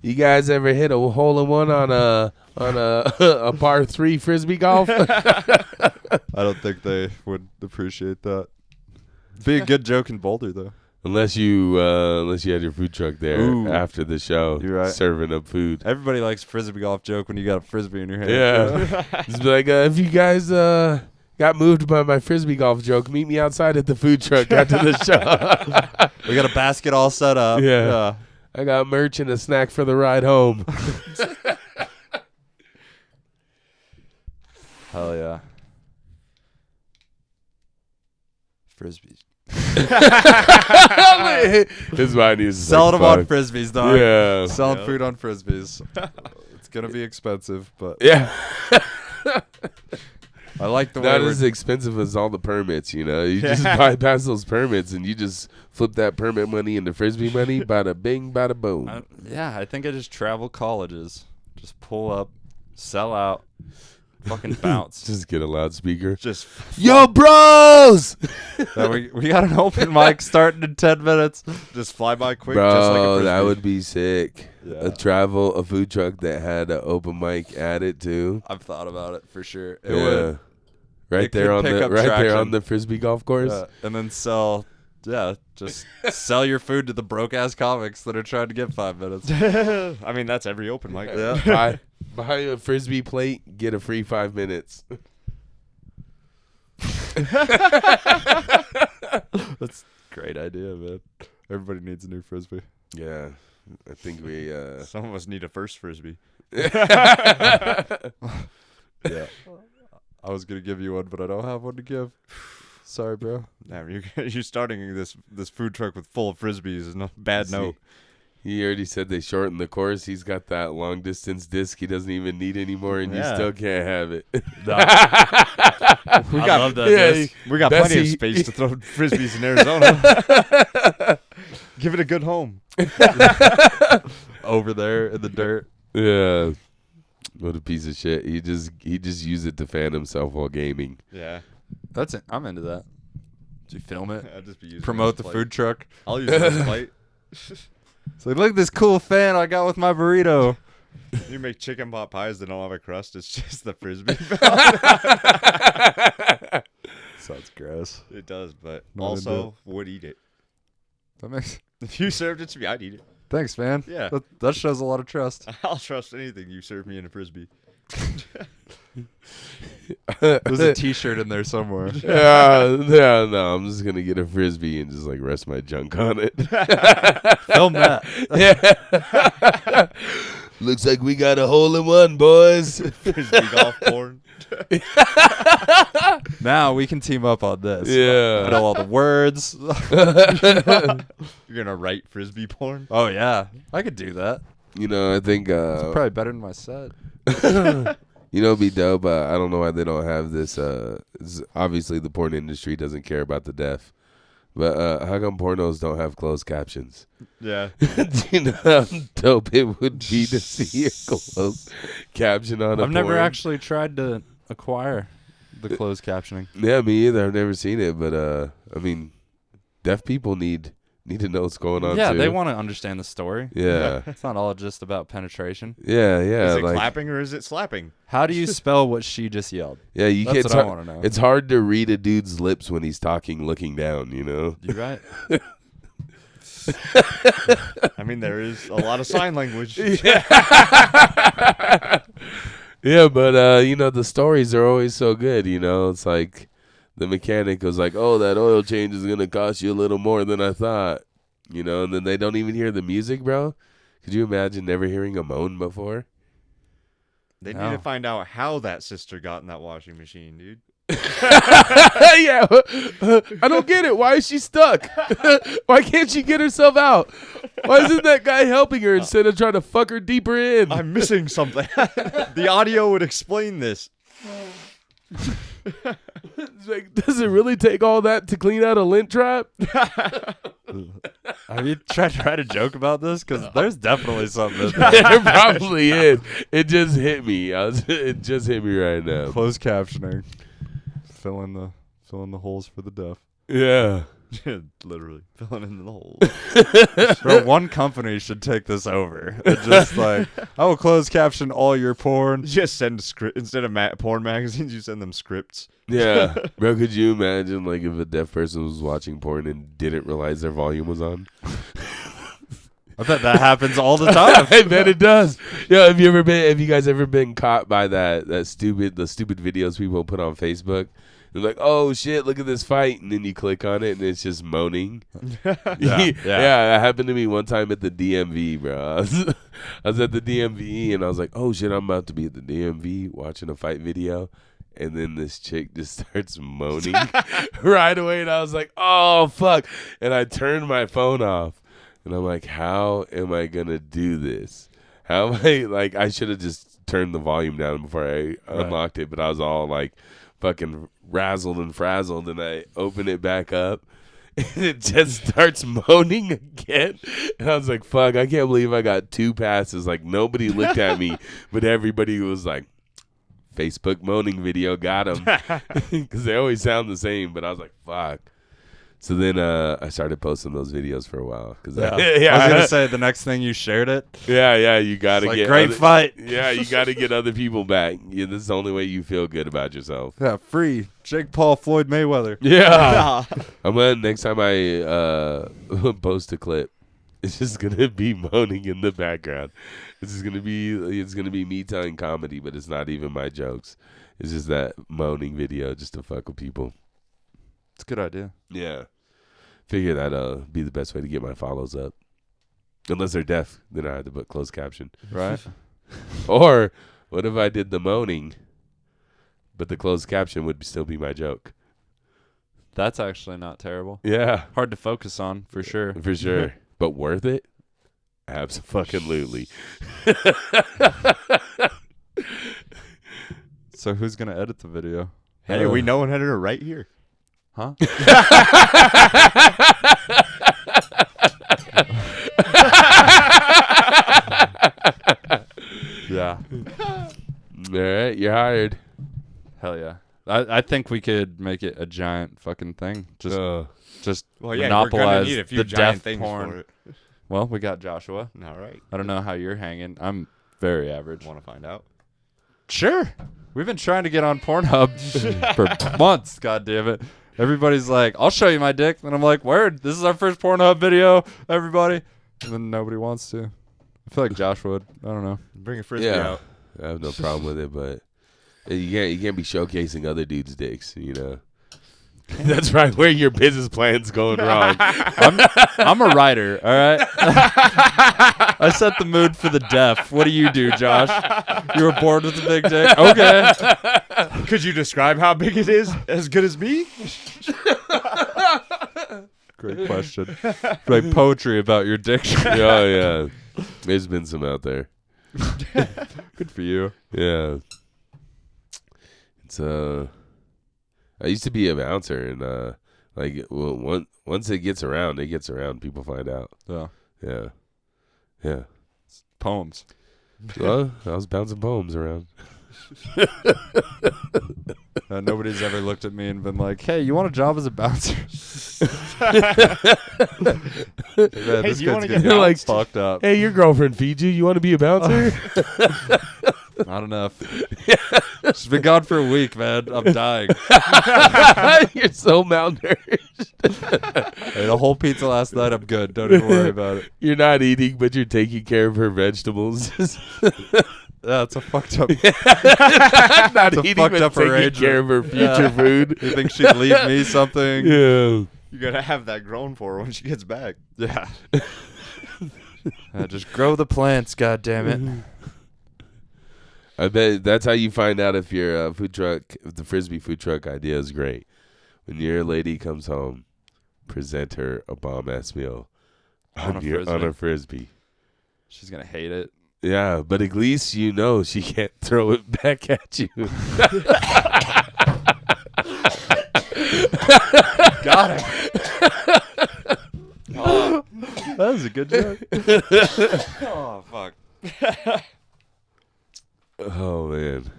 D: You guys ever hit a hole in one on a par 3 frisbee golf?
C: I don't think they would appreciate that. Be a good joke in Boulder, though.
D: Unless you had your food truck there
C: Ooh.
D: after the show,
C: You're right.
D: serving up food.
C: Everybody likes frisbee golf joke when you got a frisbee in your hand.
D: Yeah, just be like, if you guys got moved by my frisbee golf joke, meet me outside at the food truck after the show.
C: We got a basket all set up.
D: Yeah. I got merch and a snack for the ride home.
C: Hell yeah. Frisbees.
D: His mind is
C: Selling them on
D: fuck.
C: frisbees, dog.
D: Yeah,
C: Selling food on frisbees. It's gonna be expensive, but
D: yeah.
C: I like the way
D: Not
C: we're
D: as expensive as all the permits, you know. You just bypass those permits and you just flip that permit money into frisbee money. Bada bing, bada boom.
C: I think I just travel colleges. Just pull up, sell out, fucking bounce.
D: Just get a loudspeaker.
E: Just
D: Yo, bros!
C: We got an open mic starting in 10 minutes.
E: just fly by quick.
D: Bro,
E: just like a frisbee.
D: that would be sick.
C: Yeah.
D: A food truck that had an open mic at it too.
C: I've thought about it for sure. It
D: Yeah.
C: would.
D: Right
C: It
D: there
C: could
D: on
C: pick
D: the
C: up
D: there
C: traction.
D: on the frisbee golf course.
C: And then sell your food to the broke ass comics that are trying to get 5 minutes.
E: I mean, that's every open mic.
C: Yeah.
D: Buy a frisbee plate, get a free 5 minutes.
C: That's a great idea, man. Everybody needs a new frisbee.
D: Yeah, I think we.
E: Some of us need a first frisbee.
C: Yeah. I was gonna give you one, but I don't have one to give. Sorry, bro.
E: Damn, you're starting this food truck with full of frisbees is no bad
D: See,
E: note.
D: He already said they shortened the course. He's got that long distance disc he doesn't even need anymore, and you
E: Yeah.
D: still can't have it.
E: We
C: I
E: got
C: love that
D: yeah,
C: disc.
E: we got plenty of
D: Bessie-
E: space to throw frisbees in Arizona. Give it a good home.
C: over there in the dirt.
D: Yeah. What a piece of shit. He just used it to fan himself while gaming.
E: Yeah.
C: That's it. I'm into that. Did you film it?
E: I'll just be using
C: Promote
E: it
C: the
E: as
C: food truck.
E: I'll use it as a plate.
C: So look at this cool fan I got with my burrito.
E: You make chicken pot pies that don't have a crust. It's just the frisbee.
C: Sounds gross.
E: It does, but
C: No, I didn't do
E: also would eat it.
C: That makes.
E: If you served it to me, I'd eat it.
C: Thanks, man.
E: Yeah.
C: That shows a lot of trust.
E: I'll trust anything you serve me in a frisbee.
C: There's a T-shirt in there somewhere.
D: Yeah, no, I'm just gonna get a frisbee and just like rest my junk on it.
C: Film that.
D: Yeah. Looks like we got a hole in one, boys.
E: Frisbee golf porn.
C: Now we can team up on this.
D: Yeah.
C: I know all the words.
E: You're gonna write frisbee porn?
C: Oh yeah, I could do that.
D: You know, I think
C: It's probably better than my set.
D: you know, it'd be dope. I don't know why they don't have this. Obviously, the porn industry doesn't care about the deaf. But how come pornos don't have closed captions?
E: Yeah.
D: Do you know how dope it would be to see a closed caption on a
C: I've never
D: porn?
C: actually tried to acquire the closed captioning.
D: Yeah, me either. I've never seen it. But, I mean, deaf people need to know what's going on,
C: Yeah,
D: too.
C: they want to understand the story.
D: Yeah.
C: It's not all just about penetration.
D: Yeah.
E: Is it
D: Like,
E: clapping or is it slapping?
C: How do you spell what she just yelled?
D: yeah, you
C: That's
D: can't
C: what I
D: talk.
C: wanna know.
D: It's hard to read a dude's lips when he's talking looking down, you know?
C: You right?
E: I mean, there is a lot of sign language.
D: Yeah, but you know, the stories are always so good, you know. It's like the mechanic was like, "Oh, that oil change is gonna cost you a little more than I thought," you know, and then they don't even hear the music, bro. Could you imagine never hearing a moan before?
E: They need
C: No.
E: to find out how that sister got in that washing machine, dude.
D: Yeah, I don't get it. Why is she stuck? Why can't she get herself out? Why isn't that guy helping her instead of trying to fuck her deeper in?
E: I'm missing something. The audio would explain this.
D: It's like, does it really take all that to clean out a lint trap?
C: Have you tried to write a joke about this? Because there's definitely something.
D: It probably is. It just hit me. It just hit me right now.
C: Closed captioning. Fill in the holes for the deaf.
D: Yeah.
E: Literally filling in the hole.
C: Bro, one company should take this over. It's just like, I will close caption all your porn.
E: Just send script instead of porn magazines. You send them scripts.
D: Yeah. Bro, could you imagine like if a deaf person was watching porn and didn't realize their volume was on?
C: I bet that happens all the time.
D: I bet it does. Yeah, have you guys ever been caught by the stupid videos people put on Facebook? They're like, oh shit, look at this fight, and then you click on it and it's just moaning. Yeah, that happened to me one time at the DMV, bro. I was at the DMV and I was like, oh shit, I'm about to be at the DMV watching a fight video. And then this chick just starts moaning right away, and I was like, oh fuck. And I turned my phone off. And I'm like, how am I going to do this? How am I, like, I should have just turned the volume down before I unlocked it, but I was all, like, fucking razzled and frazzled, and I open it back up, and it just starts moaning again. And I was like, fuck, I can't believe I got 2 passes. Like, nobody looked at me, but everybody was like, Facebook moaning video, got him. Because they always sound the same, but I was like, fuck. So then I started posting those videos for a while. Cause
C: I was going to say, the next thing you shared it.
D: Yeah, you got to
C: Like,
D: get
C: great fight.
D: Yeah, you got to get other people back. Yeah, this is the only way you feel good about yourself.
C: Yeah, free. Jake Paul, Floyd Mayweather.
D: Yeah. I'm going to, next time I post a clip, it's just going to be moaning in the background. It's going to be me telling comedy, but it's not even my jokes. It's just that moaning video just to fuck with people.
C: It's a good idea.
D: Yeah. Figure that'll be the best way to get my follows up. Unless they're deaf, then I have to put closed caption.
C: Right?
D: Or what if I did the moaning, but the closed caption would still be my joke?
C: That's actually not terrible.
D: Yeah.
C: Hard to focus on, for sure.
D: For sure. But worth it? Absolutely.
C: So who's going to edit the video?
E: Hey, we know an editor right here.
C: Huh? Yeah.
D: All right, you're hired.
C: Hell yeah. I think we could make it a giant fucking thing. Just
E: Well, yeah, we're gonna
C: monopolize
E: need a few
C: the
E: giant
C: deaf
E: things
C: porn.
E: for it.
C: Well, we got Joshua.
E: All right.
C: I don't know how you're hanging. I'm very average.
E: Want to find out?
C: Sure. We've been trying to get on Pornhub for months, god damn it. Everybody's like, I'll show you my dick. And I'm like, word, this is our first Pornhub video, everybody. And then nobody wants to. I feel like Josh would. I don't know.
E: Bring a frisbee
D: Yeah,
E: out.
D: I have no problem with it, but you can't be showcasing other dudes' dicks, you know. That's right. Where your business plan's going wrong.
C: I'm a writer, all right? I set the mood for the deaf. What do you do, Josh? You were bored with the big dick? Okay.
E: Could you describe how big it is? As good as me?
C: Great question. Write poetry about your dick.
D: Oh, yeah. There's been some out there.
C: Good for you.
D: Yeah. It's I used to be a bouncer, and once it gets around, people find out.
C: Yeah.
D: Yeah.
C: Poems.
D: Well, I was bouncing poems around.
C: Nobody's ever looked at me and been like, hey, you want a job as a bouncer? Man, this
E: do you wanna
C: kid's
E: get
C: getting
D: like-
C: fucked up.
D: Hey, your girlfriend feeds you. You want to be a bouncer?
C: Not enough. She's been gone for a week, man. I'm dying.
D: You're so malnourished.
C: I ate a whole pizza last night. I'm good. Don't even worry about it.
D: You're not eating, but you're taking care of her vegetables.
C: Yeah, it's a fucked up.
D: Not
C: It's a
D: eating,
C: fucked
D: but
C: up
D: taking
C: arrangement.
D: care of her future
C: Yeah.
D: food.
C: You think she'd leave me something?
D: Yeah.
E: You gotta have that grown for her when she gets back.
C: Yeah. Just grow the plants, God damn it.
D: I bet that's how you find out if your food truck, if the frisbee food truck idea is great. When your lady comes home, present her a bomb ass meal
C: On a
D: on a frisbee.
C: She's gonna hate it.
D: Yeah, but at least you know she can't throw it back at you.
C: Got him. That was a good joke.
E: Oh, fuck.
D: Oh man,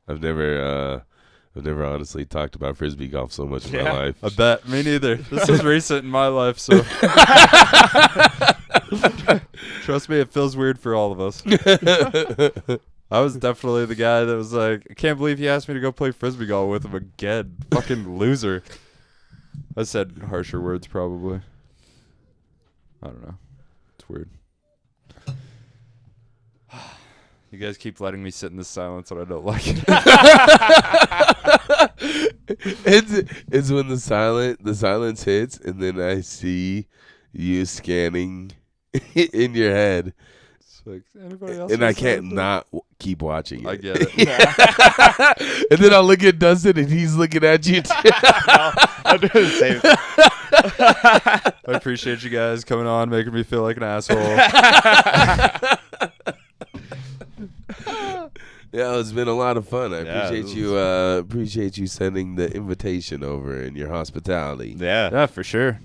D: I've never honestly talked about frisbee golf so much in my life.
C: I bet. Me neither. This is recent in my life, so. Trust me, it feels weird for all of us. I was definitely the guy that was like, I can't believe he asked me to go play frisbee golf with him again. Fucking loser. I said harsher words, probably. I don't know. It's weird. You guys keep letting me sit in this silence and I don't like it.
D: It's when the silence hits, and then I see you scanning in your head,
C: It's like, anybody else?
D: and I
C: want to say
D: can't
C: anything?
D: not keep watching it.
C: I get it.
D: And then I'll look at Dustin, and he's looking at you too.
E: I'll do the same.
C: I appreciate you guys coming on, making me feel like an asshole.
D: Yeah, it's been a lot of fun. I
E: Yeah,
D: appreciate you sending the invitation over and your hospitality.
E: Yeah.
C: Yeah, for sure.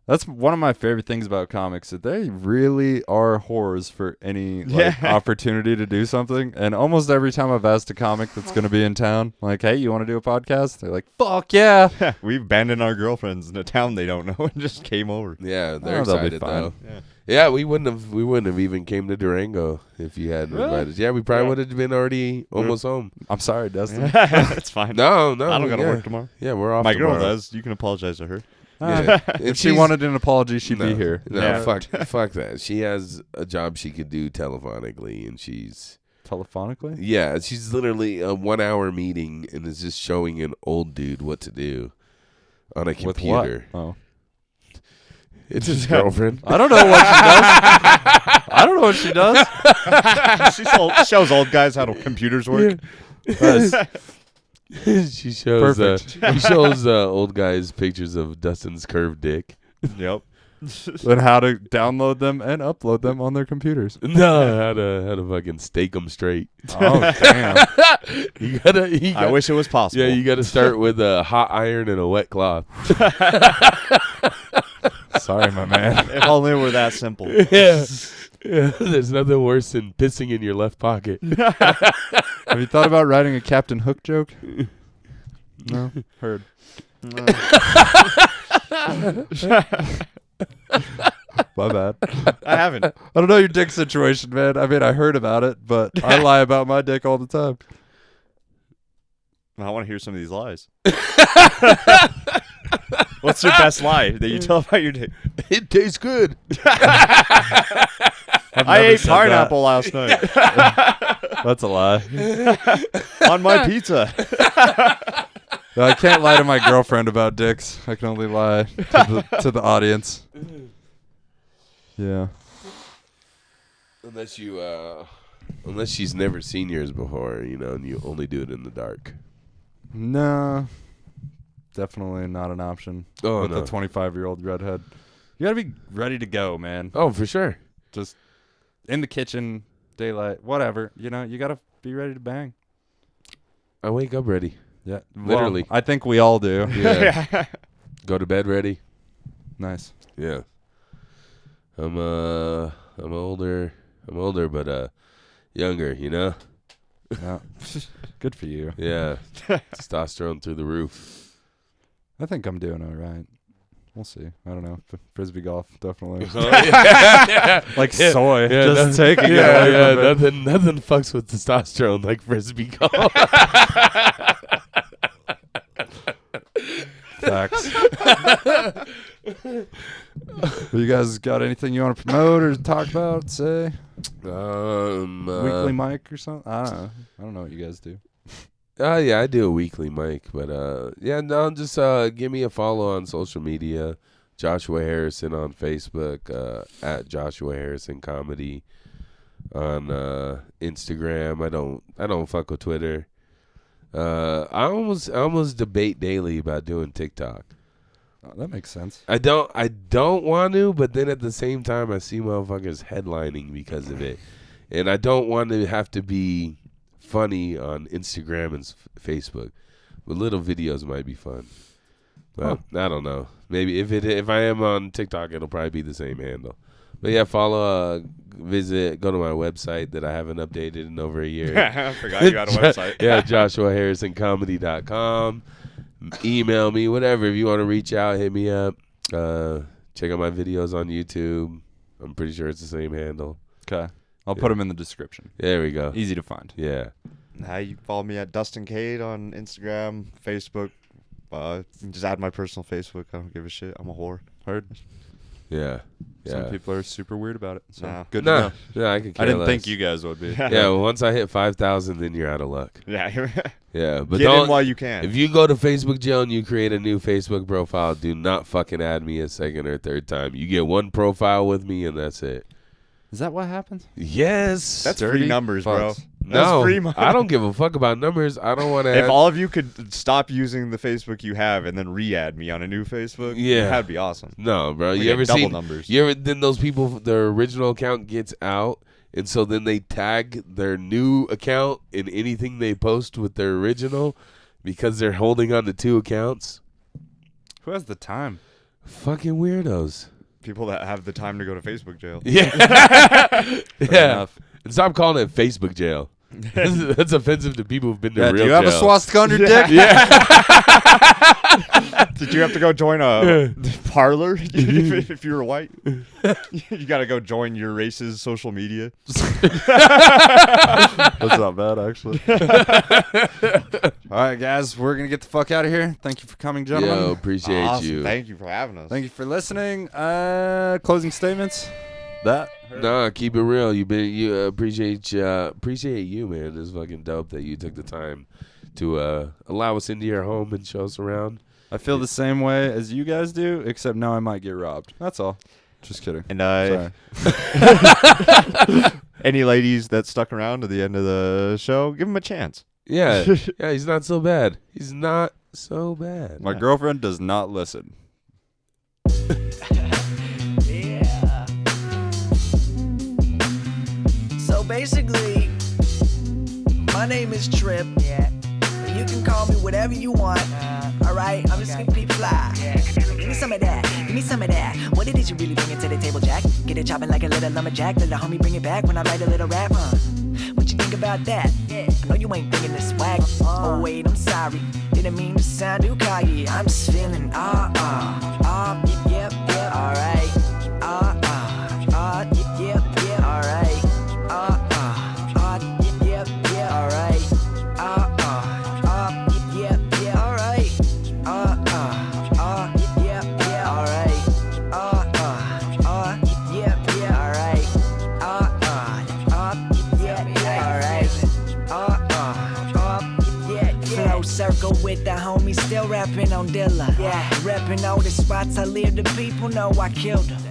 C: That's one of my favorite things about comics, that they really are whores for any opportunity to do something. And almost every time I've asked a comic that's going to be in town, like, hey, you want to do a podcast? They're like, fuck yeah.
E: We've abandoned our girlfriends in a town they don't know and just came over.
D: Yeah, they're
C: Oh, they'll be
D: excited
C: fine.
D: though.
E: Yeah.
D: Yeah, we wouldn't have even came to Durango if you hadn't invited us. Yeah, we probably would have been already almost home.
C: I'm sorry, Dustin.
E: That's fine.
D: No,
E: I don't gotta
D: yeah.
E: work tomorrow.
D: Yeah, we're off
E: My girl
D: tomorrow.
E: does. You can apologize to her.
D: Yeah.
C: If she wanted an apology, she'd be here.
D: No,
E: Yeah.
D: fuck that. She has a job she could do telephonically, and she's
C: Telephonically?
D: she's literally a 1 hour meeting and is just showing an old dude what to do on a
C: With what?
D: computer.
C: Oh.
D: It's his girlfriend.
C: I don't know what she does. I don't know what she does.
E: She shows old guys how computers work.
D: She shows
C: Perfect.
D: she shows old guys pictures of Dustin's curved dick.
E: Yep.
C: And how to download them and upload them on their computers.
D: No, how to fucking stake them straight.
C: Oh, damn.
D: You gotta.
E: I wish it was possible.
D: Yeah, you got to start with a hot iron and a wet cloth.
C: Sorry, my man.
E: If only it were that simple.
D: Yeah. Yeah, there's nothing worse than pissing in your left pocket.
C: Have you thought about writing a Captain Hook joke? No? Heard. My bad.
E: I haven't.
C: I don't know your dick situation, man. I mean, I heard about it, but I lie about my dick all the time.
E: I want to hear some of these lies. What's your best lie that you tell about your dick?
D: It tastes good.
E: I ate pineapple last night
C: That's a lie.
E: on my pizza.
C: No, I can't lie to my girlfriend about dicks. I can only lie to the audience. Yeah.
D: Unless she's never seen yours before, and you only do it in the dark.
C: No. Definitely not an option.
D: Oh,
C: with
D: no.
C: a 25-year-old redhead. You gotta be ready to go, man.
D: Oh, for sure.
C: Just in the kitchen, daylight, whatever. You gotta be ready to bang.
D: I wake up ready.
C: Yeah,
D: Literally.
C: Well, I think we all do.
D: Yeah. Go to bed ready.
C: Nice.
D: Yeah. I'm older, but younger,
C: Yeah. Good for you.
D: Yeah. Testosterone through the roof.
C: I think I'm doing all right. We'll see. I don't know. Frisbee golf, definitely. Like soy.
D: Yeah,
C: just taking it.
D: Yeah,
C: away
D: yeah.
C: from it.
D: Nothing fucks with testosterone like frisbee golf.
C: Facts. You guys got anything you want to promote or talk about? Say weekly mic or something. I don't know what you guys do.
D: Yeah, I do a weekly mic, but just give me a follow on social media. Joshua Harrison on Facebook, at Joshua Harrison Comedy on Instagram. I don't fuck with Twitter. I almost debate daily about doing TikTok.
C: Oh, that makes sense.
D: I don't want to, but then at the same time, I see motherfuckers headlining because of it, and I don't want to have to be funny on Instagram and Facebook. But little videos might be fun. But I don't know. Maybe if I am on TikTok, it'll probably be the same handle. But yeah, follow, go to my website that I haven't updated in over a year.
E: I forgot you had a website.
D: Yeah, JoshuaHarrisonComedy.com. Email me, whatever. If you want to reach out, hit me up. Check out my videos on YouTube. I'm pretty sure it's the same handle.
C: Okay. I'll put them in the description.
D: There we go.
C: Easy to find.
D: Yeah.
E: Now you follow me at Dustin Cade on Instagram, Facebook. Just add my personal Facebook. I don't give a shit. I'm a whore.
C: Heard.
D: Yeah.
C: Some people are super weird about it. So
E: No.
C: good to know.
D: No, I could care
C: I didn't
D: less.
C: think you guys would be.
D: Yeah, well, once I hit 5,000, then you're out of luck.
E: Yeah.
D: Yeah, but
E: Get
D: don't.
E: in while you can.
D: If you go to Facebook jail and you create a new Facebook profile, do not fucking add me a second or third time. You get one profile with me, and that's it.
C: Is that what happens?
D: Yes.
E: That's
C: Dirty
E: free numbers, bro.
C: fucks.
E: That's
D: no.
E: free money.
D: I don't give a fuck about numbers. I don't want to.
E: If all of you could stop using the Facebook you have and then re-add me on a new Facebook,
D: Yeah.
E: that'd be awesome.
D: No, bro.
E: We
D: You
E: get
D: ever
E: double
D: seen
E: numbers.
D: You ever then those people their original account gets out, and so then they tag their new account in anything they post with their original because they're holding on to two accounts.
C: Who has the time?
D: Fucking weirdos.
E: People that have the time to go to Facebook jail.
D: Yeah.
C: Fair enough.
D: And stop calling it Facebook jail. That's offensive to people who've been to
C: Yeah,
D: real
C: do you have
D: jail.
C: a swastika on your dick?
E: Did you have to go join a parlor if you were white? You got to go join your race's social media.
C: That's not bad, actually. All right, guys, we're going to get the fuck out of here. Thank you for coming, gentlemen.
D: Yo, appreciate
E: Awesome.
D: you.
E: Thank you for having us.
C: Thank you for listening. Closing statements?
D: Nah, keep it real. Appreciate you, man. It's fucking dope that you took the time to allow us into your home and show us around.
C: I feel the same way as you guys do, except now I might get robbed. That's all. Just kidding.
E: And
C: Sorry.
E: any ladies that stuck around to the end of the show, give them a chance.
D: Yeah, yeah, he's not so bad. He's not so bad.
C: My girlfriend does not listen.
B: Yeah. So basically, my name is Trip. Yeah. You can call me whatever you want. Alright, I'm just gonna be fly. Give me some of that, give me some of that. What it is you really bringing to the table, Jack? Get it chopping like a little lumberjack. Let the homie bring it back when I write a little rap, What you think about that? I know you ain't thinking this swag. Oh wait, I'm sorry. Didn't mean to sound too cocky. I'm just feeling yep, alright. Yep, alright. Yep, alright. Yep, alright. Yep, alright. Yep, alright. Flow circle with the homies, still rapping on Dilla. Repping all the spots I live, the people know I killed them.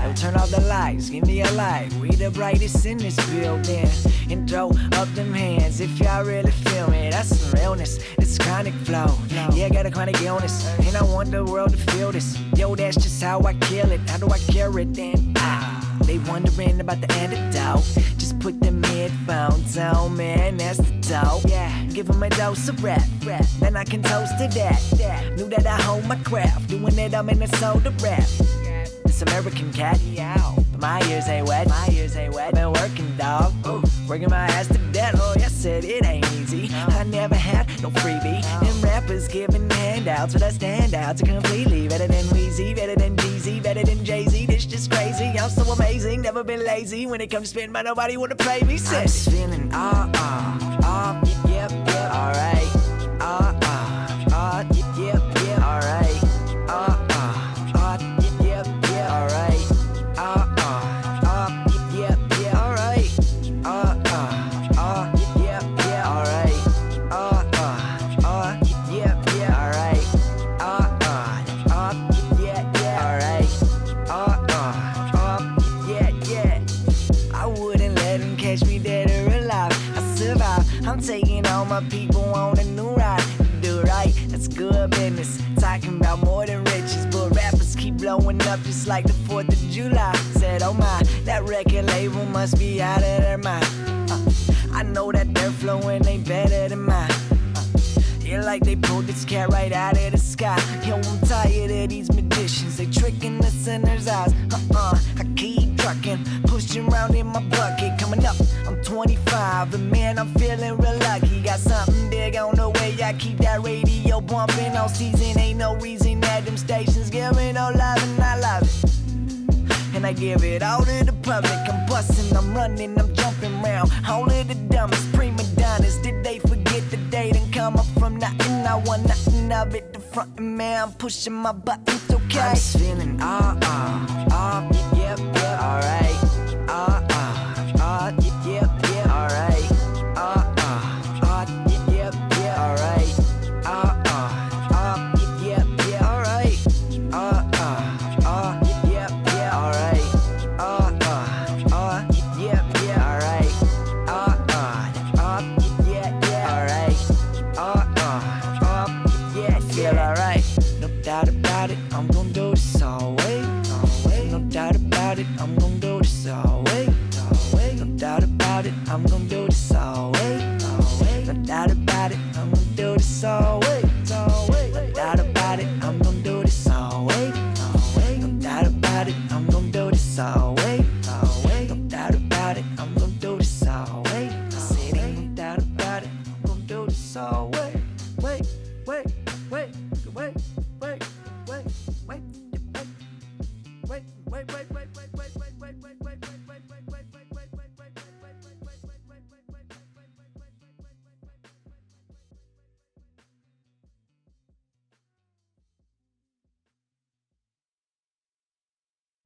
B: Yo, turn off the lights, give me a light. We the brightest in this building. And throw up them hands if y'all really feel me. That's some realness, it's chronic flow. Yeah, I got a chronic illness, and I want the world to feel this. Yo, that's just how I kill it. How do I cure it then? They wondering about the antidote. Just put them headphones on, man, that's the dope. Give them a dose of rap, then I can toast to that. Knew that I hold my craft, doing it, I'm in the soda rap. This American cat, but my ears ain't wet. I've been working, dog, working my ass to death. Oh, yes, said it ain't easy. I never had no freebie. Them rappers giving handouts, but I stand out to completely better than Weezy, better than Jeezy, better than Jay-Z. This just crazy. I'm so amazing, never been lazy. When it comes to spin, man, nobody wanna pay me. I'm just feeling yep, alright. Yep, alright. I'm taking all my people on a new ride. Do right, that's good business. Talking about more than riches, but rappers keep blowing up just like the 4th of July. Said, oh my, that record label must be out of their mind. I know that their flowing ain't better than mine. Yeah, like they pulled this cat right out of the sky. Yo, I'm tired of these magicians, they tricking the sinner's eyes. I keep trucking, pushing around in my bucket. Coming up, I'm 25, and man, I'm feeling real lucky. Got something big on the way, I keep that radio bumping all season. Ain't no reason that them stations give me no love, and I love it. And I give it all to the public. I'm busting, I'm running, I'm jumping round. All of the dumbest prima donnas, did they forget that they done come up from nothing? I want nothing of it. The front and man, I'm pushing my buttons, okay? I'm just feeling yep, alright. Yep, alright. Yep, alright. Yep, alright. Feel alright, no doubt about it. I'm gon' do this always. No doubt about it. I'm gon' do this always. No doubt about it. I'm gon' do this always. No doubt about it. I'm gon' do this always. No doubt about it. I'm gon' do this always. No doubt about it. I'm gon' do this always. No doubt about it. I'm